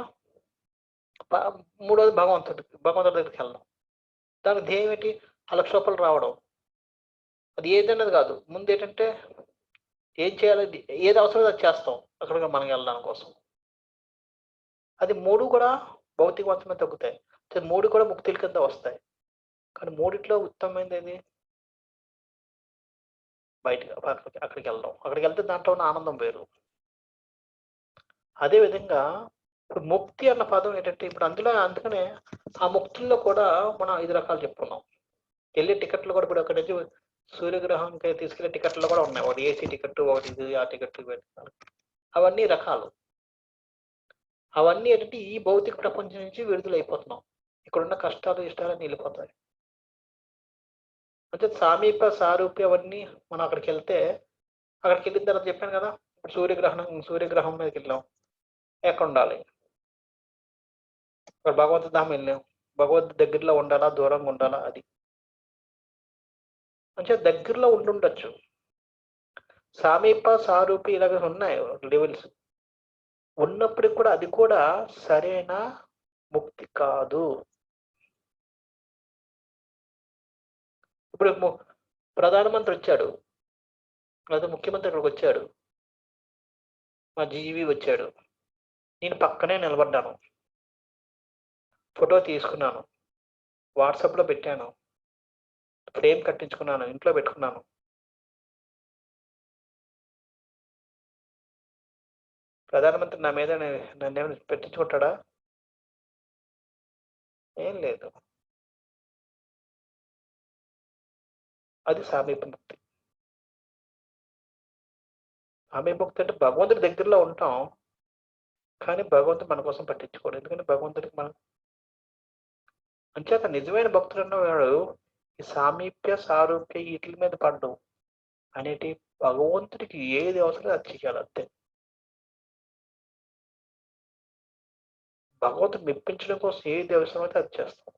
మూడోది భగవంతుడి దగ్గరికి వెళ్ళడం. దానికి ధ్యేయం ఏంటి? 1,00,000 రూపాయలు రావడం. అది ఏదన్నది కాదు, ముందు ఏంటంటే ఏం చేయాలి, ఏది అవసరం అది చేస్తాం అక్కడికి మనం వెళ్ళడానికి కోసం. అది మూడు కూడా భౌతిక వంతమే తగ్గుతాయి, మూడు కూడా ముక్తుల కింద వస్తాయి. కానీ మూడిట్లో ఉత్తమమైనది ఏది? బయటకు అక్కడికి వెళ్ళడం. అక్కడికి వెళ్తే దాంట్లో ఉన్న ఆనందం వేరు. అదేవిధంగా ఇప్పుడు ముక్తి అన్న పదం ఏంటంటే ఇప్పుడు అందుకనే ఆ ముక్తుల్లో కూడా మనం 5 రకాలు చెప్పుకున్నాం. వెళ్ళే టికెట్లు కూడా ఇప్పుడు అక్కడి నుంచి సూర్యగ్రహానికి తీసుకెళ్లే టికెట్లు కూడా ఉన్నాయి. ఒకటి ఏసీ టికెట్, ఒకటి ఇది, ఆ టికెట్, అవన్నీ రకాలు. అవన్నీ ఏంటంటే ఈ భౌతిక ప్రపంచం నుంచి విడుదలైపోతున్నాం. ఇక్కడున్న కష్టాలు ఇష్టాలన్నీ వెళ్ళిపోతాయి. అంటే సామీప సారూప్య అవన్నీ మనం అక్కడికి వెళ్ళిన తర్వాత చెప్పాను కదా, ఇప్పుడు సూర్యగ్రహం మీదకి వెళ్ళాం, ఎక్కడ ఉండాలి? ఇక్కడ భగవంతు ధామం వెళ్ళాం, భగవంతు దగ్గరలో ఉండాలా, దూరంగా ఉండాలా? అది అంటే దగ్గరలో ఉండుండొచ్చు. సామీప సారూపి ఇలాగ ఉన్నాయి లెవెల్స్. ఉన్నప్పటికి కూడా అది కూడా సరైన ముక్తి కాదు. ఇప్పుడు ప్రధానమంత్రి వచ్చాడు, లేదా ముఖ్యమంత్రి ఇక్కడికి వచ్చాడు, మా జీవి వచ్చాడు, నేను పక్కనే నిలబడ్డాను, ఫోటో తీసుకున్నాను, వాట్సాప్లో పెట్టాను, ఫ్రేమ్ కట్టించుకున్నాను, ఇంట్లో పెట్టుకున్నాను. ప్రధానమంత్రి నా మీద నన్ను ఏమైనా పెట్టించుకుంటాడా? ఏం లేదు. అది సామీప్య ముక్తి. సామీప్య ముక్తి అంటే భగవంతుడి దగ్గరలో ఉంటాం, కానీ భగవంతుడు మన కోసం పట్టించుకోడు. ఎందుకంటే భగవంతుడికి మనం అంచేత నిజమైన భక్తుడు అన్నవాడు ఈ సామీప్య సారూప్య వీటి మీద పడ్డు అనేటి భగవంతుడికి ఏది అవసరం అది చేయాలి అంతే. భగవంతుడు మెప్పించడం కోసం ఏది అవసరమైతే అది చేస్తాం.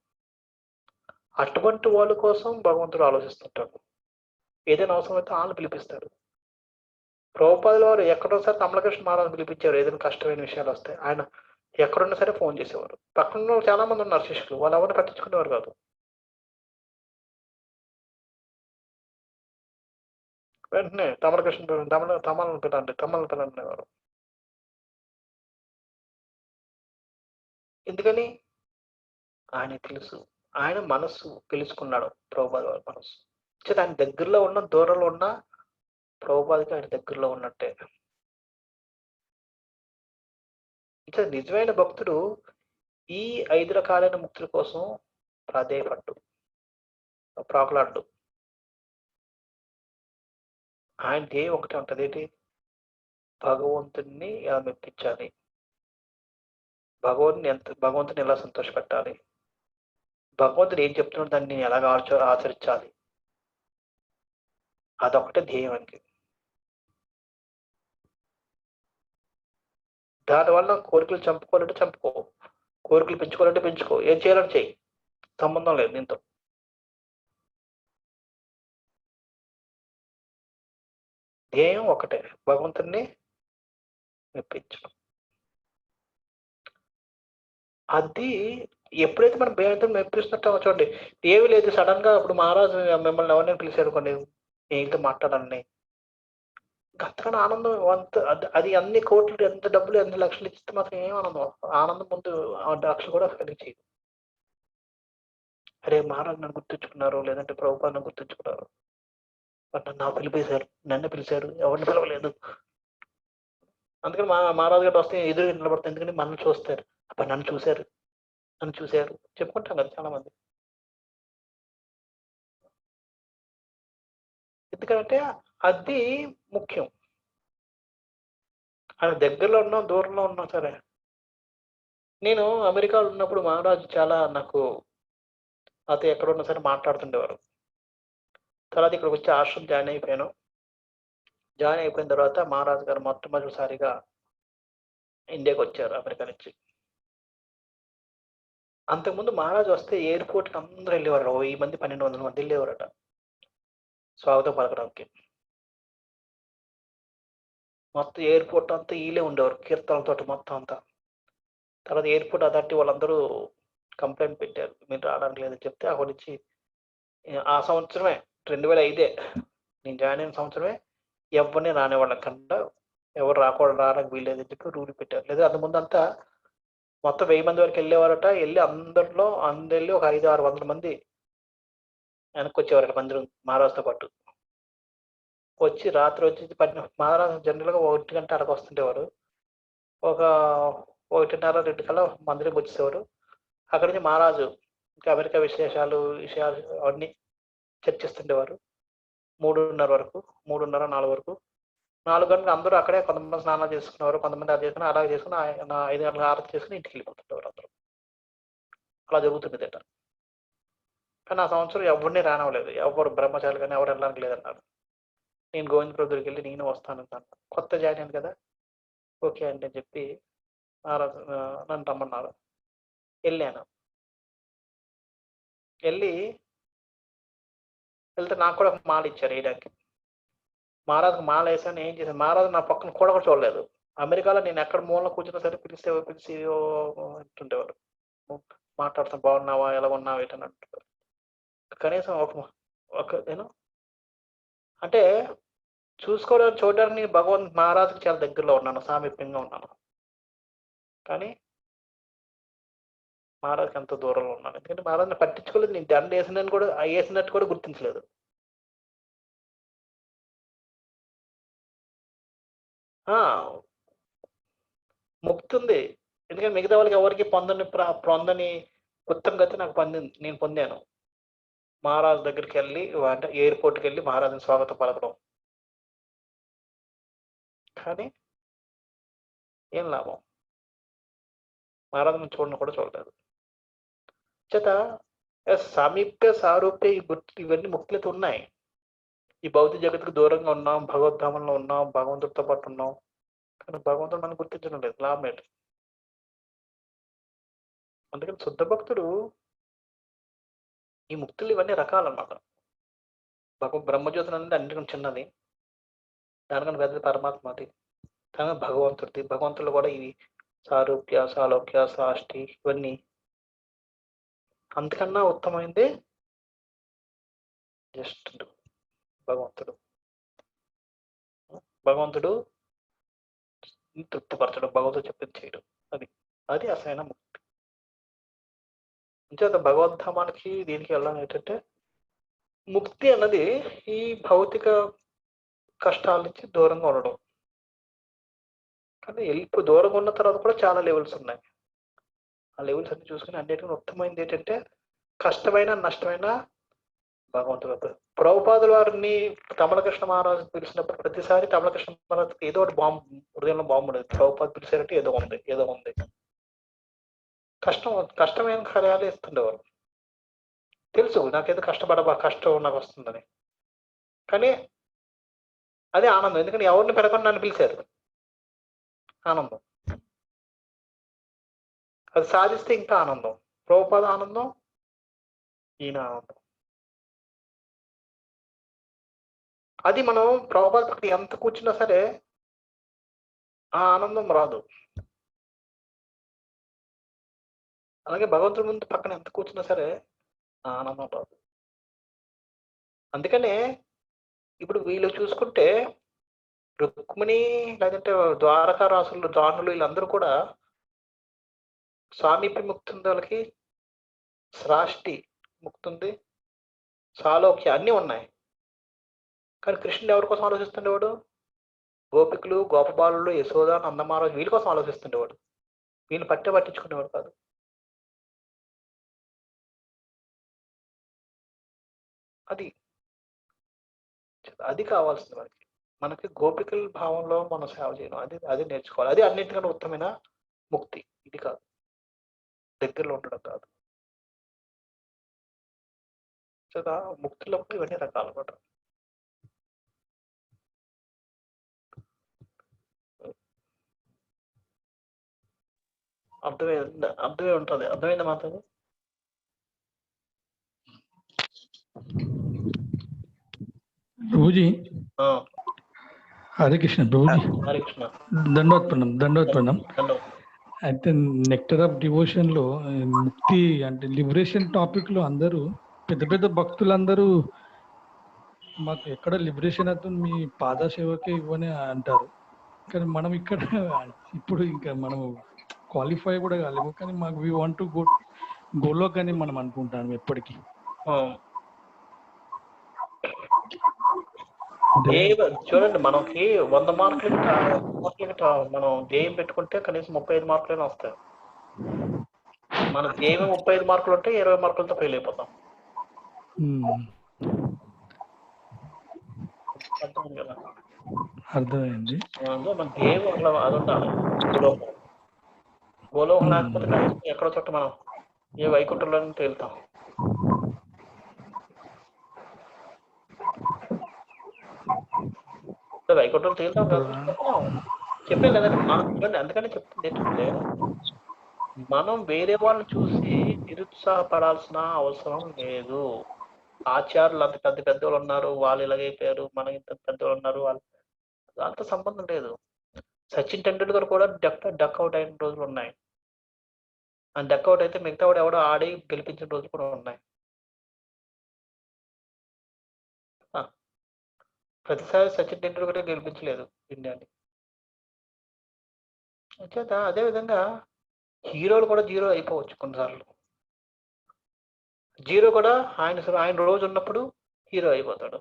అటువంటి వాళ్ళ కోసం భగవంతుడు ఆలోచిస్తుంటాడు. ఏదైనా అవసరమైతే వాళ్ళని పిలిపిస్తాడు. ప్రభుపాదుల వారు ఎక్కడోసారి కమలకృష్ణ మహారాజు పిలిపించారు. ఏదైనా కష్టమైన విషయాలు వస్తే ఆయన ఎక్కడున్నా సరే ఫోన్ చేసేవారు. పక్కన చాలా మంది ఉన్నారు శిష్యులు, వాళ్ళు ఎవరిని పట్టించుకునేవారు కాదు. వెంటనే కమలకృష్ణ తమలను పిల్లండి అనేవారు. ఎందుకని? ఆయన తెలుసు, ఆయన మనస్సు తెలుసుకున్నాడు ప్రభుపాద వారి మనస్సు. ఆయన దగ్గరలో ఉన్న దూరంలో ఉన్న ప్రభుపాదకి ఆయన దగ్గరలో ఉన్నట్టే. నిజమైన భక్తుడు ఈ 5 రకాలైన ముక్తుల కోసం ప్రాధేయపడ్డు, ప్రాకులాడ్డు. ఆయన ధ్యేయం ఒకటే ఉంటది, ఏంటి? భగవంతుడిని ఎలా మెప్పించాలి, భగవంతుని ఎలా సంతోషపెట్టాలి, భగవంతుడు ఏం చెప్తున్నాడు దాన్ని నేను ఎలాగ ఆచరించాలి. అదొకటే ధ్యేయం అండి. దానివల్ల కోరికలు చంపుకోవాలంటే చంపుకో, కోరికలు పెంచుకోవాలంటే పెంచుకో, ఏం చేయాలంటే చెయ్యి, సంబంధం లేదు దీంతో. ధ్యేయం ఒకటే, భగవంతుడిని మెప్పించడం. అది ఎప్పుడైతే మనం భగవంతుని మెప్పిస్తున్నట్టు చూడండి, ఏమి లేదు సడన్ గా ఇప్పుడు మహారాజు మిమ్మల్ని ఎవరిని పిలిచారు కొన్ని ఏంటో మాట్లాడాలని, అంతకన్నా ఆనందం అది అన్ని కోట్లు, ఎంత డబ్బులు, ఎన్ని లక్షలు ఇస్తే మాత్రం ఏం ఆనందం. ఆనందం ముందు లక్షలు కూడా కలిగి చేయదు. అరే మహారాజు నన్ను గుర్తుంచుకున్నారు, లేదంటే ప్రభుపాద నన్ను గుర్తుంచుకున్నారు, నన్ను పిలిపేశారు, నన్ను పిలిచారు, ఎవరిని పిలవలేదు. అందుకని మహారాజు గారు వస్తే ఎదురు నిలబడతారు. ఎందుకంటే మనల్ని చూస్తారు, అప్పుడు నన్ను చూశారు చెప్పుకుంటాం కదా చాలా మంది. ఎందుకంటే అది ముఖ్యం. ఆయన దగ్గరలో ఉన్నా దూరంలో ఉన్నా సరే. నేను అమెరికాలో ఉన్నప్పుడు మహారాజు చాలా నాకు నాతో ఎక్కడ ఉన్నా సరే మాట్లాడుతుండేవారు. తర్వాత ఇక్కడికి వచ్చి ఆశ్రమం జాయిన్ అయిపోయాను. జాయిన్ అయిపోయిన తర్వాత మహారాజు గారు మొట్టమొదటిసారిగా ఇండియాకి వచ్చారు అమెరికా నుంచి. అంతకుముందు మహారాజు వస్తే ఎయిర్పోర్ట్కి అందరూ వెళ్ళేవారు, 1000 మంది 1200 మంది వెళ్ళేవారట స్వాగతం పలకడానికి. మొత్తం ఎయిర్పోర్ట్ అంతా వీళ్ళే ఉండేవారు, కీర్తనలతో మొత్తం అంతా. తర్వాత ఎయిర్పోర్ట్ అథారిటీ వాళ్ళందరూ కంప్లైంట్ పెట్టారు, మీరు రావడానికి లేదని చెప్తే అక్కడి నుంచి ఆ సంవత్సరమే 2005 నేను జాయిన్ అయిన సంవత్సరమే ఎవరిని రానివ్వడం కన్నా ఎవరు రావడానికి వీల్లేదని చెప్పి రూల్ పెట్టారు. లేదా అంతకుముందు అంతా మొత్తం 1000 మంది వరకు వెళ్ళేవారట. వెళ్ళి అందరిలో ఒక 500-600 మంది వెనక్కి వచ్చేవారట మందిరం మహారాజుతో పాటు. వచ్చి రాత్రి వచ్చి మహారాజు జనరల్గా 1 గంట అరకు వస్తుండేవారు. ఒక 1:30-2 కల్లా మందిరం వచ్చేసేవారు. అక్కడి నుంచి మహారాజు ఇంకా అమెరికా విశేషాలు అవన్నీ చర్చిస్తుండేవారు 3:30 వరకు, 3:30-4 వరకు. 4 గంటలకు అందరూ అక్కడే, కొంతమంది స్నానాలు చేసుకునేవారు, కొంతమంది అది చేసుకుని అలాగే చేసుకుని 5 గంటలకు ఆరతి చేసుకుని ఇంటికి వెళ్ళిపోతుండేవారు అందరూ. అలా జరుగుతుండేదట. కానీ ఆ సంవత్సరం ఎవరిని రానివ్వలేదు, ఎవరు బ్రహ్మచారులు కానీ ఎవరు వెళ్ళడానికి లేదన్నారు. నేను గోవింద ప్రభు దగ్గరికి వెళ్ళి నేను వస్తానన్నాను, కొత్త జాయిన్ అయ్యాను కదా, ఓకే అంటే చెప్పి నన్ను రమ్మన్నారు. వెళ్ళాను. వెళ్తే నాకు కూడా ఒక మాల ఇచ్చారు వేయడానికి. మహారాజుకు మాల వేసాను. ఏం చేశాను, మహారాజు నా పక్కన కూడా చూడలేదు. అమెరికాలో నేను ఎక్కడ మూల కూర్చున్నా సరే పిలిచి అంటుండేవారు, మాట్లాడుతాం, బాగున్నావా, ఎలా ఉన్నావా ఏంటని అంటుంటారు. కనీసం ఒక అంటే చూడడానికి భగవంత్ మహారాజుకి చాలా దగ్గరలో ఉన్నాను, సామీప్యంగా ఉన్నాను. కానీ మహారాజుకి ఎంత దూరంలో ఉన్నాను, ఎందుకంటే మహారాజుని పట్టించుకోలేదు. నేను దండ వేసినట్టు కూడా గుర్తించలేదు. ముక్తి ఉంది, ఎందుకంటే మిగతా వాళ్ళకి ఎవరికి పొందని ఉత్తమ గతి నాకు నేను పొందాను. మహారాజు దగ్గరికి వెళ్ళి, అంటే ఎయిర్పోర్ట్కి వెళ్ళి మహారాజుని స్వాగతం పలకడం. కానీ ఏం లాభం, మహారాజుని కూడా చూడలేదు. చేత సామీప్య సారూప్య ఇవన్నీ ముక్తులతో ఉన్నాయి. ఈ భౌతిక జగత్తుకు దూరంగా ఉన్నాం, భగవద్ధామంలో ఉన్నాం, భగవంతుడితో పాటు ఉన్నాం, కానీ భగవంతుడు మనం గుర్తించడం లేదు. లాభం ఏంటి? అందుకని శుద్ధ భక్తుడు ఈ ముక్తులు ఇవన్నీ రకాలన్నమాట. బ్రహ్మజ్యోతి అనేది అన్నిటికన్నా చిన్నది, దానికన్నా పెద్దది పరమాత్మది, దాని భగవంతుడిది. భగవంతుడు కూడా ఇవి సారూప్య, సాలోక్య, సాష్టి ఇవన్నీ. అంతకన్నా ఉత్తమైంది జస్ట్ భగవంతుడు తృప్తిపరచడం, భగవంతుడు చెప్పింది చేయడం, అది అసలైన ముక్తి. అంచేత భగవద్ధామానికి దీనికి వెళ్ళడం ఏంటంటే, ముక్తి అన్నది ఈ భౌతిక కష్టాల నుంచి దూరంగా ఉండడం. కానీ ఇప్పుడు దూరంగా ఉన్న తర్వాత కూడా చాలా లెవెల్స్ ఉన్నాయి. ఆ లెవెల్స్ అన్ని చూసుకుని అన్నిటికీ ఉత్తమైంది ఏంటంటే, కష్టమైన నష్టమైన భగవంతుడు. ప్రభుపాదుల వారిని తమలకృష్ణ మహారాజు పిలిచినప్పుడు ప్రతిసారి తమలకృష్ణ మహారాజుకి ఏదో ఒకటి హృదయంలో బాంబు ఉండేది. ప్రభుపాద పిలిచారంటే ఏదో ఉంది. కష్టమైన కార్యాలు ఇస్తుండేవారు. తెలుసు నాకేదో కష్టం నాకు వస్తుందని, కానీ అదే ఆనందం. ఎందుకంటే ఎవరిని పెరగకుండా నన్ను పిలిచారు, ఆనందం. అది సాధిస్తే ఇంకా ఆనందం. ప్రభుపాద ఆనందం, ఈయన ఆనందం. అది మనం ప్రభుపాద పక్కన ఎంత కూర్చున్నా సరే ఆ ఆనందం రాదు. అలాగే భగవంతుడి ముందు పక్కన ఎంత కూర్చున్నా సరే ఆ ఆనందం రాదు. అందుకనే ఇప్పుడు వీళ్ళు చూసుకుంటే రుక్మిణి, లేదంటే ద్వారకా రాసులు, దానులు, వీళ్ళందరూ కూడా సామీప్య ముక్తి ఉంది వాళ్ళకి, శ్రాష్టి ముక్తి ఉంది, సాలోక్య అన్నీ ఉన్నాయి. కానీ కృష్ణుడు ఎవరి కోసం ఆలోచిస్తుండేవాడు? గోపికులు, గోపబాలు, యశోద, నందమహారాజు వీళ్ళ కోసం ఆలోచిస్తుండేవాడు. వీళ్ళు పట్టించుకునేవాడు కాదు. అది కావాల్సింది మనకి గోపికల భావంలో మనం సేవ చేయడం, అది నేర్చుకోవాలి. అది అన్నింటికన్నా ఉత్తమైన ముక్తి. ఇది కాదు, దగ్గరలో ఉండడం కాదు. ముక్తిలో ఇవన్నీ రకాలు అన్నమాట. అర్థమే ఉంటుంది. అర్థమైందా మాత్రం? ప్రభుజీ, హరే కృష్ణ. ప్రభుజీ దండవత్ ప్రణం. అయితే నెక్టర్ ఆఫ్ డివోషన్ లో ముక్తి అంటే లిబరేషన్ టాపిక్ లో అందరూ పెద్ద భక్తులందరూ మాకు ఎక్కడ లిబరేషన్ అవుతుంది, మీ పాదసేవకే ఇవ్వని అంటారు. కానీ మనం ఇక్కడ ఇప్పుడు ఇంకా మనం క్వాలిఫై కూడా కాలేము, కానీ మాకు వి వాంట్ టు గోలో కానీ మనం అనుకుంటాం ఎప్పటికీ. చూడండి, మనకి 100 మార్కులు మనం ధ్యేయం పెట్టుకుంటే కనీసం 35 మార్కులైనా వస్తాయి. మన ధ్యేయం 35 మార్కులు ఉంటే 20 మార్కులతో ఫెయిల్ అయిపోతాం. అర్థమైంది. మన ధ్యేయం అట్లా అది ఉండాలి. గోలోకం లేకపోతే కనీసం ఎక్కడో చోట మనం ఏ వైకుంఠంలో తేలుతాం. వైకుంఠంలో తేలుతాం చెప్పే కదండి. మనం అందుకని చెప్తుంది ఏంటంటే, మనం వేరే వాళ్ళని చూసి నిరుత్సాహపడాల్సిన అవసరం లేదు. ఆచార్యులు అంత పెద్దవాళ్ళు ఉన్నారు, వాళ్ళు ఇలాగైపోయారు, మనం ఇంత పెద్దవాళ్ళు ఉన్నారు, వాళ్ళు అంత సంబంధం లేదు. సచిన్ టెండూల్కర్ కూడా డక్అవుట్ అయిన రోజులు ఉన్నాయి. ఆ డక్అవుట్ అయితే మిగతా వాడు ఎవడో ఆడి గెలిపించిన రోజులు కూడా ఉన్నాయి. ప్రతిసారి సచిన్ టెండూల్కర్ గెలిపించలేదు ఇండియాని. చేత అదేవిధంగా హీరోలు కూడా జీరో అయిపోవచ్చు కొన్నిసార్లు. జీరో కూడా ఆయన రోజు ఉన్నప్పుడు హీరో అయిపోతాడు.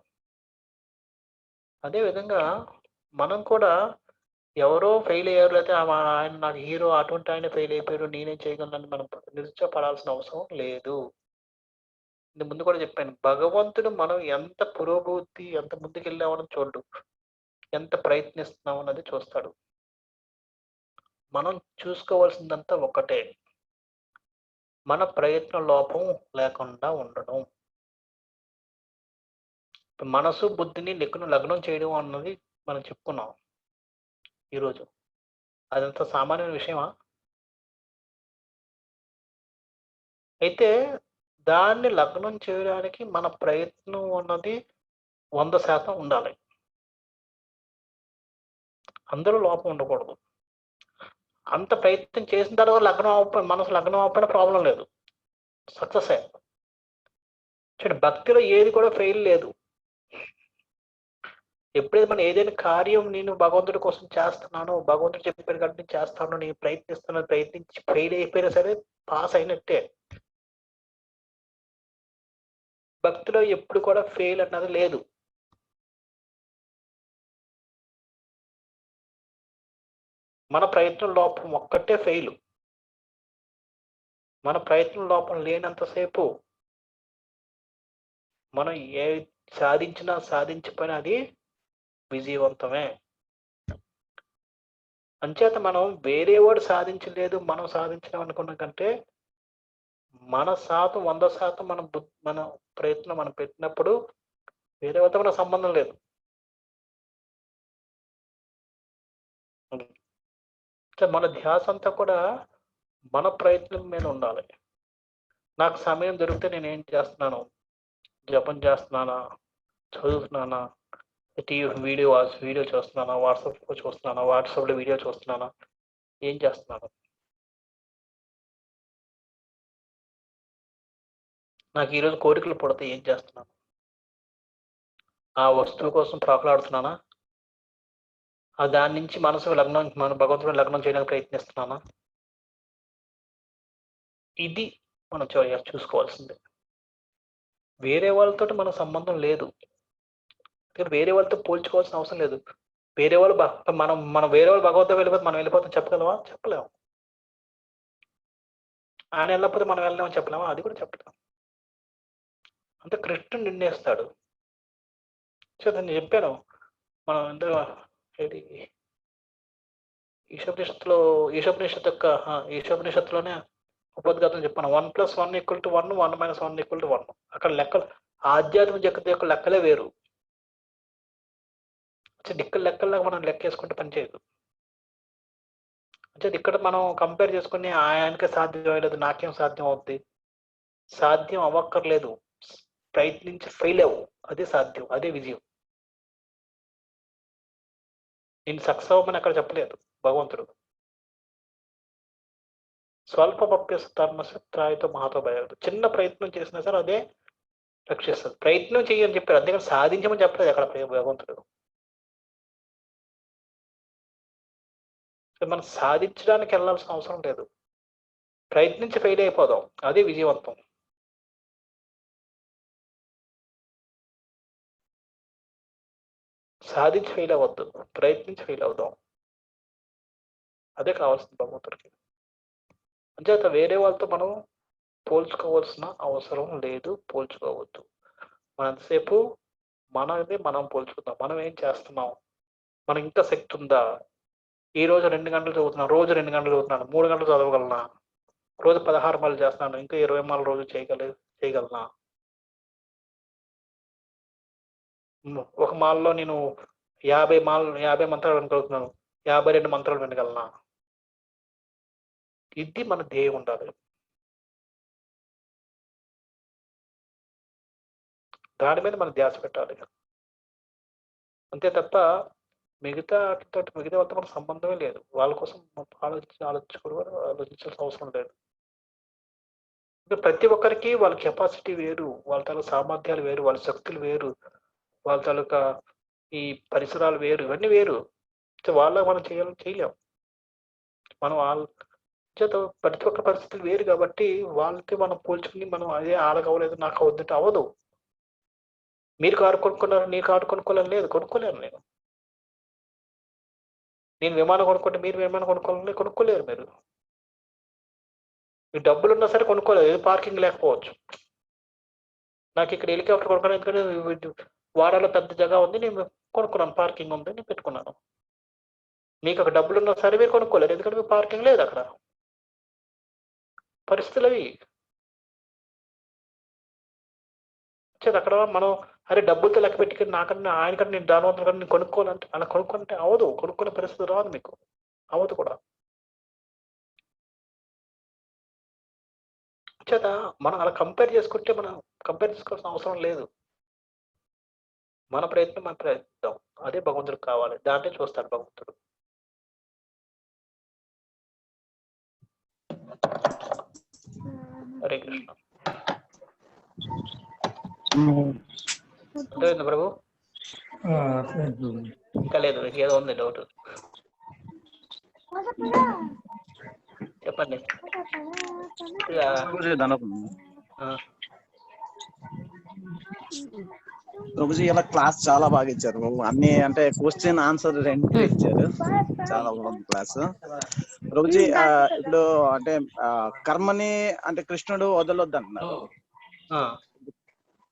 అదేవిధంగా మనం కూడా ఎవరో ఫెయిల్ అయ్యారు, లేకపోతే ఆయన నాకు హీరో, అటువంటి ఆయన ఫెయిల్ అయిపోయారు, నేనేం చేయగలను మనం నిరుత్సాహపడాల్సిన అవసరం లేదు. నేను ముందు కూడా చెప్పాను, భగవంతుడు మనం ఎంత పురోగతి, ఎంత ముందుకు వెళ్ళామని చూడు, ఎంత ప్రయత్నిస్తున్నాం అన్నది చూస్తాడు. మనం చూసుకోవాల్సిందంతా ఒకటే, మన ప్రయత్న లోపం లేకుండా ఉండడం. మనసు బుద్ధిని లగ్నం చేయడం అన్నది మనం చెప్పుకున్నాం ఈరోజు. అదంత సామాన్యమైన విషయమా? అయితే దాన్ని లగ్నం చేయడానికి మన ప్రయత్నం అన్నది 100% ఉండాలి. అందరూ లోపం ఉండకూడదు. అంత ప్రయత్నం చేసిన తర్వాత మనసు లగ్నం అవ్వకపోయినా ప్రాబ్లం లేదు, సక్సెస్. చూడండి, భక్తిలో ఏది కూడా ఫెయిల్ లేదు. ఎప్పుడైతే మనం ఏదైనా కార్యం నేను భగవంతుడి కోసం చేస్తున్నాను, భగవంతుడు చెప్పిన కాబట్టి చేస్తాను, నేను ప్రయత్నించి ఫెయిల్ అయిపోయినా సరే పాస్ అయినట్టే. భక్తిలో ఎప్పుడు కూడా ఫెయిల్ అన్నది లేదు. మన ప్రయత్నం లోపం ఒక్కటే ఫెయిల్. మన ప్రయత్నం లోపం లేనంతసేపు మనం ఏ సాధించిపోయినా అది విజయవంతమే. అంచేత మనం వేరే వాడు సాధించలేదు, మనం సాధించలేం అనుకున్న కంటే మన 100% మన ప్రయత్నం మనం పెట్టినప్పుడు వేరే వారితో మనకు సంబంధం లేదు. మన ధ్యాస అంతా కూడా మన ప్రయత్నం మీద ఉండాలి. నాకు సమయం దొరికితే నేను ఏం చేస్తున్నాను, జపం చేస్తున్నానా, చదువుతున్నానా, వీడియో చూస్తున్నానా, వాట్సాప్లో వీడియో చూస్తున్నానా, ఏం చేస్తున్నాను? నాకు ఈరోజు కోరికలు పుడితే ఏం చేస్తున్నాను? ఆ వస్తువు కోసం ప్రాకులాడుతున్నానా? దాని నుంచి మన భగవంతుని లగ్నం చేయడానికి ప్రయత్నిస్తున్నానా? ఇది మనం చూసుకోవాల్సిందే. వేరే వాళ్ళతో మన సంబంధం లేదు, వేరే వాళ్ళతో పోల్చుకోవాల్సిన అవసరం లేదు. వేరే వాళ్ళు మనం వేరే వాళ్ళు భగవంతుడు వెళ్ళిపోతే మనం వెళ్ళిపోతాం చెప్పగలవా? చెప్పలేము. ఆయన వెళ్ళకపోతే మనం వెళ్ళామని చెప్పలేమా? అది కూడా చెప్పలేము. అంత కృష్ణుడు నిర్ణయిస్తాడు. నేను చెప్పాను, మనం ఈశోపనిషత్తులోనే ఉపద్ఘాతం చెప్పాను, 1+1 = 1, 1 - 1 = 1. అక్కడ లెక్కలు, ఆధ్యాత్మిక జగత్తు యొక్క లెక్కలే వేరు. లెక్కల్లాగా మనం లెక్కేసుకుంటే పనిచేయదు. అంటే ఇక్కడ మనం కంపేర్ చేసుకుని ఆయనకే సాధ్యం అవ్వలేదు, నాకేం సాధ్యం అవుద్ది? సాధ్యం అవ్వక్కర్లేదు, ప్రయత్నించి ఫెయిల్ అవ్వు, అదే సాధ్యం, అదే విజయం. నేను సక్సెస్ అవ్వమని అక్కడ చెప్పలేదు భగవంతుడు. స్వల్పమప్యస్తర్మశత్రాయతో మహాతో భయాలు. చిన్న ప్రయత్నం చేసినా సరే అదే రక్షిస్తుంది. ప్రయత్నం చేయని చెప్పారు, అంతేకాని సాధించమని చెప్పలేదు అక్కడ భగవంతుడు. మనం సాధించడానికి వెళ్ళాల్సిన అవసరం లేదు, ప్రయత్నించి ఫెయిల్ అయిపోదాం, అదే విజయవంతం. సాధించి ఫెయిల్ అవ్వద్దు, ప్రయత్నించి ఫెయిల్ అవుదాం, అదే కావాల్సింది భగవంతుడికి. అంచేత వేరే వాళ్ళతో మనం పోల్చుకోవాల్సిన అవసరం లేదు, పోల్చుకోవద్దు. మనంతసేపు మనది మనం పోల్చుకుందాం. మనం ఏం చేస్తున్నాం, మనం ఇంకా శక్తి ఉందా? ఈ రోజు 2 గంటలు చదువుతున్నాను, రోజు 2 గంటలు చదువుతున్నాను, 3 గంటలు చదవగలనా? రోజు 16 మాలు చేస్తున్నాను, ఇంకా 20 మాలు రోజు చేయగలనా? ఒక మాల్లో నేను 50 మంత్రాలు వినగలుగుతున్నాను, 52 మంత్రాలు వినగలనా? ఇది మన ధ్యేయం ఉండాలి. దాని మీద మనం ధ్యాస పెట్టాలి. అంతే తప్ప మిగతా వాళ్ళతో మనకు సంబంధమే లేదు. వాళ్ళ కోసం ఆలోచించాల్సిన అవసరం లేదు. ప్రతి ఒక్కరికి వాళ్ళ కెపాసిటీ వేరు, వాళ్ళ తాలూకా సామర్థ్యాలు వేరు, వాళ్ళ శక్తులు వేరు, వాళ్ళ తాలూకా ఈ పరిసరాలు వేరు, ఇవన్నీ వేరు. వాళ్ళ మనం చేయలేం. మనం వాళ్ళ చేత ప్రతి ఒక్క పరిస్థితులు వేరు కాబట్టి వాళ్ళకి మనం పోల్చుకుని మనం అదే వాళ్ళకి అవ్వలేదు నాకు అవుద్దంటే అవ్వదు. మీరు కారు కొనుక్కున్నారు, నీ కారు కొనుక్కోలేని లేదు, కొనుక్కోలేను నేను. నేను విమానం కొనుక్కుంటే మీరు విమానం కొనుక్కోలేరు. మీరు మీ డబ్బులున్నా సరే కొనుక్కోలేదు, పార్కింగ్ లేకపోవచ్చు. నాకు ఇక్కడ హెలికాప్టర్ కొనుక్కున్నాను ఎందుకంటే వాడాలో పెద్ద జగ ఉంది, నేను కొనుక్కున్నాను, పార్కింగ్ ఉంది, నేను పెట్టుకున్నాను. మీకు అక్కడ డబ్బులున్నా సరే మీరు కొనుక్కోలేరు ఎందుకంటే మీకు పార్కింగ్ లేదు అక్కడ. పరిస్థితులు అవి. అక్కడ మనం అరే డబ్బులతో లెక్క పెట్టి నాకన్నా ఆయనకన్నా నేను ధనవంతులు కానీ నేను కొనుక్కోవాలంటే అలా కొనుక్కుంటే అవదు, కొనుక్కునే పరిస్థితి రాదు, మీకు అవదు కూడా. చేత మనం అలా కంపేర్ చేసుకోవాల్సిన అవసరం లేదు. మన ప్రయత్నిద్దాం, అదే భగవంతుడికి కావాలి, దాంట్లో చూస్తాడు భగవంతుడు. హరే కృష్ణ. అర్థమైంది ప్రభు? ఇంకా లేదు, ఏదో ఉంది డౌట్, చెప్పండి. ప్రభుజీ ఇలా క్లాస్ చాలా బాగా ఇచ్చారు. అన్ని అంటే క్వశ్చన్ ఆన్సర్ రెండు ఇచ్చారు, చాలా బాగుంది క్లాస్. ప్రభుజీ ఇప్పుడు అంటే కర్మని అంటే కృష్ణుడు వదలొద్దు అంటున్నారు.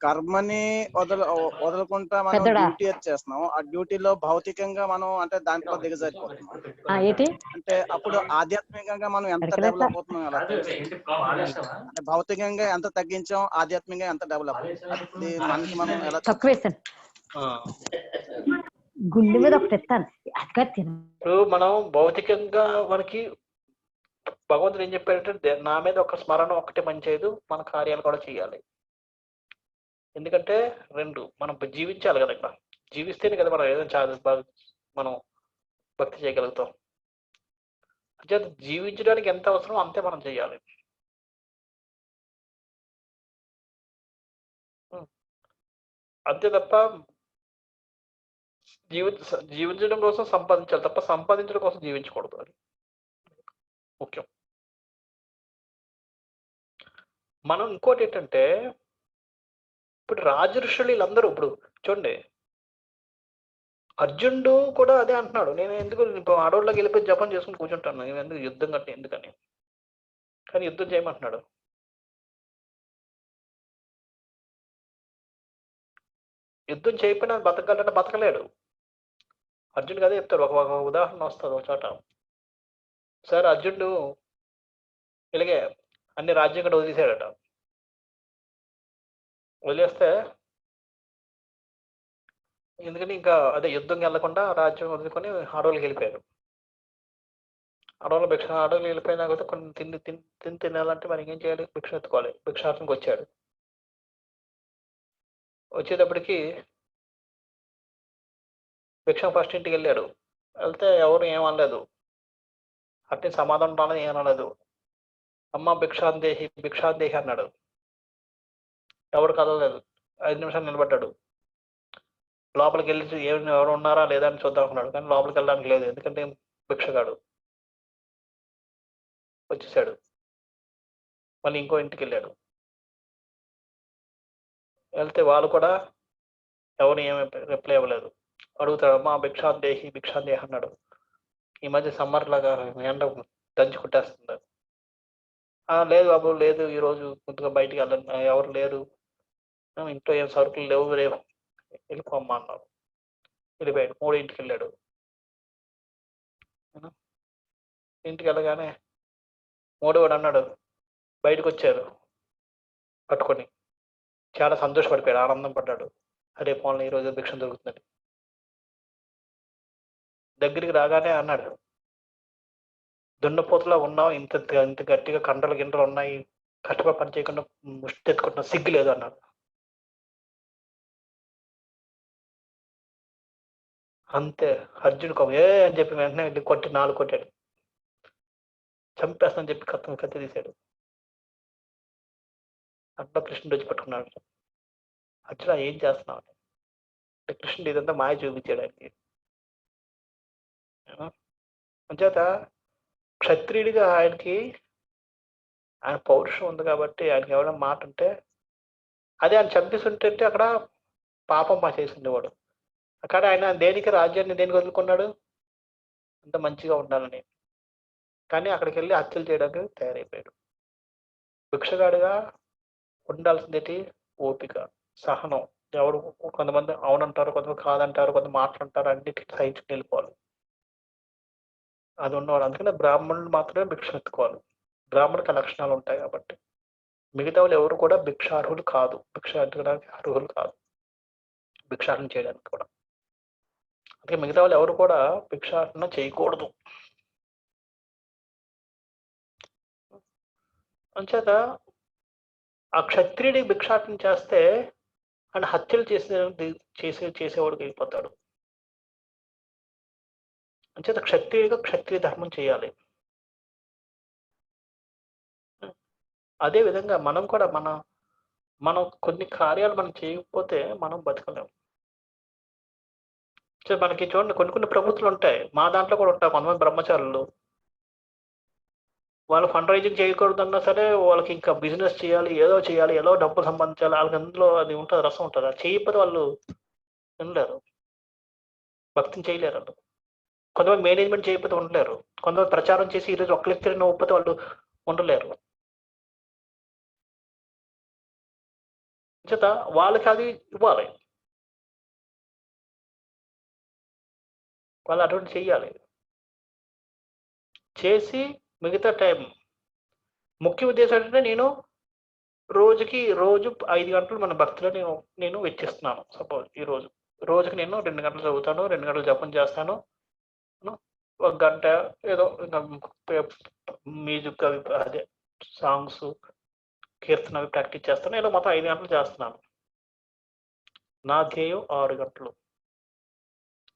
కర్మని వదలకుండా మనం డ్యూటీ చేస్తున్నాం, ఆ డ్యూటీలో భౌతికంగా మనం అంటే దాంట్లో దిగజారిపోతున్నాం. అంటే అప్పుడు ఆధ్యాత్మికంగా మనం ఎంత డెవలప్ అవుతున్నాం అలా అంటే భౌతికంగా ఎంత తగ్గించాం, ఆధ్యాత్మికంగా ఎంత డెవలప్, అది మనకి మనం ఎలా గుండె మీద ఒకటి ఎత్తాను. ఇప్పుడు మనం భౌతికంగా మనకి భగవంతుడు ఏం చెప్పాడంటే నా మీద ఒక స్మరణ ఒకటి పని చేయదు, మన కార్యాలు కూడా చేయాలి. ఎందుకంటే రెండు మనం జీవించాలి కదా, ఇక్కడ జీవిస్తేనే కదా మనం ఏదైనా మనం భక్తి చేయగలుగుతాం. అంటే జీవించడానికి ఎంత అవసరం అంతే మనం చేయాలి. అంతే తప్ప జీవించడం కోసం సంపాదించాలి తప్ప సంపాదించడం కోసం జీవించకూడదు, అది ముఖ్యం. మనం ఇంకోటి ఏంటంటే ఇప్పుడు రాజఋషులు వీళ్ళందరూ ఇప్పుడు చూడండి, అర్జునుడు కూడా అదే అంటున్నాడు, నేను ఎందుకు ఆడవాళ్ళకి వెళ్ళిపోయి జపం చేసుకుని కూర్చుంటాను, నేను ఎందుకు యుద్ధం కట్టి ఎందుకని, కానీ యుద్ధం చేయమంటున్నాడు. యుద్ధం చేయకపోయినా బతకాలంటే బతకలేడు. అర్జునుడికి అదే చెప్తాడు. ఒక ఉదాహరణ వస్తుంది ఒక చోట. సార్ అర్జునుడు ఇలాగే అన్ని రాజ్యం కూడా వదిలేశాడట. వదిలేస్తే ఎందుకని ఇంకా అదే యుద్ధంకి వెళ్లకుండా రాజ్యం వదులుకొని అడవులకు వెళ్ళిపోయారు. అడవులు వెళ్ళిపోయినా కూడా కొన్ని తినాలంటే మరి ఏం చేయాలి, భిక్ష ఎత్తుకోవాలి. భిక్షాటనకి వచ్చాడు. వచ్చేటప్పటికి భిక్ష ఫస్ట్ ఇంటికి వెళ్ళాడు. వెళ్తే ఎవరు ఏమనలేదు, అట్టే సమాధానం రాలేదు, ఏమనలేదు. అమ్మ భిక్షాందేహి అన్నాడు. ఎవరు కదలలేదు. 5 నిమిషాలు నిలబడ్డాడు. లోపలికి వెళ్ళి ఎవరు ఉన్నారా లేదా అని చూద్దాం అనుకున్నాడు, కానీ లోపలికి వెళ్ళడానికి లేదు, ఎందుకంటే భిక్షగాడు వచ్చేసాడు. మళ్ళీ ఇంకో ఇంటికి వెళ్ళాడు. వెళ్తే వాళ్ళు కూడా ఎవరు ఏమి రిప్లై ఇవ్వలేదు. అడుగుతాడు, అమ్మా భిక్షాందేహి అన్నాడు. ఈ మధ్య సమ్మర్ లాగా ఎండ దంచి కుట్టేస్తుంది. లేదు బాబు లేదు, ఈరోజు కొద్దిగా బయటికి వెళ్ళండి, ఎవరు లేరు, ఇంట్లో ఏం సరుకులు లేవు, రేపు వెళ్ళిపోమ్మా అన్నారు. వెళ్ళిపోయాడు. 3 ఇంటికి వెళ్ళాడు. ఇంటికి వెళ్ళగానే 3వాడు అన్నాడు, బయటకు వచ్చారు పట్టుకొని, చాలా సంతోషపడిపోయాడు, ఆనందం పడ్డాడు. అరే పోన్లే ఈరోజు భిక్ష దొరుకుతుందని. దగ్గరికి రాగానే అన్నాడు, దున్నపోతులా ఉన్నావు, ఇంత గట్టిగా కండలు గిండలు ఉన్నాయి, కష్టపడి పని చేయకుండా ముష్టి ఎత్తుకుంటున్నా, సిగ్గు లేదు అన్నాడు. అంతే. అర్జున్ కోపం ఏ అని చెప్పి వెంటనే వెళ్ళి కొట్టి 4 కొట్టాడు. చంపేస్తానని చెప్పి కత్తి తీశాడు. అట్లా కృష్ణుడు వచ్చి పట్టుకున్నాడు. అర్జున ఏం చేస్తున్నావు అంటే కృష్ణుడు ఇదంతా మాయ చూపించాడు ఆయనకి. అంచేత క్షత్రియుడిగా ఆయనకి ఆయన పౌరుషం ఉంది కాబట్టి ఆయనకి ఎవరైనా మాట ఉంటే అదే ఆయన చంపిస్తుంటే అక్కడ పాపం మా చేసి ఉండేవాడు. అక్కడ ఆయన దేనికి రాజ్యాన్ని దేనికి వదులుకున్నాడు, అంత మంచిగా ఉండాలని. కానీ అక్కడికి వెళ్ళి హత్యలు చేయడానికి తయారైపోయాడు. భిక్షగాడిగా ఉండాల్సిందేటి ఓపిక, సహనం. ఎవరు కొంతమంది అవునంటారు, కొంతమంది కాదంటారు, కొంత మాట్లాంటారు, అన్నిటికీ సహించుకుని వెళ్ళిపోవాలి. అది ఉన్నవాడు. అందుకనే బ్రాహ్మణులు మాత్రమే భిక్ష ఎత్తుకోవాలి. బ్రాహ్మణుడికి లక్షణాలు ఉంటాయి కాబట్టి. మిగతా వాళ్ళు ఎవరు కూడా భిక్షార్హులు కాదు, భిక్ష ఎత్తడానికి అర్హులు కాదు, భిక్షాటన చేయడానికి కూడా. అందుకే మిగతా వాళ్ళు ఎవరు కూడా భిక్షాటన చేయకూడదు. అంచేత ఆ క్షత్రియుడి భిక్షాటన చేస్తే ఆయన హత్యలు చేసేవాడికి అయిపోతాడు. అంచేత క్షత్రియుడిగా క్షత్రియ ధర్మం చేయాలి. అదే విధంగా మనం కూడా మనం కొన్ని కార్యాలు మనం చేయకపోతే మనం బతకలేము. మనకి చూడండి కొన్ని ప్రభుత్వాలు ఉంటాయి, మా దాంట్లో కూడా ఉంటాయి. కొంతమంది బ్రహ్మచారులు వాళ్ళు ఫండ్ రైజింగ్ చేయకూడదన్నా సరే వాళ్ళకి ఇంకా బిజినెస్ చేయాలి, ఏదో డబ్బు సంపాదించాలి, వాళ్ళకి అందులో అది ఉంటుంది, రసం ఉంటుంది. అది చేయకపోతే వాళ్ళు ఉండలేరు, భక్తిని చేయలేరు. వాళ్ళు కొంతమంది మేనేజ్మెంట్ చేయకపోతే ఉండలేరు, కొంతమంది ప్రచారం చేసి ఈరోజు ఒక్క లెక్చర్ నవ్వుకపోతే వాళ్ళు ఉండలేరు. చేత వాళ్ళకి అది ఇవ్వాలి, వాళ్ళు అటువంటి చెయ్యాలి. చేసి మిగతా టైం ముఖ్య ఉద్దేశం ఏంటంటే నేను రోజు 5 గంటలు మన భక్తిలో నేను వెచ్చిస్తున్నాను. సపోజ్ రోజుకి నేను 2 గంటలు చదువుతాను, 2 గంటలు జపం చేస్తాను, 1 గంట ఏదో మ్యూజిక్ అవి అదే సాంగ్స్ కీర్తన అవి ప్రాక్టీస్ చేస్తాను. ఇలా మొత్తం 5 గంటలు చేస్తున్నాను. నా ధ్యేయం 6 గంటలు.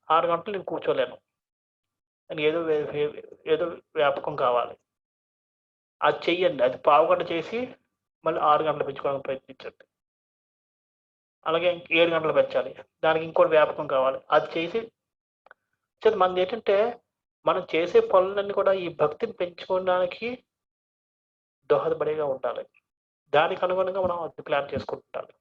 6 గంటలు నేను కూర్చోలేను, ఏదో వ్యాపకం కావాలి. అది చెయ్యండి, అది పావుగంట చేసి మళ్ళీ 6 గంటలు పెంచుకోవడానికి ప్రయత్నించండి. అలాగే 7 గంటలు పెంచాలి, దానికి ఇంకోటి వ్యాపకం కావాలి, అది చేసి. మనది ఏంటంటే మనం చేసే పనులన్నీ కూడా ఈ భక్తిని పెంచుకోవడానికి దోహదపడేగా ఉండాలి. దానికి అనుగుణంగా మనం అది ప్లాన్ చేసుకుంటుంటాలి.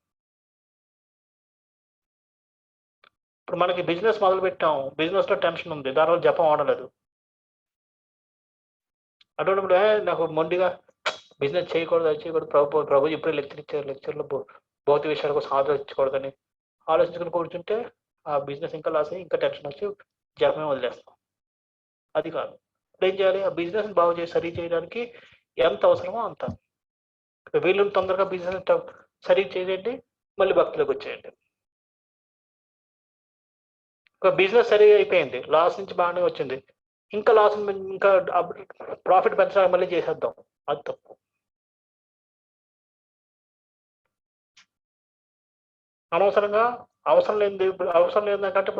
ఇప్పుడు మనకి బిజినెస్ మొదలు పెట్టాం, బిజినెస్లో టెన్షన్ ఉంది, దానివల్ల జపం ఆడలేదు. అటువంటిప్పుడు నాకు మొండిగా బిజినెస్ చేయకూడదు, అది చేయకూడదు, ప్రభు ఇప్పుడే లెక్చర్లో భౌతిక విషయాల కోసం ఆలోచించకూడదని ఆలోచించుకుని కూర్చుంటే ఆ బిజినెస్ ఇంకా లాస్ అయ్యి ఇంకా టెన్షన్ వచ్చి జపమే వదిలేస్తాం. అది కాదు. ఇప్పుడు ఏం చేయాలి, ఆ బిజినెస్ బాగు చేసి సరి చేయడానికి ఎంత అవసరమో అంత. వీళ్ళు తొందరగా బిజినెస్ సరి చేయండి, మళ్ళీ భక్తిలోకి వచ్చేయండి. ఒక బిజినెస్ సరి అయిపోయింది, లాస్ నుంచి బాగానే వచ్చింది, ఇంకా లాస్, ఇంకా ప్రాఫిట్ పెంచడానికి మళ్ళీ చేసేద్దాం, అది తప్పు. అనవసరంగా అవసరం లేదంటే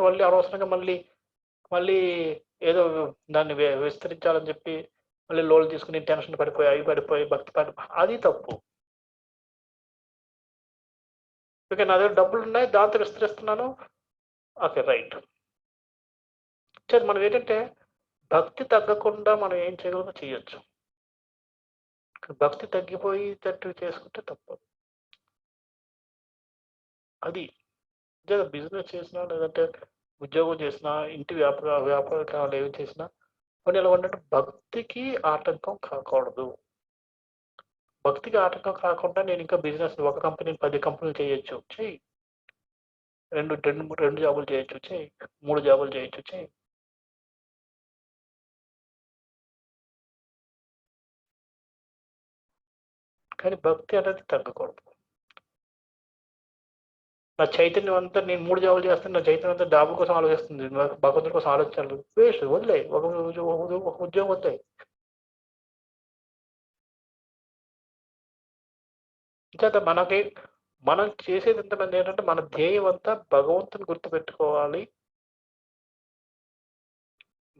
మళ్ళీ అనవసరంగా మళ్ళీ ఏదో దాన్ని విస్తరించాలని చెప్పి మళ్ళీ లోన్లు తీసుకుని టెన్షన్ పడిపోయి భక్తి అది తప్పు. ఓకే, నా దగ్గర డబ్బులు ఉన్నాయి, దాంతో విస్తరిస్తున్నాను, ఓకే రైట్. మనం ఏంటంటే భక్తి తగ్గకుండా మనం ఏం చేయగలమో చేయొచ్చు. భక్తి తగ్గిపోయేటట్టు చేసుకుంటే తప్పు. అది బిజినెస్ చేసినా, లేదంటే ఉద్యోగం చేసినా, ఇంటి వ్యాపారాలు ఏమి చేసినా కొన్ని ఎలా ఉంటే భక్తికి ఆటంకం కాకూడదు. భక్తికి ఆటంకం కాకుండా నేను ఇంకా బిజినెస్ ఒక కంపెనీ 10 కంపెనీలు చేయొచ్చు, చెయ్యి. 2 జాబులు చేయొచ్చు, చెయ్యి. 3 జాబులు చేయొచ్చు, చెయ్యి. కానీ భక్తి అనేది తగ్గకూడదు. నా చైతన్యం అంతా నేను 3 జాబులు చేస్తాను, నా చైతన్యం అంతా డాబు కోసం ఆలోచిస్తుంది, భగవంతుడి కోసం ఆలోచించాలి. వేస్ట్, వదిలే. ఒక ఉద్యోగం వద్దాయి. ఇంకా మనం చేసేది ఎంతమంది ఏంటంటే మన ధ్యేయం అంతా భగవంతుని గుర్తుపెట్టుకోవాలి,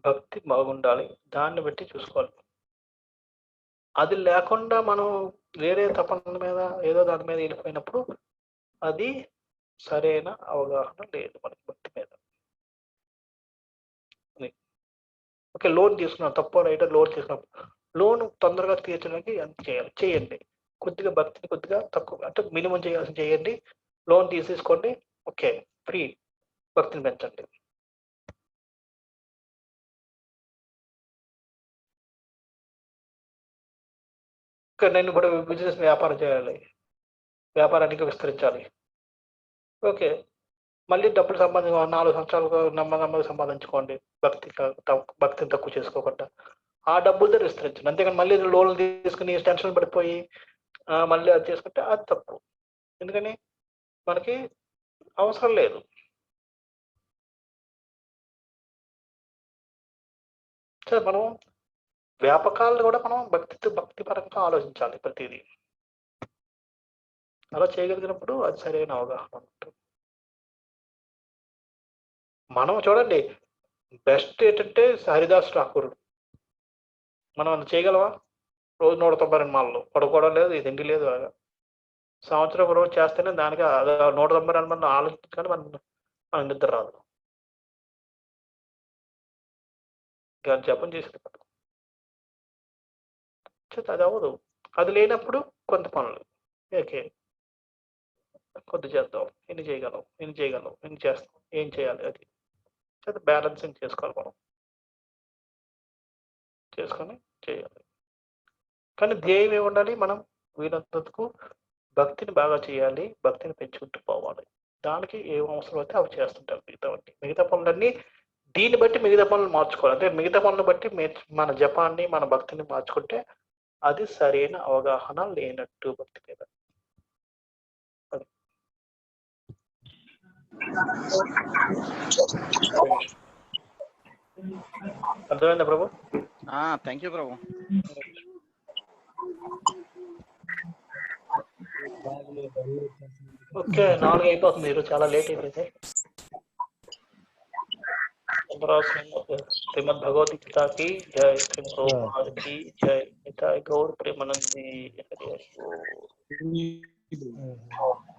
భక్తి బాగుండాలి, దాన్ని బట్టి చూసుకోవాలి. అది లేకుండా మనం వేరే తపన మీద ఏదో దాని మీద వెళ్ళిపోయినప్పుడు అది సరైన అవగాహన లేదు మనకి భక్తి మీద. ఓకే, లోన్ తీసుకున్నాం, తప్పో రైట్, లోన్ తీసుకున్నప్పుడు లోన్ తొందరగా తీర్చడానికి ఎంత చేయండి. కొద్దిగా భక్తిని కొద్దిగా తక్కువ, అంటే మినిమం చేయాల్సి చేయండి. లోన్ తీసేసుకోండి, ఓకే, ఫ్రీ, భక్తిని పెంచండి. నేను కూడా బిజినెస్ వ్యాపారం చేయాలి, వ్యాపారానికి విస్తరించాలి. ఓకే, మళ్ళీ డబ్బులు 4 సంవత్సరాలు నెమ్మది సంపాదించుకోండి, భక్తిని తక్కువ చేసుకోకుండా. ఆ డబ్బులతో విస్తరించండి. అంతేకాని మళ్ళీ లోన్లు తీసుకుని టెన్షన్ పడిపోయి మళ్ళీ అది చేసుకుంటే అది తప్పు. ఎందుకని మనకి అవసరం లేదు. సరే, మనం వ్యాపకాలను కూడా మనం భక్తిపరంగా ఆలోచించాలి ప్రతిదీ. అలా చేయగలిగినప్పుడు అది సరైన అవగాహన ఉంటుంది. మనం చూడండి, బెస్ట్ ఏంటంటే హరిదాస్ ఠాకూర్. మనం అది చేయగలవా? రోజు 192 మాలలు, పడుకోవడం లేదు, తిండి లేదు. సంవత్సరం రోజు చేస్తేనే దానికి 192 మంది ఆలోచించుకొని మన నిద్ర రాదు. జపం చేసేది అది అవ్వదు. అది లేనప్పుడు కొంత పనులు, ఓకే, కొద్ది చేద్దాం, ఎన్ని చేయగలం, ఎన్ని చేస్తాం, ఏం చేయాలి, అది బ్యాలెన్సింగ్ చేసుకోవాలి. మనం చేసుకొని చేయాలి. కానీ ధ్యేయం ఏమి ఉండాలి? మనం వీళ్ళంతకు భక్తిని బాగా చేయాలి, భక్తిని పెంచుకుంటూ పోవాలి. దానికి ఏం అవసరం అయితే అవి చేస్తుంటారు. మిగతా పనులన్నీ దీన్ని బట్టి మిగతా పనులు మార్చుకోవాలి. అంటే మిగతా పనులను బట్టి మన జపాన్ని, మన భక్తిని మార్చుకుంటే అది సరైన అవగాహన లేనట్టు భక్తి మీద. అర్థమైందా ప్రభు? థ్యాంక్ యూ ప్రభు. ఓకే, 4 అయిపోతుంది. ఈరోజు చాలా లేట్ అయిపోయింది. శ్రీమద్ భగవద్గీత की जय, श्री प्रभुपाद की जय, निताय गौर प्रेमानंद जी, हरि हरि बोल।